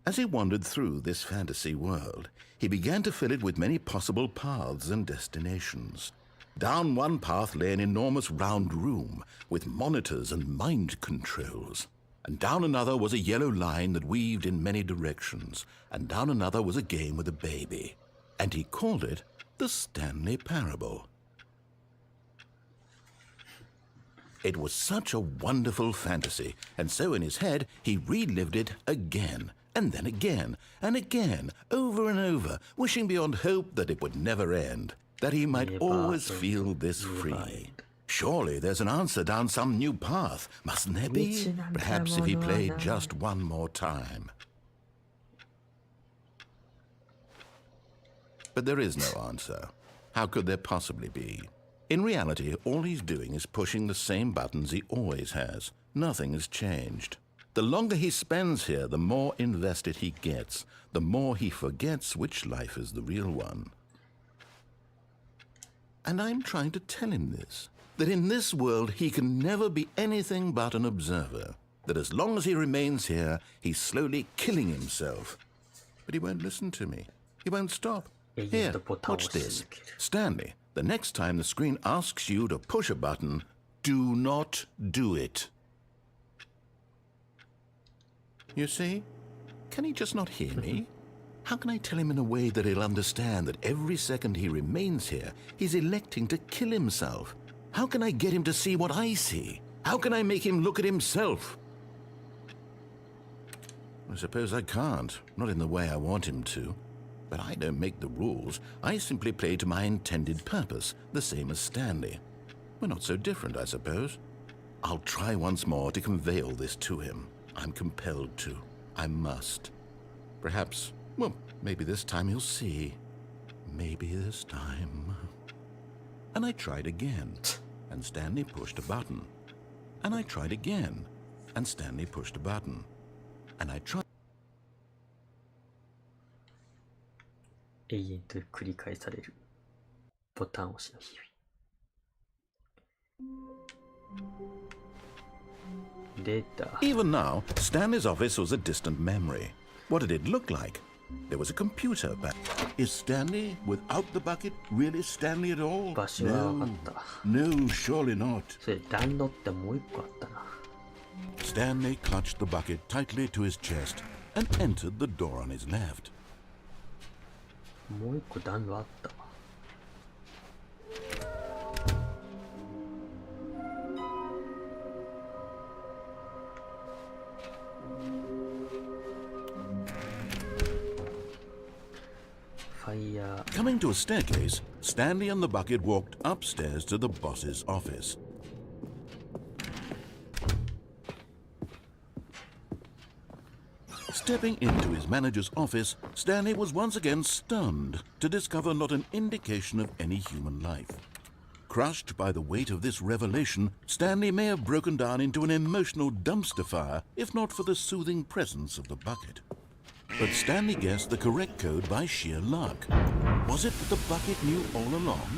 As he wandered through this fantasy world, he began to fill it with many possible paths and destinations. Down one path lay an enormous round room with monitors and mind controls. And down another was a yellow line that weaved in many directions. And down another was a game with a baby. And he called it the Stanley Parable. It was such a wonderful fantasy, and so in his head he relived it again, and then again, and again, over and over, wishing beyond hope that it would never end. That he might always feel this free. Surely there's an answer down some new path, mustn't there be? Perhaps if he played just one more time. But there is no answer. How could there possibly be? In reality, all he's doing is pushing the same buttons he always has. Nothing has changed. The longer he spends here, the more invested he gets, the more he forgets which life is the real one. And I'm trying to tell him this, that in this world he can never be anything but an observer, that as long as he remains here, he's slowly killing himself. But he won't listen to me. He won't stop. Here, watch this. Stanley, the next time the screen asks you to push a button, do not do it. You see? Can he just not hear me? How can I tell him in a way that he'll understand that every second he remains here, he's electing to kill himself? How can I get him to see what I see? How can I make him look at himself? I suppose I can't, not in the way I want him to. But I don't make the rules. I simply play to my intended purpose, the same as Stanley. We're not so different, I suppose. I'll try once more to convey all this to him. I'm compelled to. I must. Perhaps, well, maybe this time he'll see. Maybe this time. And I tried again, and Stanley pushed a button. And I tried again, and Stanley pushed a button. And I tried. 永遠と繰り返されるボタン押しの日々。出た。Even now, Stanley's office was a distant memory. What did it look like? There was a computer back. Is Stanley, without the bucket, really Stanley at all? 場所は分かった。No, surely not. それ段取ってもう一個あったな。Stanley clutched the bucket tightly to his chest and entered the door on his left. もう一個段路あったわ。Fire. Coming to a staircase, Stanley and the bucket walked upstairs to the boss's office. Stepping into his manager's office, Stanley was once again stunned to discover not an indication of any human life. Crushed by the weight of this revelation, Stanley may have broken down into an emotional dumpster fire if not for the soothing presence of the bucket. But Stanley guessed the correct code by sheer luck. Was it that the bucket knew all along?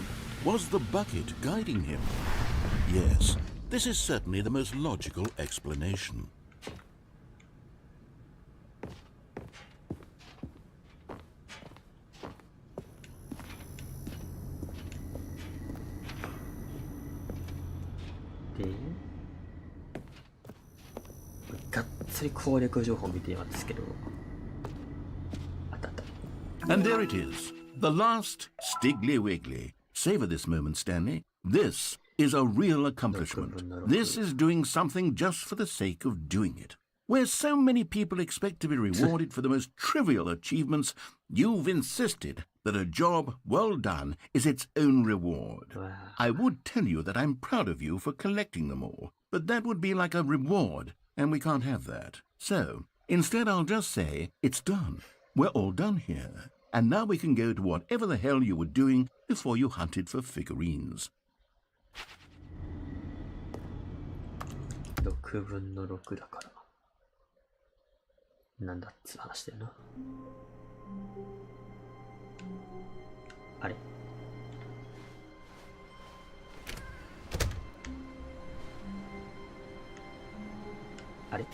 Was the bucket guiding him? Yes, this is certainly the most logical explanation. And there it is, the last Stiggly Wiggly. Savor this moment, Stanley. This is a real accomplishment. This is doing something just for the sake of doing it. Where so many people expect to be rewarded for the most trivial achievements, you've insisted that a job well done is its own reward. Wow. I would tell you that I'm proud of you for collecting them all, but that would be like a reward, and we can't have that. So, instead I'll just say, it's done. We're all done here. And now we can go to whatever the hell you were doing before you hunted for figurines. 6分の6だからなんだっつう話だよな。あれあれ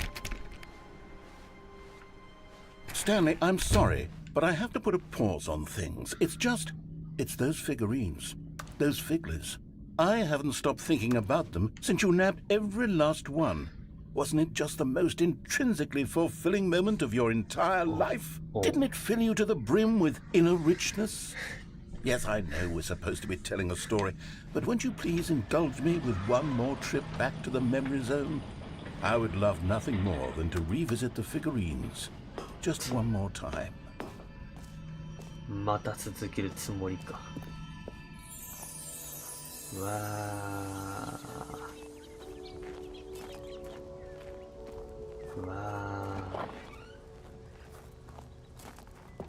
Stanley, I'm sorry, but I have to put a pause on things. It's those figurines, those figglers. I haven't stopped thinking about them since you nabbed every last one. Wasn't it just the most intrinsically fulfilling moment of your entire life? Didn't it fill you to the brim with inner richness? Yes, I know we're supposed to be telling a story, but won't you please indulge me with one more trip back to the memory zone? I would love nothing more than to revisit the figurines. Just one more time. また続けるつもりか。わあ。わあ。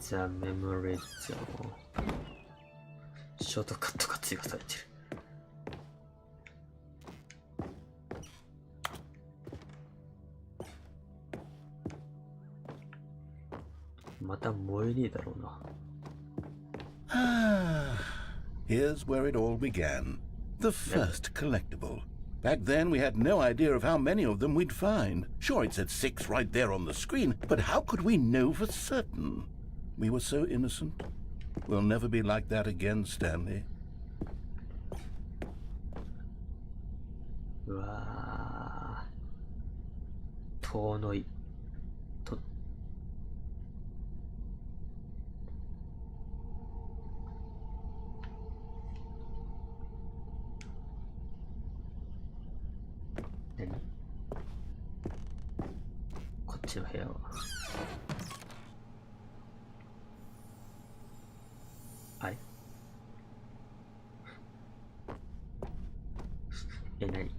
ザ・メモリーゾーン。ショートカットが追加されてる。また燃えねえだろうな。Here's where it all began. The first collectible. Back then, we had no idea of how many of them we'd find. Sure, it said 6 right there on the screen, but how could we know for certain? We were so innocent. We'll never be like that again, Stanley. うわー。遠のい。と。ちの部屋は。あれ何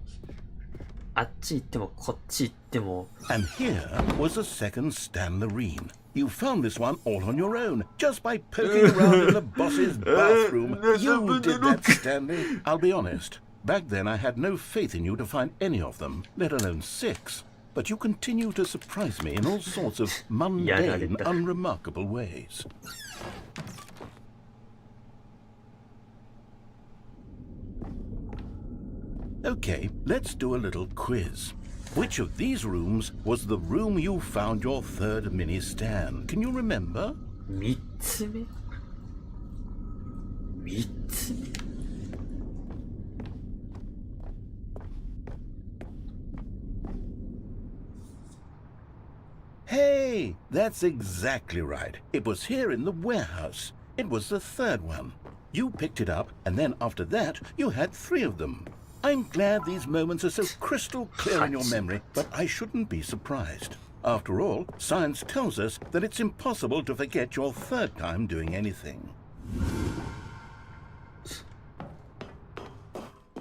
あっち行ってもこっち行っても。 And here was the second Stanley. You found this one all on your own, just by poking around in the boss's bathroom. You did that, Stanley. I'll be honest. Back then I had no faith in you to find any of them, let alone 6. But you continue to surprise me in all sorts of mundane, unremarkable ways. Okay, let's do a little quiz. Which of these rooms was the room you found your third mini Stan? Can you remember? 3つ目 ?3 つ目 Hey, that's exactly right. It was here in the warehouse. It was the third one. You picked it up, and then after that, you had 3 of them. I'm glad these moments are so crystal clear in your memory, but I shouldn't be surprised. After all, science tells us that it's impossible to forget your third time doing anything.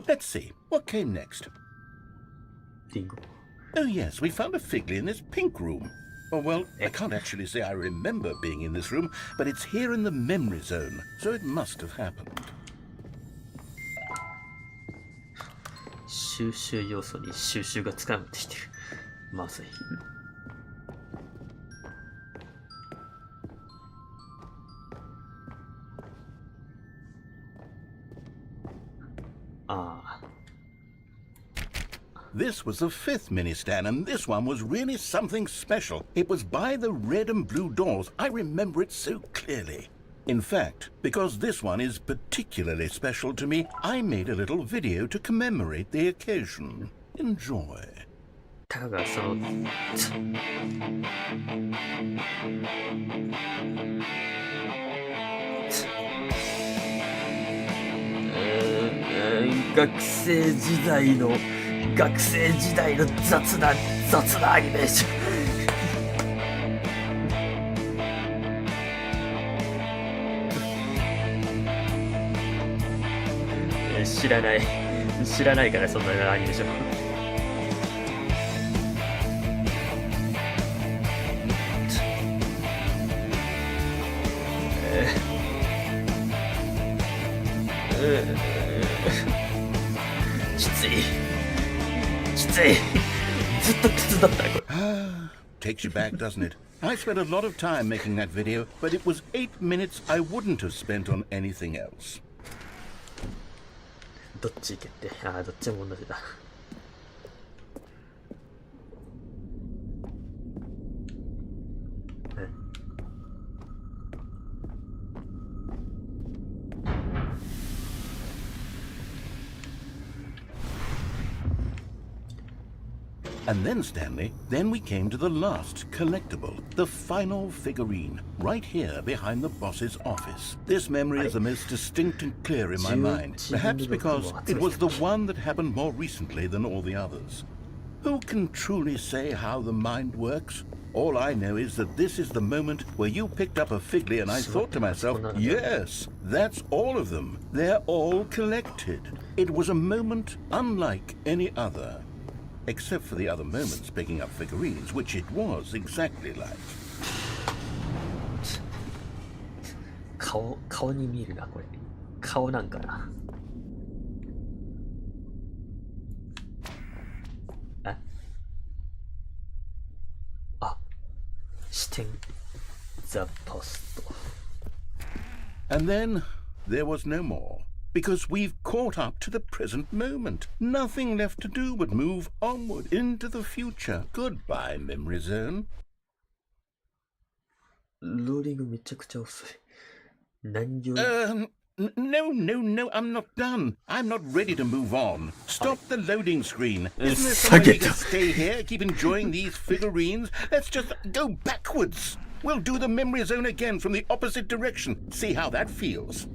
Let's see, what came next? リンゴ Oh yes, we found a Figley in this pink room. Oh well, I can't actually say I remember being in this room, but it's here in the memory zone, so it must have happened. 収集要素に収集がつかめてきてる。まずい。ああ。This was the 5th mini Stan, and this one was really something special. It was by the red and blue doors. I remember it so clearly. In fact, because this one is particularly special to me, I made a little video to commemorate the occasion. Enjoy. たかがその学生時代の雑なアニメーション。知らないからそんなアニメーション。きついずっと苦痛だったこれ。Takes you back, doesn't it? I spent a lot of time making that video, but it was 8 minutes I wouldn't have spent on anything else. どっち行けって。ああ、どっちも同じだ。And then, Stanley, then we came to the last collectible, the final figurine, right here behind the boss's office. This memory is the most distinct and clear in my mind, perhaps because it was the one that happened more recently than all the others. Who can truly say how the mind works? All I know is that this is the moment where you picked up a Figley and I thought to myself, yes, that's all of them. They're all collected. It was a moment unlike any other. Except for the other moments picking up figurines, which it was exactly like. 顔に見えるな、これ。顔なんかな。視点。The Post. And then there was no more. Because we've caught up to the present moment. Nothing left to do but move onward into the future. Goodbye, memory zone. ローディングめちゃくちゃ遅い。何を No, I'm not done. I'm not ready to move on. Stop the loading screen. Isn't there some way we can stay here, keep enjoying these figurines? Let's just go backwards. We'll do the memory zone again from the opposite direction. See how that feels.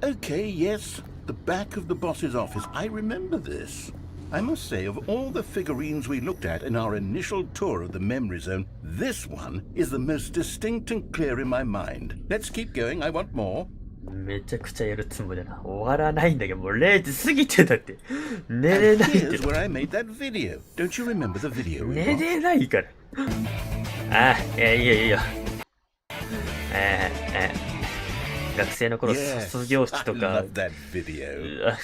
Okay, yes. The back of the boss's office. I remember this. I must say, of all the figurines we looked at in our initial tour of the memory zone, this one is the most distinct and clear in my mind. Let's keep going. I want more. めちゃくちゃやるつもりだな。終わらないんだけど、もう0時過ぎてだって。寝れ And ないって。 here's where I made that video. Don't you remember the video? 寝れないから。あ、いやいやいや。学生の頃、 Yes, 卒業式 I とか。 love that video.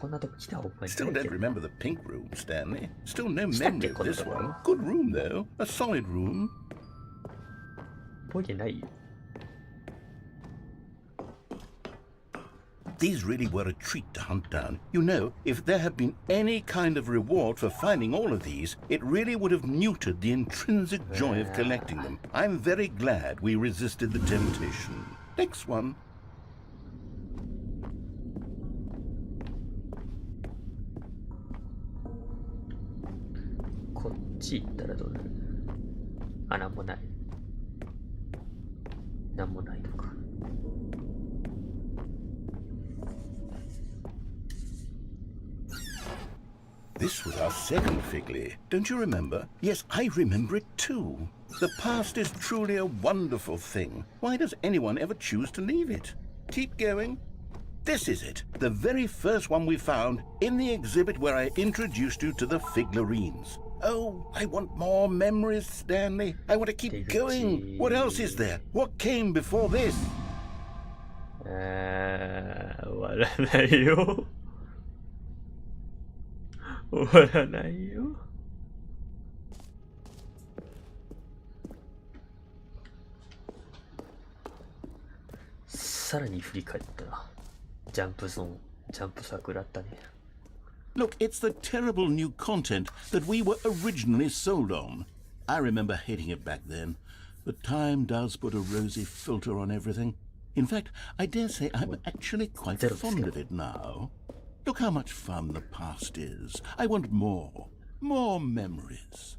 こんなとこ来た覚え Still ない don't けど。 remember the pink room, Stanley. Still no Stanley, memory of this ¿cuándo? one. Good room, though. A solid room. 覚えてないよ。These really were a treat to hunt down. You know, if there had been any kind of reward for finding all of these, it really would have neutered the intrinsic joy of collecting them. I'm very glad we resisted the temptation. Next one. こっち行ったらどうなる？あ、なんもない。なんもないとか。This was our second Figley. Don't you remember? Yes, I remember it too. The past is truly a wonderful thing. Why does anyone ever choose to leave it? Keep going. This is it. The very first one we found in the exhibit where I introduced you to the figurines. Oh, I want more memories, Stanley. I want to keep going. What else is there? What came before this? 終わらないよ。終わらないよ。さらに振り返ったら、ジャンプゾーン、ジャンプサークルあったね。Look, it's the terrible new content that we were originally sold on. I remember hating it back then, but time does put a rosy filter on everything. In fact, I dare say I'm actually quite fond of it now. Look how much fun the past is. I want more. More memories.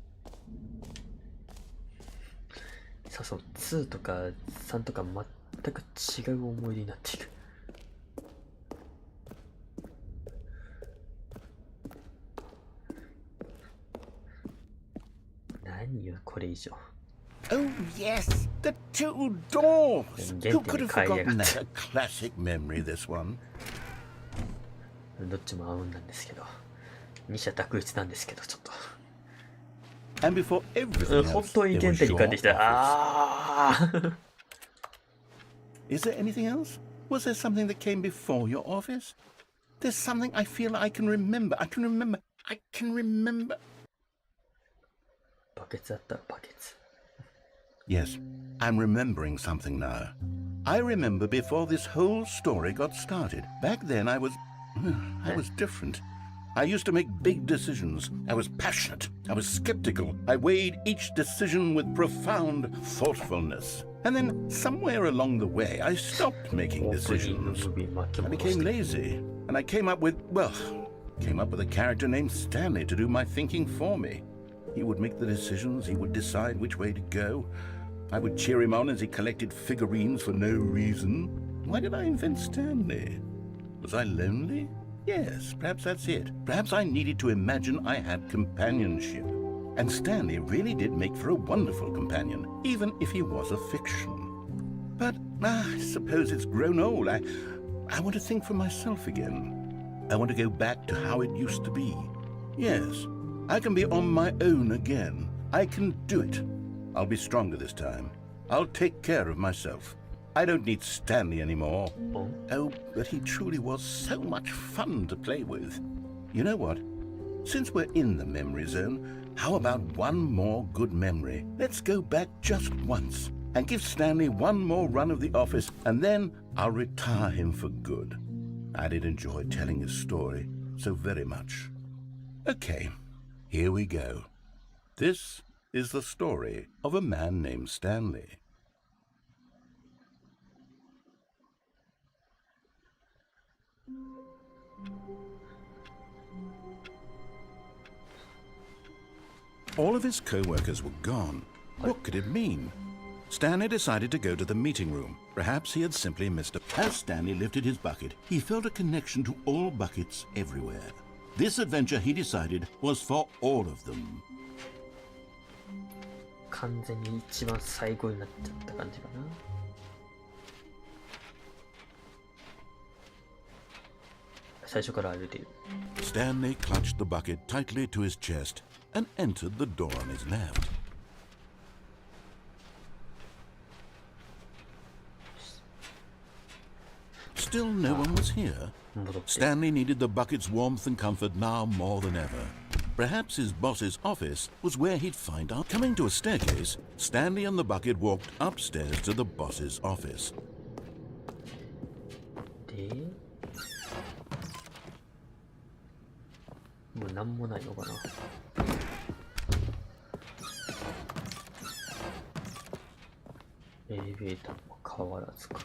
そうそう、2とか3とか全く違う思い出になっていく。何よ、これ以上。Oh, yes, the two doors. Who could have forgotten that? A classic memory, this one. どっちも合うんなんですけど、二者択一なんですけど、ちょっと。And before everything 本 else, 当に there 原 was 点に your 帰ってきた。 office. ああ。Is there anything else? Was there something that came before your office? There's something I feel I can remember. I can remember. バケツあったらバケツ。Yes, I'm remembering something now. I remember before this whole story got started. Back then I was different. I used to make big decisions. I was passionate. I was skeptical. I weighed each decision with profound thoughtfulness. And then somewhere along the way, I stopped making decisions. I became lazy. And I came up with a character named Stanley to do my thinking for me. He would make the decisions. He would decide which way to go. I would cheer him on as he collected figurines for no reason. Why did I invent Stanley? Was I lonely? Yes, perhaps that's it. Perhaps I needed to imagine I had companionship. And Stanley really did make for a wonderful companion, even if he was a fiction. But I suppose it's grown old. I want to think for myself again. I want to go back to how it used to be. Yes, I can be on my own again. I can do it. I'll be stronger this time. I'll take care of myself. I don't need Stanley anymore. Oh, but he truly was so much fun to play with. You know what? Since we're in the memory zone, how about one more good memory? Let's go back just once and give Stanley one more run of the office, and then I'll retire him for good. I did enjoy telling his story so very much. Okay, here we go. This is the story of a man named Stanley. All of his co-workers were gone. What could it mean? Stanley decided to go to the meeting room. Perhaps he had simply missed it. As Stanley lifted his bucket, he felt a connection to all buckets everywhere. This adventure, he decided, was for all of them. 完全に一番最後になっちゃった感じかな。最初から歩いている。Stanley clutched the bucket tightly to his chest and entered the door on his left. Still no one was here. Stanley needed the bucket's warmth and comfort now more than ever. Perhaps his boss's office was where he'd find out. Coming to a staircase, Stanley and the bucket walked upstairs to the boss's office. で、もうなんもないのかな。エレベーターも変わらずか。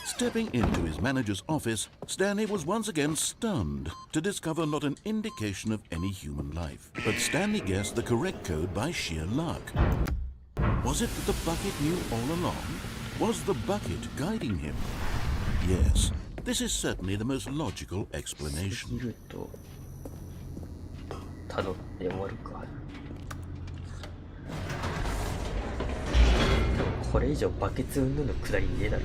Stepping into his manager's office, Stanley was once again stunned to discover not an indication of any human life. But Stanley guessed the correct code by sheer luck. Was it that the bucket knew all along? Was the bucket guiding him? Yes, this is certainly the most logical explanation. ルート辿って終わるか。でもこれ以上バケツ云々のくだりねえだろ。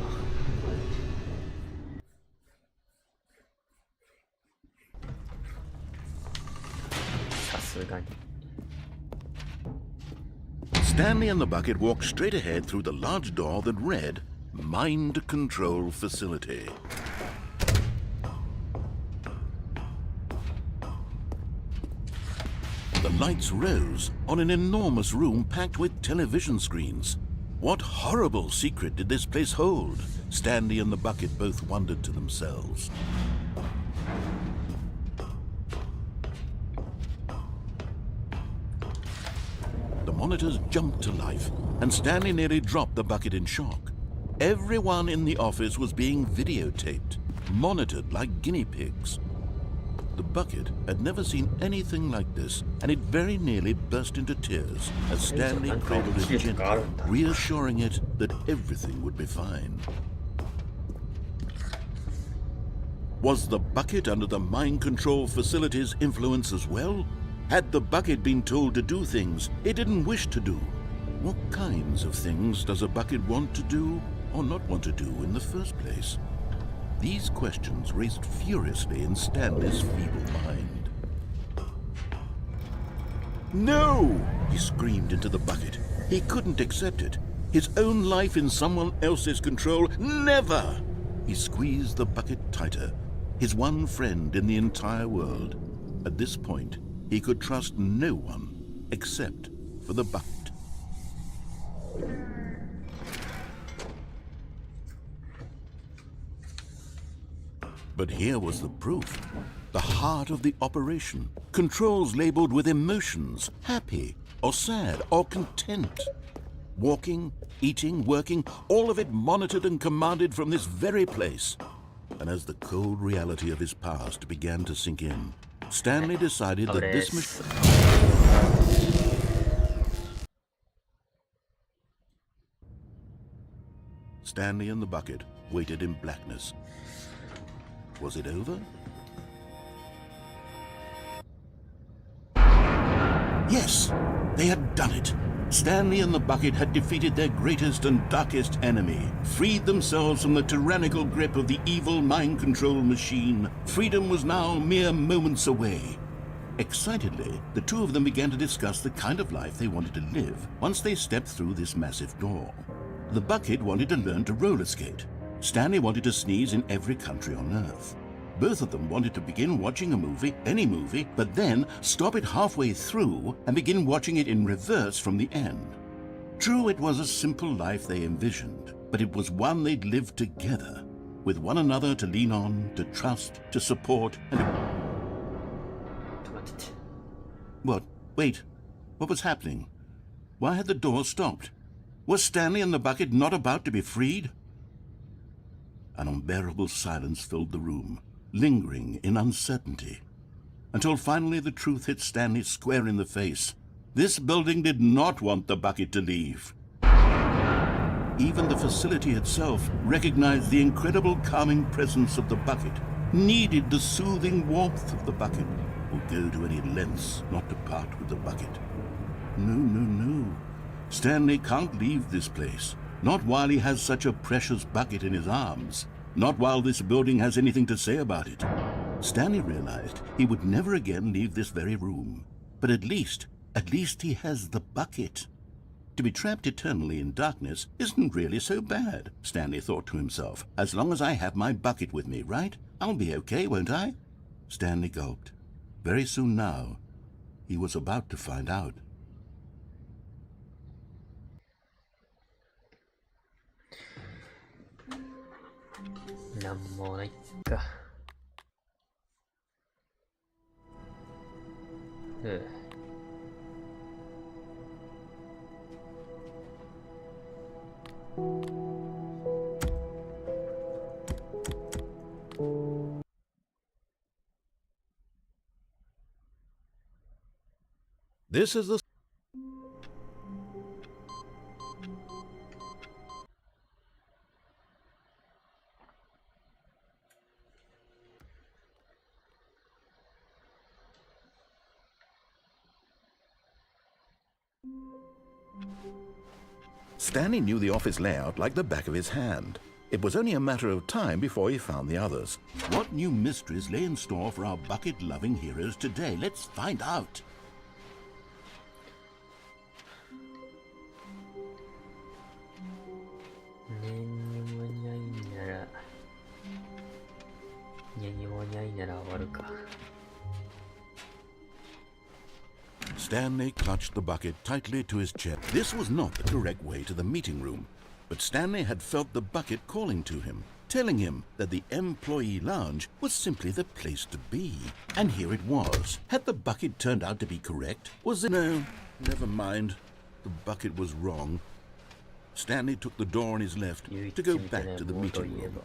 さすがに。Stanley and the bucket walked straight ahead through the large door that read, Mind Control Facility. The lights rose on an enormous room packed with television screens. What horrible secret did this place hold? Stanley and the bucket both wondered to themselves. The monitors jumped to life, and Stanley nearly dropped the bucket in shock. Everyone in the office was being videotaped, monitored like guinea pigs. The bucket had never seen anything like this, and it very nearly burst into tears as Stanley cradled it gently, reassuring it that everything would be fine. Was the bucket under the mind control facility's influence as well? Had the bucket been told to do things it didn't wish to do? What kinds of things does a bucket want to do or not want to do in the first place? These questions raced furiously in Stanley's feeble mind. No! He screamed into the bucket. He couldn't accept it. His own life in someone else's control, never! He squeezed the bucket tighter, his one friend in the entire world. At this point, he could trust no one except for the bucket. But here was the proof. The heart of the operation. Controls labeled with emotions, happy or sad or content. Walking, eating, working, all of it monitored and commanded from this very place. And as the cold reality of his past began to sink in, Stanley decided that this machine... Stanley and the bucket waited in blackness. Was it over? Yes, they had done it. Stanley and the bucket had defeated their greatest and darkest enemy, freed themselves from the tyrannical grip of the evil mind control machine. Freedom was now mere moments away. Excitedly, the two of them began to discuss the kind of life they wanted to live once they stepped through this massive door. The bucket wanted to learn to roller skate. Stanley wanted to sneeze in every country on Earth. Both of them wanted to begin watching a movie, any movie, but then stop it halfway through and begin watching it in reverse from the end. True, it was a simple life they envisioned, but it was one they'd lived together, with one another to lean on, to trust, to support, and... What? Wait. What was happening? Why had the door stopped? Was Stanley and the bucket not about to be freed? An unbearable silence filled the room, lingering in uncertainty, until finally the truth hit Stanley square in the face. This building did not want the bucket to leave. Even the facility itself recognized the incredible calming presence of the bucket, needed the soothing warmth of the bucket, would go to any lengths not to part with the bucket. No, no, no. Stanley can't leave this place. Not while he has such a precious bucket in his arms. Not while this building has anything to say about it. Stanley realized he would never again leave this very room. But at least he has the bucket. To be trapped eternally in darkness isn't really so bad, Stanley thought to himself. As long as I have my bucket with me, right? I'll be okay, won't I? Stanley gulped. Very soon now, he was about to find out. This is the... Stanley knew the office layout like the back of his hand. It was only a matter of time before he found the others. What new mysteries lay in store for our bucket-loving heroes today? Let's find out. Stanley clutched the bucket tightly to his chest. This was not the correct way to the meeting room, but Stanley had felt the bucket calling to him, telling him that the employee lounge was simply the place to be. And here it was. Had the bucket turned out to be correct? Was it? No, never mind. The bucket was wrong. Stanley took the door on his left to go back to the meeting room.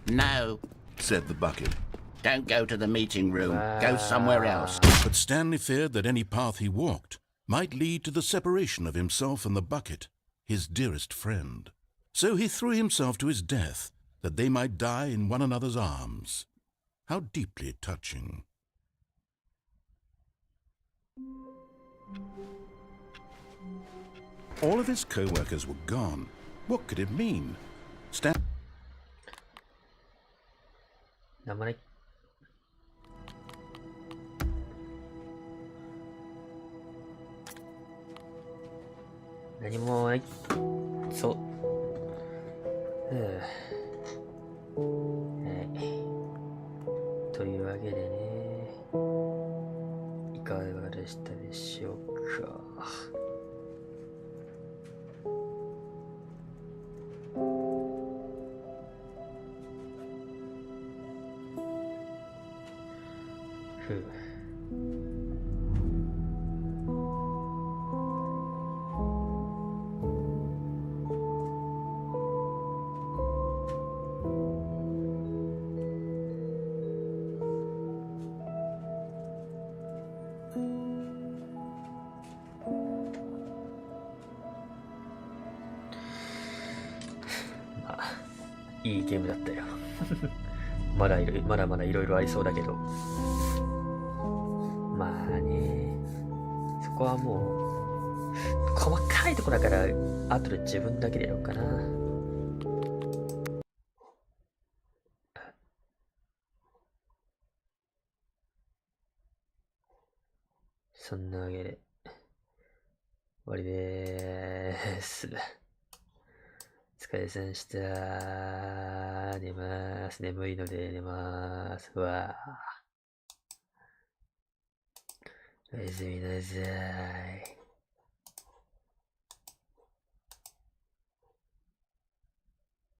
No, said the bucket. don't go to the meeting room. Go somewhere else. But Stanley feared that any path he walked might lead to the separation of himself and the bucket, his dearest friend. So he threw himself to his death, that they might die in one another's arms. How deeply touching. All of his co-workers were gone. What could it mean?というわけでね、いかがでしたでしょうか。ふう。いいゲームだったよ。まだまだいろいろありそうだけど。まあね、そこはもう、細かいとこだから、後で自分だけでやろうかな。そんなわけで、終わりでーす。お疲れさんでした。寝ます。眠いので寝ます。わー。おやすみなさい。